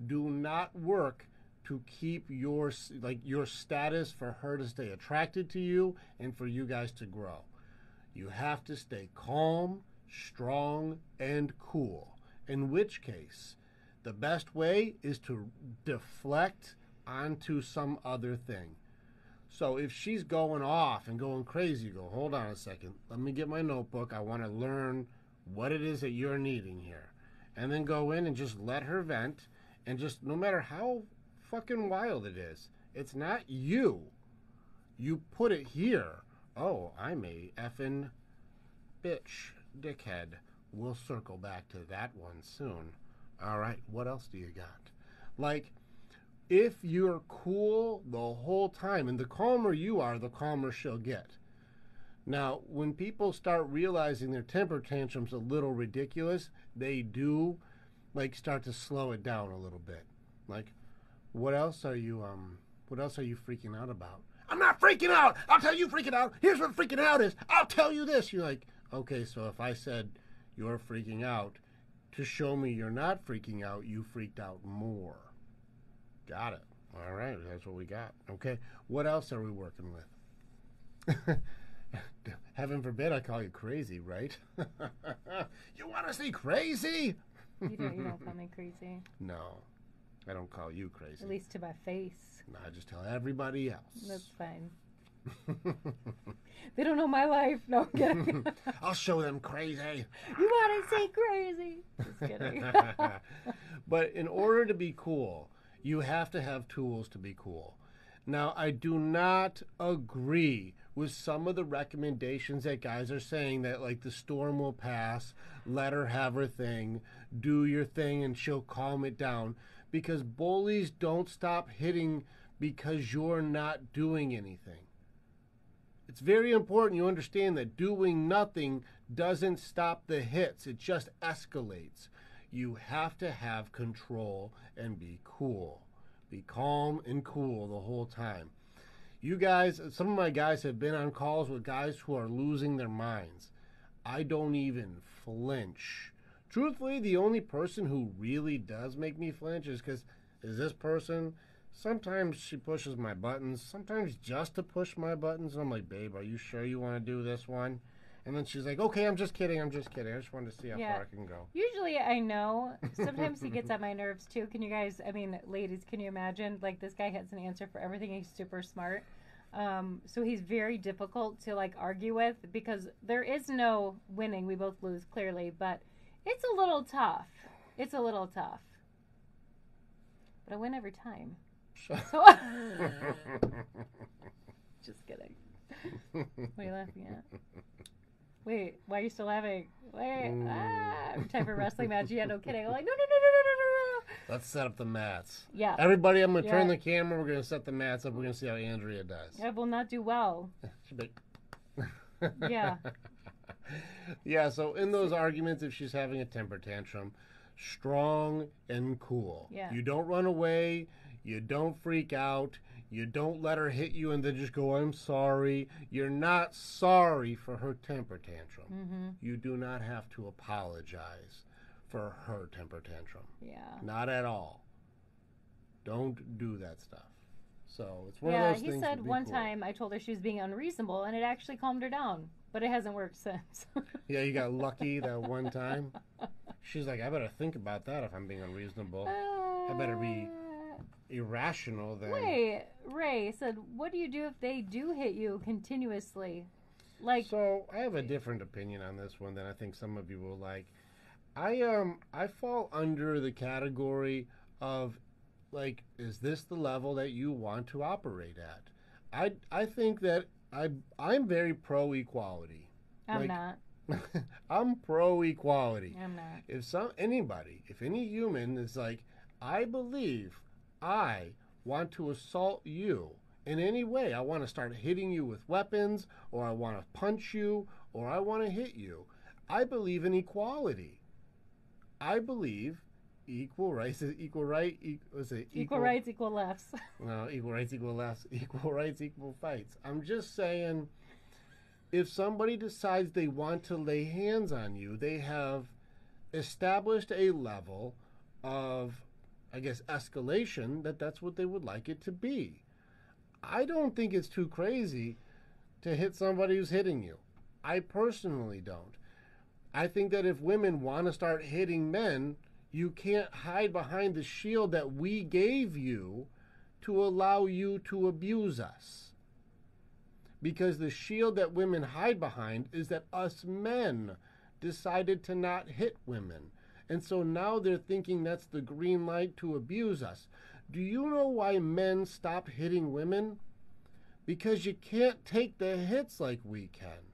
[SPEAKER 1] do not work to keep your status for her to stay attracted to you and for you guys to grow. You have to stay calm, strong, and cool. In which case, the best way is to deflect onto some other thing. So if she's going off and going crazy, you go, hold on a second. Let me get my notebook. I want to learn what it is that you're needing here. And then go in and just let her vent. And just, no matter how fucking wild it is, it's not you. You put it here. Oh, I'm a effing bitch, dickhead. We'll circle back to that one soon. All right, what else do you got? Like, if you're cool the whole time, and the calmer you are, the calmer she'll get. Now, when people start realizing their temper tantrum's a little ridiculous, they do, like, start to slow it down a little bit. Like, what else are you freaking out about? I'm not freaking out! I'll tell you freaking out! Here's what freaking out is! I'll tell you this! You're like, okay, so if I said you're freaking out, to show me you're not freaking out, you freaked out more. Got it. All right, that's what we got. Okay, what else are we working with? Heaven forbid I call you crazy, right? You want to see crazy?
[SPEAKER 2] You don't call me crazy.
[SPEAKER 1] No, I don't call you crazy.
[SPEAKER 2] At least to my face.
[SPEAKER 1] No, I just tell everybody else.
[SPEAKER 2] That's fine. They don't know my life. No, I'm kidding.
[SPEAKER 1] I'll show them crazy.
[SPEAKER 2] You want to see crazy? Just kidding.
[SPEAKER 1] But in order to be cool, you have to have tools to be cool. Now, I do not agree with some of the recommendations that guys are saying that, like, the storm will pass, let her have her thing, do your thing, and she'll calm it down. Because bullies don't stop hitting because you're not doing anything. It's very important you understand that doing nothing doesn't stop the hits. It just escalates. You have to have control and be cool. Be calm and cool the whole time. You guys, some of my guys have been on calls with guys who are losing their minds. I don't even flinch. Truthfully, the only person who really does make me flinch is this person. Sometimes she pushes my buttons, sometimes just to push my buttons. And I'm like, babe, are you sure you want to do this one? And then she's like, okay, I'm just kidding. I just wanted to see how far I can go.
[SPEAKER 2] Usually I know. Sometimes he gets on my nerves too. Can you guys, ladies, can you imagine? Like, this guy has an answer for everything. He's super smart. So he's very difficult to, like, argue with because there is no winning. We both lose, clearly. But it's a little tough. But I win every time. So, just kidding. What are you laughing at? Wait, why are you still laughing? Wait, type of wrestling match. Yeah, no kidding. I'm like, no.
[SPEAKER 1] Let's set up the mats.
[SPEAKER 2] Yeah.
[SPEAKER 1] Everybody, I'm going to turn the camera. We're going to set the mats up. We're going to see how Andrea does.
[SPEAKER 2] I will not do well. Yeah.
[SPEAKER 1] Yeah, so in those arguments, if she's having a temper tantrum, strong and cool.
[SPEAKER 2] Yeah.
[SPEAKER 1] You don't run away. You don't freak out. You don't let her hit you and then just go, I'm sorry. You're not sorry for her temper tantrum.
[SPEAKER 2] Mm-hmm.
[SPEAKER 1] You do not have to apologize for her temper tantrum.
[SPEAKER 2] Yeah.
[SPEAKER 1] Not at all. Don't do that stuff. So it's one of those things.
[SPEAKER 2] Yeah, he said one time I told her she was being unreasonable and it actually calmed her down. But it hasn't worked since.
[SPEAKER 1] Yeah, you got lucky that one time. She's like, I better think about that if I'm being unreasonable. I better be irrational, then...
[SPEAKER 2] Wait, Ray said, what do you do if they do hit you continuously? Like,
[SPEAKER 1] So I have a different opinion on this one than I think some of you will like. I fall under the category of, like, is this the level that you want to operate at? I think that I'm very pro equality.
[SPEAKER 2] I'm not.
[SPEAKER 1] I'm pro equality.
[SPEAKER 2] I'm not.
[SPEAKER 1] If any human is like, I believe I want to assault you in any way, I want to start hitting you with weapons, or I want to punch you, or I want to hit you, I believe in equality. I believe equal rights is equal right.
[SPEAKER 2] Equal rights, equal lefts.
[SPEAKER 1] No, equal rights, equal lefts. Equal rights, equal fights. I'm just saying, if somebody decides they want to lay hands on you, they have established a level of, I guess, escalation that's what they would like it to be. I don't think it's too crazy to hit somebody who's hitting you. I personally don't. I think that if women want to start hitting men, you can't hide behind the shield that we gave you to allow you to abuse us. Because the shield that women hide behind is that us men decided to not hit women. And so now they're thinking that's the green light to abuse us. Do you know why men stopped hitting women? Because you can't take the hits like we can.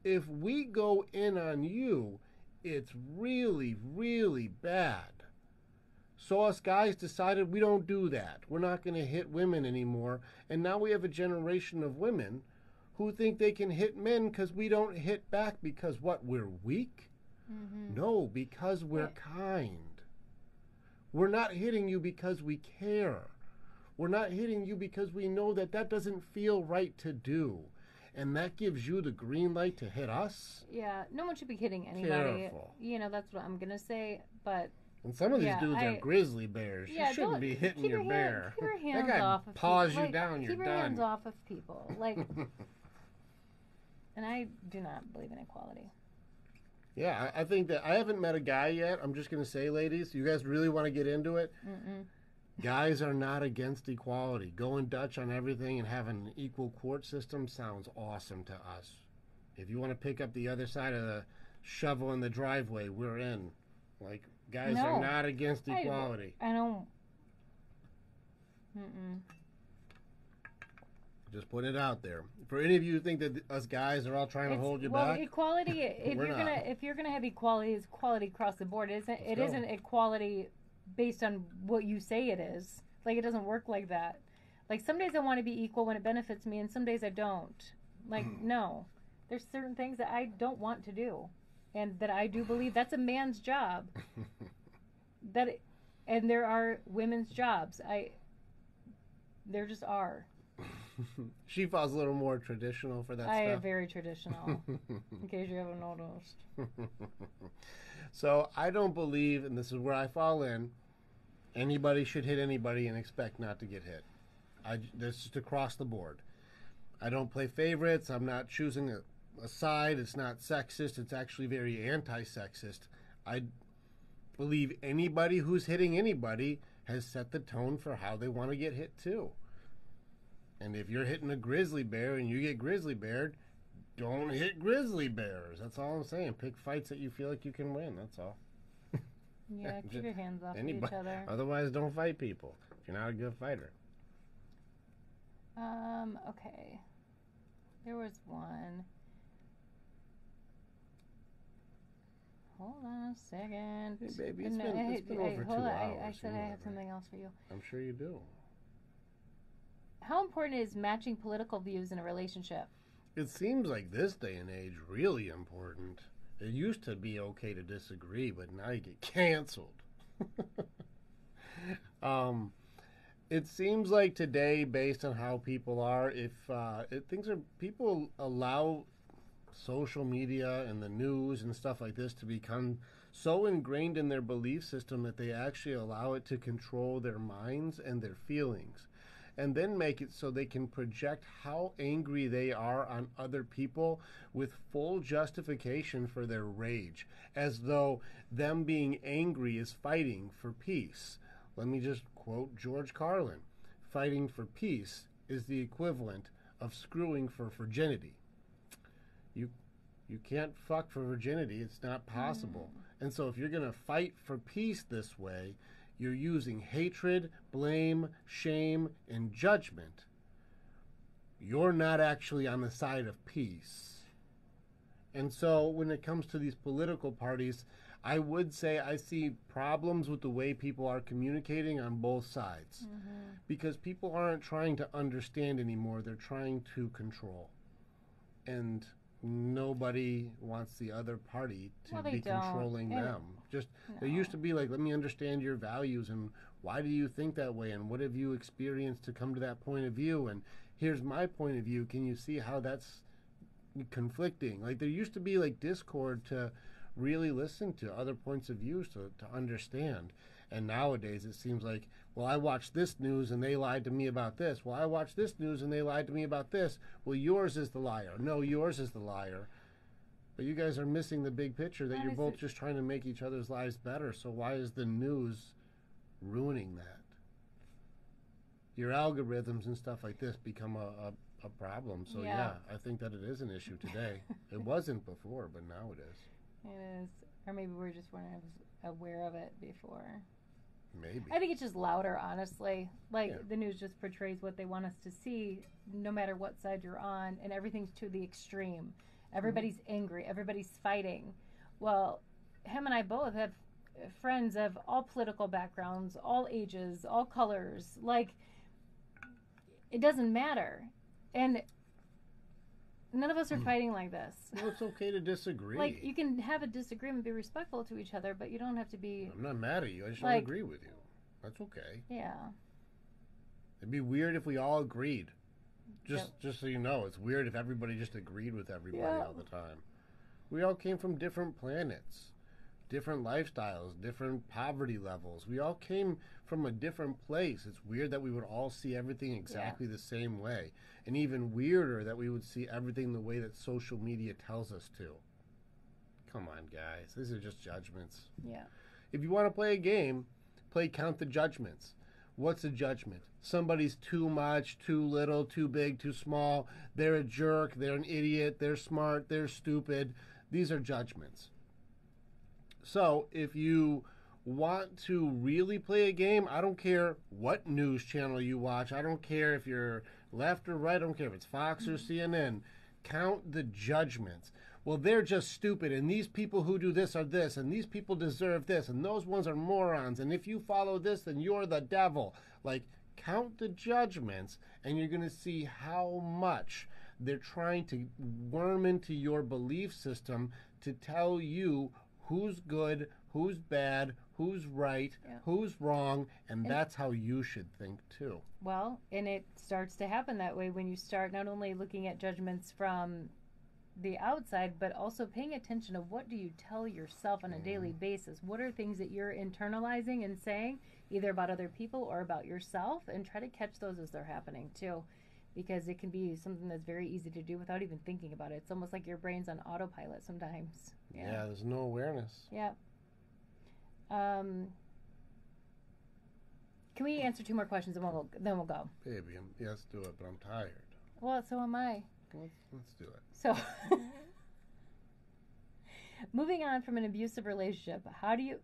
[SPEAKER 1] If we go in on you, it's really, really bad. So us guys decided we don't do that. We're not going to hit women anymore. And now we have a generation of women who think they can hit men because we don't hit back because what, we're weak? Mm-hmm. No, because we're kind. We're not hitting you because we care. We're not hitting you because we know that doesn't feel right to do. And that gives you the green light to hit us?
[SPEAKER 2] Yeah, no one should be hitting anybody.
[SPEAKER 1] Careful.
[SPEAKER 2] You know, that's what I'm going to say, but...
[SPEAKER 1] And some of these dudes are grizzly bears. You shouldn't be hitting your bear.
[SPEAKER 2] Keep your hands
[SPEAKER 1] that guy
[SPEAKER 2] off of
[SPEAKER 1] paws
[SPEAKER 2] people.
[SPEAKER 1] you down, you're
[SPEAKER 2] keep
[SPEAKER 1] done.
[SPEAKER 2] Keep your hands off of people. Like, and I do not believe in equality.
[SPEAKER 1] Yeah, I think that I haven't met a guy yet. I'm just going to say, ladies, you guys really want to get into it? Mm-mm. Guys are not against equality. Going Dutch on everything and having an equal court system sounds awesome to us. If you want to pick up the other side of the shovel in the driveway, we're in. Like, guys are not against equality.
[SPEAKER 2] I don't. Mm-mm.
[SPEAKER 1] Just put it out there. For any of you who think that us guys are all trying to hold you back,
[SPEAKER 2] equality. If you're gonna have equality, it's equality across the board. It isn't equality based on what you say it is. Like, it doesn't work like that. Like, some days I want to be equal when it benefits me, and some days I don't. Like, no, there's certain things that I don't want to do, and that I do believe that's a man's job. And there are women's jobs. There just are.
[SPEAKER 1] She falls a little more traditional for that stuff.
[SPEAKER 2] I am very traditional, in case you haven't noticed.
[SPEAKER 1] So I don't believe, and this is where I fall in, anybody should hit anybody and expect not to get hit. That's just across the board. I don't play favorites. I'm not choosing a side. It's not sexist. It's actually very anti-sexist. I believe anybody who's hitting anybody has set the tone for how they want to get hit too. And if you're hitting a grizzly bear and you get grizzly beared, don't hit grizzly bears. That's all I'm saying. Pick fights that you feel like you can win. That's all.
[SPEAKER 2] Yeah, keep your hands off each other.
[SPEAKER 1] Otherwise, don't fight people if you're not a good fighter.
[SPEAKER 2] Okay. There was one. Hold on a second.
[SPEAKER 1] Hey, baby, it's been over 2 hours.
[SPEAKER 2] I said I have something else for you.
[SPEAKER 1] I'm sure you do.
[SPEAKER 2] How important is matching political views in a relationship?
[SPEAKER 1] It seems like this day and age really important. It used to be okay to disagree, but now you get canceled. It seems like today, based on how people are, people allow social media and the news and stuff like this to become so ingrained in their belief system that they actually allow it to control their minds and their feelings, and then make it so they can project how angry they are on other people with full justification for their rage, as though them being angry is fighting for peace. Let me just quote George Carlin, fighting for peace is the equivalent of screwing for virginity. You can't fuck for virginity. It's not possible. And so if you're going to fight for peace this way, you're using hatred, blame, shame, and judgment. You're not actually on the side of peace. And so when it comes to these political parties, I would say I see problems with the way people are communicating on both sides. Because people aren't trying to understand anymore. They're trying to control. And nobody wants the other party to be controlling them. There used to be like, let me understand your values and why do you think that way and what have you experienced to come to that point of view, and here's my point of view. Can you see how that's conflicting? Like there used to be like discord to really listen to other points of view to understand. And nowadays it seems like, well, I watched this news and they lied to me about this. Well, I watched this news and they lied to me about this. Well, yours is the liar. No, yours is the liar. But you guys are missing the big picture that you're both just trying to make each other's lives better. So why is the news ruining that? Your algorithms and stuff like this become a problem. So yeah, I think that it is an issue today. It wasn't before, but now it is.
[SPEAKER 2] It is. Or maybe we just weren't aware of it before.
[SPEAKER 1] Maybe.
[SPEAKER 2] I think it's just louder, honestly. Like, the news just portrays what they want us to see, no matter what side you're on, and everything's to the extreme. Everybody's angry. Everybody's fighting. Well, him and I both have friends of all political backgrounds, all ages, all colors. Like, it doesn't matter. And none of us are fighting like this.
[SPEAKER 1] Well, it's okay to disagree.
[SPEAKER 2] Like, you can have a disagreement, be respectful to each other, but you don't have to be...
[SPEAKER 1] I'm not mad at you. I just don't agree with you. That's okay.
[SPEAKER 2] Yeah.
[SPEAKER 1] It'd be weird if we all agreed. Just so you know, it's weird if everybody just agreed with everybody all the time. We all came from different planets, different lifestyles, different poverty levels. We all came from a different place. It's weird that we would all see everything exactly the same way. And even weirder that we would see everything the way that social media tells us to. Come on, guys. These are just judgments.
[SPEAKER 2] Yeah.
[SPEAKER 1] If you want to play a game, play Count the Judgments. What's a judgment? Somebody's too much, too little, too big, too small. They're a jerk. They're an idiot. They're smart. They're stupid. These are judgments. So if you want to really play a game, I don't care what news channel you watch. I don't care if you're left or right. I don't care if it's Fox or CNN. Count the judgments. Well, they're just stupid, and these people who do this are this, and these people deserve this, and those ones are morons, and if you follow this, then you're the devil. Like, count the judgments, and you're going to see how much they're trying to worm into your belief system to tell you who's good, who's bad, who's right, who's wrong, and that's how you should think too.
[SPEAKER 2] Well, and it starts to happen that way when you start not only looking at judgments from the outside, but also paying attention of what do you tell yourself on a daily basis. What are things that you're internalizing and saying, either about other people or about yourself, and try to catch those as they're happening too, because it can be something that's very easy to do without even thinking about it. It's almost like your brain's on autopilot sometimes.
[SPEAKER 1] Yeah, there's no awareness.
[SPEAKER 2] Yeah. Can we answer 2 more questions and then we'll go?
[SPEAKER 1] Baby, let's do it, but I'm tired.
[SPEAKER 2] Well, so am I.
[SPEAKER 1] Let's do it.
[SPEAKER 2] So, moving on from an abusive relationship, how do you...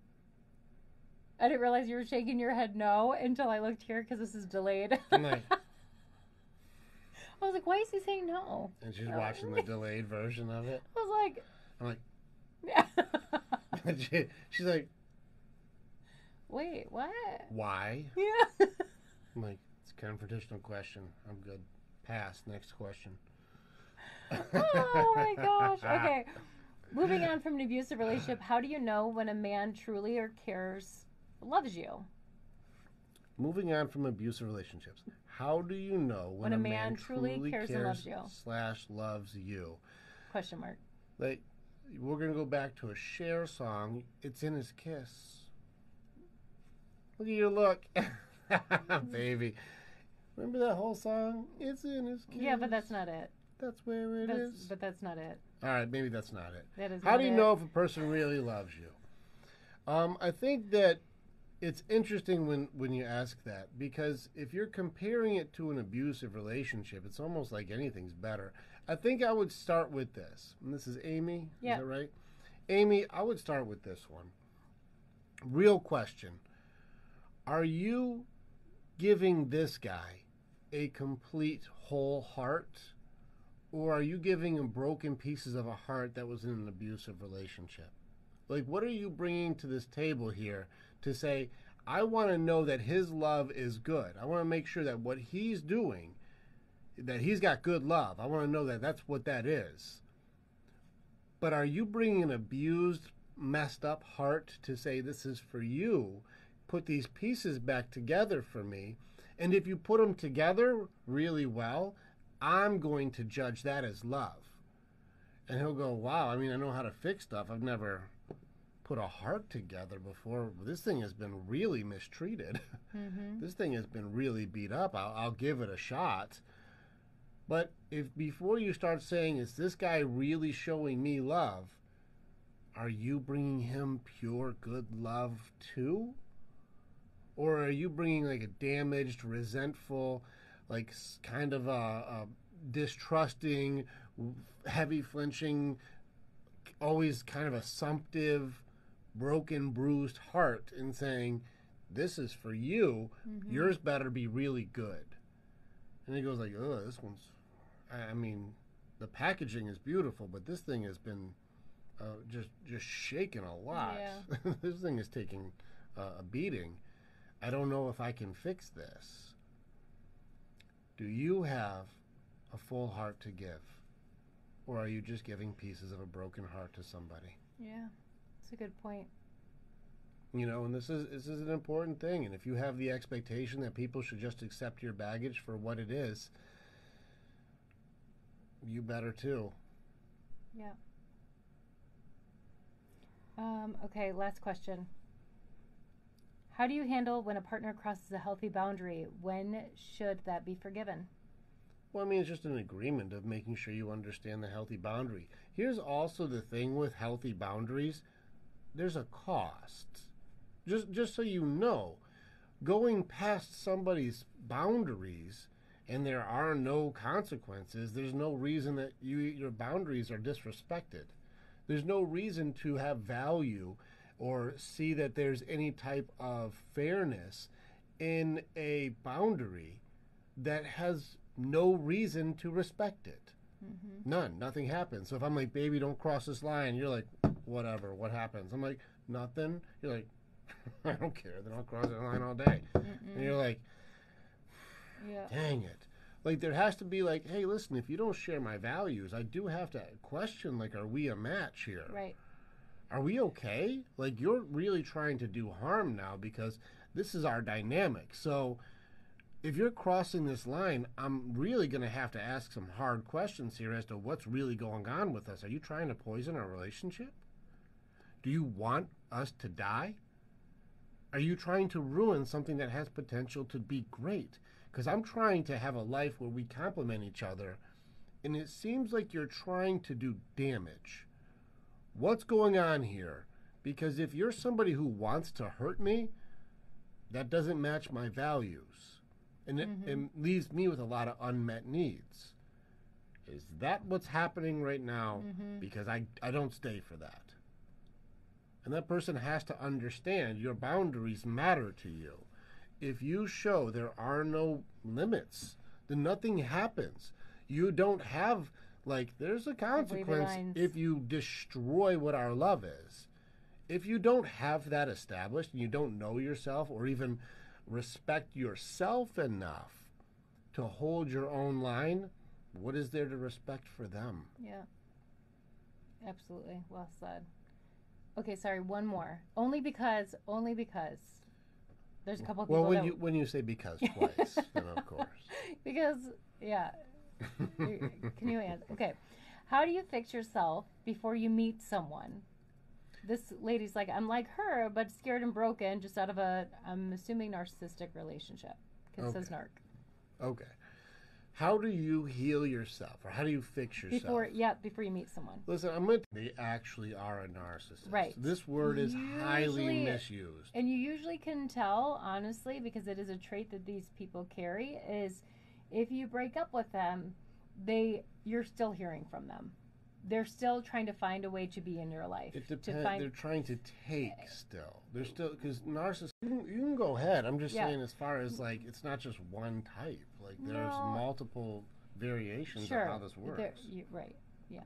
[SPEAKER 2] I didn't realize you were shaking your head no until I looked here because this is delayed.
[SPEAKER 1] Good night.
[SPEAKER 2] I was like, why is he saying no?
[SPEAKER 1] And she's watching the delayed version of it.
[SPEAKER 2] I was like...
[SPEAKER 1] I'm like...
[SPEAKER 2] Yeah.
[SPEAKER 1] She's like...
[SPEAKER 2] Wait, what?
[SPEAKER 1] Why?
[SPEAKER 2] Yeah.
[SPEAKER 1] I'm like, it's a confrontational question. I'm good. Pass. Next question.
[SPEAKER 2] Oh my gosh. Okay. Moving on from an abusive relationship, how do you know when a man truly or cares, loves you?
[SPEAKER 1] Moving on from abusive relationships, how do you know when a man truly cares and loves you? / loves you?
[SPEAKER 2] Question mark.
[SPEAKER 1] Like, we're going to go back to a Cher song, It's in His Kiss. Look at your look. Baby. Remember that whole song? It's in his kiss.
[SPEAKER 2] Yeah, but that's not it.
[SPEAKER 1] That's where it is.
[SPEAKER 2] But that's not it.
[SPEAKER 1] All right, maybe that's not it.
[SPEAKER 2] That is
[SPEAKER 1] How
[SPEAKER 2] not
[SPEAKER 1] do you
[SPEAKER 2] it.
[SPEAKER 1] know if a person really loves you? I think that It's interesting when you ask that, because if you're comparing it to an abusive relationship, it's almost like anything's better. I think I would start with this. And this is Amy,
[SPEAKER 2] Yeah.
[SPEAKER 1] is that right? Amy, I would start with this one. Real question. Are you giving this guy a complete whole heart, or are you giving him broken pieces of a heart that was in an abusive relationship? Like, what are you bringing to this table here to say, I want to know that his love is good. I want to make sure that what he's doing, that he's got good love. I want to know that that's what that is. But are you bringing an abused, messed up heart to say, this is for you, put these pieces back together for me, and if you put them together really well, I'm going to judge that as love. And he'll go, wow, I mean, I know how to fix stuff. I've never put a heart together before. This thing has been really mistreated.
[SPEAKER 2] Mm-hmm.
[SPEAKER 1] This thing has been really beat up. I'll give it a shot. But if before you start saying, is this guy really showing me love, are you bringing him pure good love too? Or are you bringing like a damaged, resentful, like kind of a distrusting, heavy flinching, always kind of assumptive, broken, bruised heart, and saying, this is for you, yours better be really good. And he goes like, oh, this one's, I mean, the packaging is beautiful, but this thing has been just shaken a lot.
[SPEAKER 2] Yeah.
[SPEAKER 1] This thing is taking a beating. I don't know if I can fix this. Do you have a full heart to give? Or are you just giving pieces of a broken heart to somebody?
[SPEAKER 2] Yeah, that's a good point.
[SPEAKER 1] You know, and this is an important thing. And if you have the expectation that people should just accept your baggage for what it is, you better too.
[SPEAKER 2] Yeah. Okay, last question. How do you handle when a partner crosses a healthy boundary? When should that be forgiven?
[SPEAKER 1] Well, I mean, it's just an agreement of making sure you understand the healthy boundary. Here's also the thing with healthy boundaries. There's a cost. Just so you know, going past somebody's boundaries and there are no consequences, there's no reason that your boundaries are disrespected. There's no reason to have value or see that there's any type of fairness in a boundary that has no reason to respect it.
[SPEAKER 2] Mm-hmm.
[SPEAKER 1] None. Nothing happens. So if I'm like, baby, don't cross this line, you're like, whatever, what happens? I'm like, nothing. You're like, I don't care. Then I'll cross that line all day. And you're like,
[SPEAKER 2] yeah.
[SPEAKER 1] Dang it. Like, there has to be like, hey, listen, if you don't share my values, I do have to question, like, are we a match here?
[SPEAKER 2] Right.
[SPEAKER 1] Are we okay? Like, you're really trying to do harm now because this is our dynamic. So if you're crossing this line, I'm really going to have to ask some hard questions here as to what's really going on with us. Are you trying to poison our relationship? Do you want us to die? Are you trying to ruin something that has potential to be great? Because I'm trying to have a life where we complement each other, and it seems like you're trying to do damage. What's going on here? Because if you're somebody who wants to hurt me, that doesn't match my values. And it leaves me with a lot of unmet needs. Is that what's happening right now? Because I don't stay for that. And that person has to understand your boundaries matter to you. If you show there are no limits, then nothing happens. You don't have, like, there's a consequence if you destroy what our love is. If you don't have that established and you don't know yourself or even respect yourself enough to hold your own line, what is there to respect for them?
[SPEAKER 2] Yeah. Absolutely. Well said. Okay, sorry, one more. Only because there's a couple of people.
[SPEAKER 1] Well, when you say because twice, then of course.
[SPEAKER 2] Because, yeah. Can you answer? Okay. How do you fix yourself before you meet someone? This lady's like, I'm like her, but scared and broken, just out of a, I'm assuming, narcissistic relationship. Because it says narc.
[SPEAKER 1] Okay. How do you heal yourself, or how do you fix yourself?
[SPEAKER 2] Before you meet someone.
[SPEAKER 1] Listen, they actually are a narcissist.
[SPEAKER 2] Right.
[SPEAKER 1] This word is highly misused.
[SPEAKER 2] And you usually can tell, honestly, because it is a trait that these people carry, is if you break up with them, you're still hearing from them. They're still trying to find a way to be in your life.
[SPEAKER 1] It depends. They're trying to take still. They're still, because narcissists, you can go ahead. I'm just saying, as far as like, it's not just one type. Like, there's multiple variations of how this works.
[SPEAKER 2] Right. Yeah.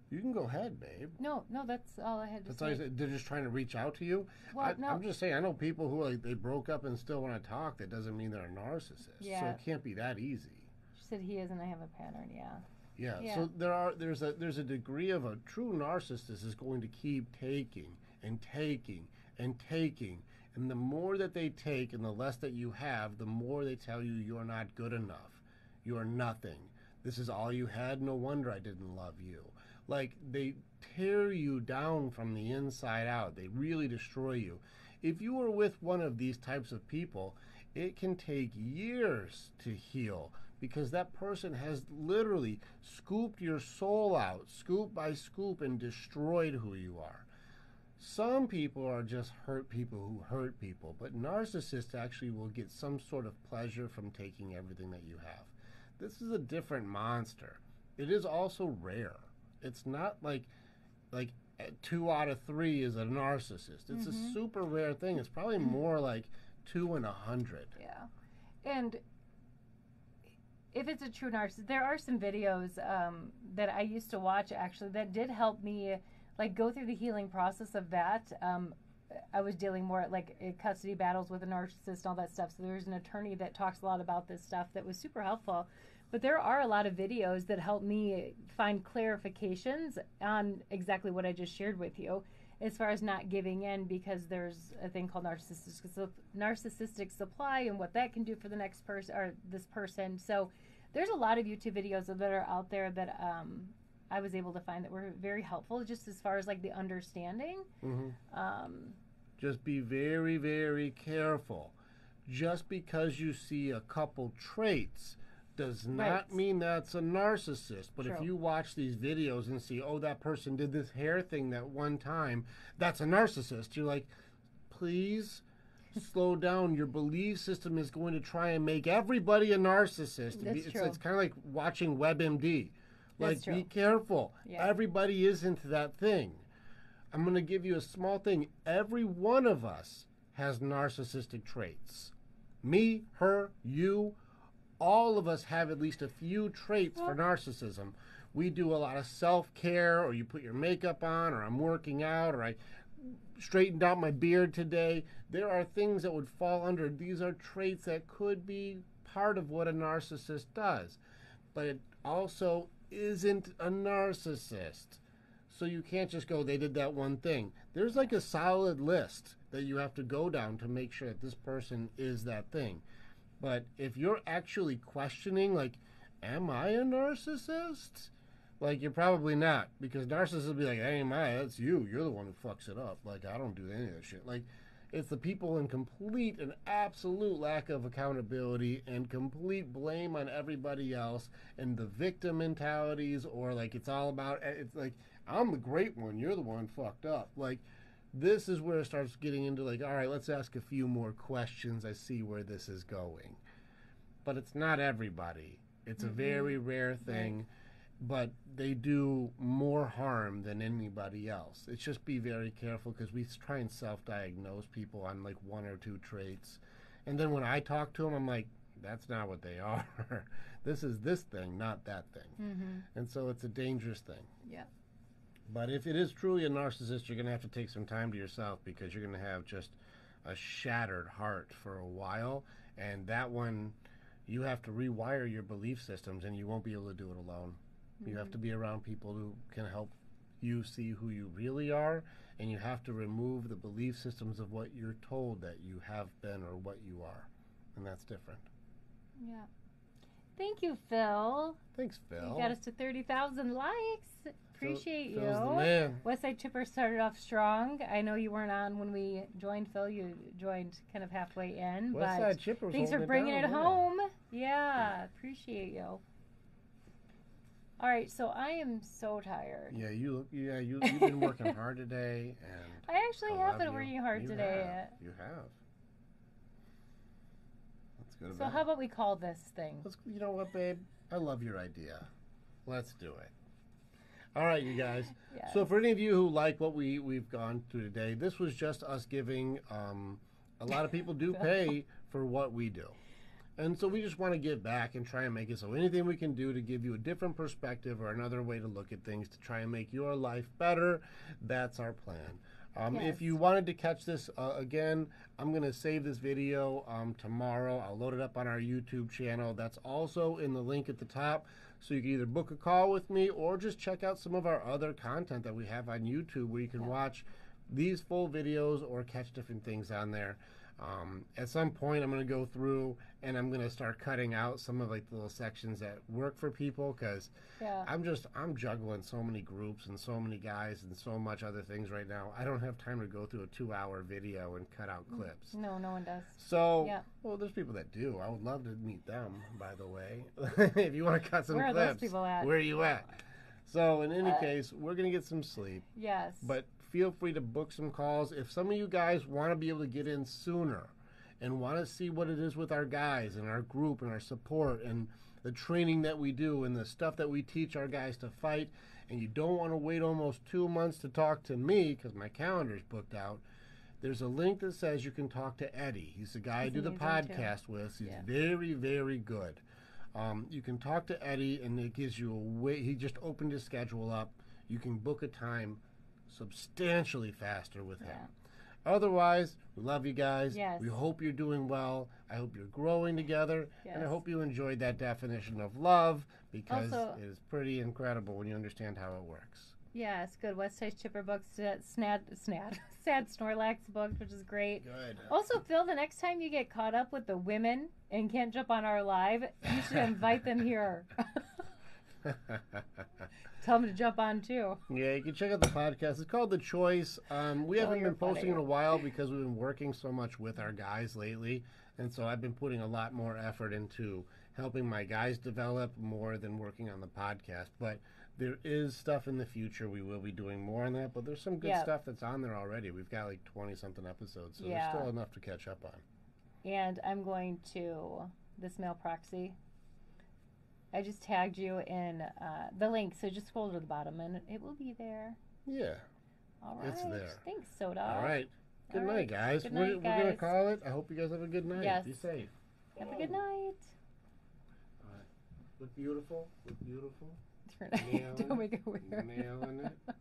[SPEAKER 1] You can go ahead, babe.
[SPEAKER 2] No, that's all I had to say.
[SPEAKER 1] All you said. They're just trying to reach out to you?
[SPEAKER 2] Well, no.
[SPEAKER 1] I'm just saying, I know people who, like, they broke up and still want to talk. That doesn't mean they're a narcissist. Yeah. So it can't be that easy.
[SPEAKER 2] She said he is and I have a pattern,
[SPEAKER 1] Yeah, so there's a degree of a true narcissist is going to keep taking and taking and taking, and the more that they take and the less that you have, the more they tell you you're not good enough, you're nothing. This is all you had. No wonder I didn't love you. Like, they tear you down from the inside out. They really destroy you. If you are with one of these types of people, it can take years to heal. Because that person has literally scooped your soul out, scoop by scoop, and destroyed who you are. Some people are just hurt people who hurt people, but narcissists actually will get some sort of pleasure from taking everything that you have. This is a different monster. It is also rare. It's not like 2 out of 3 is a narcissist. It's a super rare thing. It's probably more like 2 in 100.
[SPEAKER 2] Yeah. And if it's a true narcissist, there are some videos that I used to watch, actually, that did help me, like, go through the healing process of that. I was dealing more, like, custody battles with a narcissist and all that stuff, so there's an attorney that talks a lot about this stuff that was super helpful. But there are a lot of videos that help me find clarifications on exactly what I just shared with you, as far as not giving in, because there's a thing called narcissistic supply and what that can do for the next person or this person. So there's a lot of YouTube videos that are out there that I was able to find that were very helpful, just as far as like the understanding.
[SPEAKER 1] Just be very, very careful. Just because you see a couple traits does not mean that's a narcissist. But if you watch these videos and see, oh, that person did this hair thing that one time, that's a narcissist. You're like, please slow down. Your belief system is going to try and make everybody a narcissist. It's kind of like watching WebMD. Like, be careful. Yeah. Everybody isn't that thing. I'm going to give you a small thing. Every one of us has narcissistic traits. Me, her, you, all of us have at least a few traits for narcissism. We do a lot of self-care, or you put your makeup on, or I'm working out, or I straightened out my beard today. There are things that would fall under. These are traits that could be part of what a narcissist does. But it also isn't a narcissist. So you can't just go, they did that one thing. There's like a solid list that you have to go down to make sure that this person is that thing. But if you're actually questioning, like, am I a narcissist? Like, you're probably not. Because narcissists will be like, hey, that's you. You're the one who fucks it up. Like, I don't do any of that shit. Like, it's the people in complete and absolute lack of accountability and complete blame on everybody else and the victim mentalities, or like, it's all about, it's like, I'm the great one. You're the one fucked up. Like, this is where it starts getting into like, all right, let's ask a few more questions. I see where this is going. But it's not everybody. It's a very rare thing, but they do more harm than anybody else. It's just be very careful, because we try and self-diagnose people on like 1 or 2 traits. And then when I talk to them, I'm like, that's not what they are. This is this thing, not that thing. And so it's a dangerous thing.
[SPEAKER 2] Yeah.
[SPEAKER 1] But if it is truly a narcissist, you're going to have to take some time to yourself, because you're going to have just a shattered heart for a while. And that one, you have to rewire your belief systems, and you won't be able to do it alone. You have to be around people who can help you see who you really are, and you have to remove the belief systems of what you're told that you have been or what you are. And that's different.
[SPEAKER 2] Yeah. Thank you, Phil.
[SPEAKER 1] Thanks, Phil.
[SPEAKER 2] You got us to 30,000 likes. Appreciate you.
[SPEAKER 1] Phil's the man.
[SPEAKER 2] Westside Chipper started off strong. I know you weren't on when we joined, Phil. You joined kind of halfway in.
[SPEAKER 1] Westside Chipper.
[SPEAKER 2] Thanks for bringing it home. Yeah, appreciate you. All right, so I am so tired.
[SPEAKER 1] Yeah, you've been working hard today, and
[SPEAKER 2] I actually have been working hard today.
[SPEAKER 1] You have. Let's go to
[SPEAKER 2] So
[SPEAKER 1] bed.
[SPEAKER 2] how about we call this thing?
[SPEAKER 1] You know what, babe? I love your idea. Let's do it. All right, you guys.
[SPEAKER 2] Yes.
[SPEAKER 1] So for any of you who like what we've gone through today, this was just us giving. A lot of people do pay for what we do. And so we just want to give back and try and make it so anything we can do to give you a different perspective or another way to look at things to try and make your life better, that's our plan. If you wanted to catch this again, I'm going to save this video tomorrow. I'll load it up on our YouTube channel. That's also in the link at the top. So you can either book a call with me or just check out some of our other content that we have on YouTube where you can watch these full videos or catch different things on there. At some point, I'm going to go through and I'm going to start cutting out some of like the little sections that work for people because I'm juggling so many groups and so many guys and so much other things right now. I don't have time to go through a 2-hour video and cut out clips.
[SPEAKER 2] No, no one does.
[SPEAKER 1] So, well, there's people that do. I would love to meet them, by the way. If you want to cut some clips,
[SPEAKER 2] where are those people at?
[SPEAKER 1] Where are you at? So, in any case, we're going to get some sleep.
[SPEAKER 2] Yes.
[SPEAKER 1] But feel free to book some calls. If some of you guys want to be able to get in sooner and want to see what it is with our guys and our group and our support and the training that we do and the stuff that we teach our guys to fight, and you don't want to wait almost 2 months to talk to me because my calendar's booked out, there's a link that says you can talk to Eddie. He's the guy I do the podcast with. He's very, very good. You can talk to Eddie, and it gives you a way. He just opened his schedule up. You can book a time substantially faster with him. Otherwise, we love you guys.
[SPEAKER 2] Yes.
[SPEAKER 1] We hope you're doing well. I hope you're growing together. And I hope you enjoyed that definition of love because it is pretty incredible when you understand how it works.
[SPEAKER 2] Yes, good. Westside Chipper books, Sad Snorlax booked, which is great.
[SPEAKER 1] Good.
[SPEAKER 2] Also, Phil, the next time you get caught up with the women and can't jump on our live, you should invite them here. Tell them to jump on too.
[SPEAKER 1] Yeah, you can check out the podcast. It's called The Choice. We haven't been posting in a while because we've been working so much with our guys lately. And so I've been putting a lot more effort into helping my guys develop more than working on the podcast. But there is stuff in the future. We will be doing more on that. But there's some good stuff that's on there already. We've got like 20-something episodes. So there's still enough to catch up on.
[SPEAKER 2] And I'm going to this male proxy. I just tagged you in the link, so just scroll to the bottom and it will be there.
[SPEAKER 1] Yeah.
[SPEAKER 2] All right.
[SPEAKER 1] It's there.
[SPEAKER 2] Thanks, Soda.
[SPEAKER 1] All right. Good night, guys.
[SPEAKER 2] Good night,
[SPEAKER 1] we're going to call it. I hope you guys have a good night.
[SPEAKER 2] Yes.
[SPEAKER 1] Be safe.
[SPEAKER 2] Have a good night.
[SPEAKER 1] All right. Look beautiful. Look beautiful.
[SPEAKER 2] Don't make it weird.
[SPEAKER 1] Nailing it.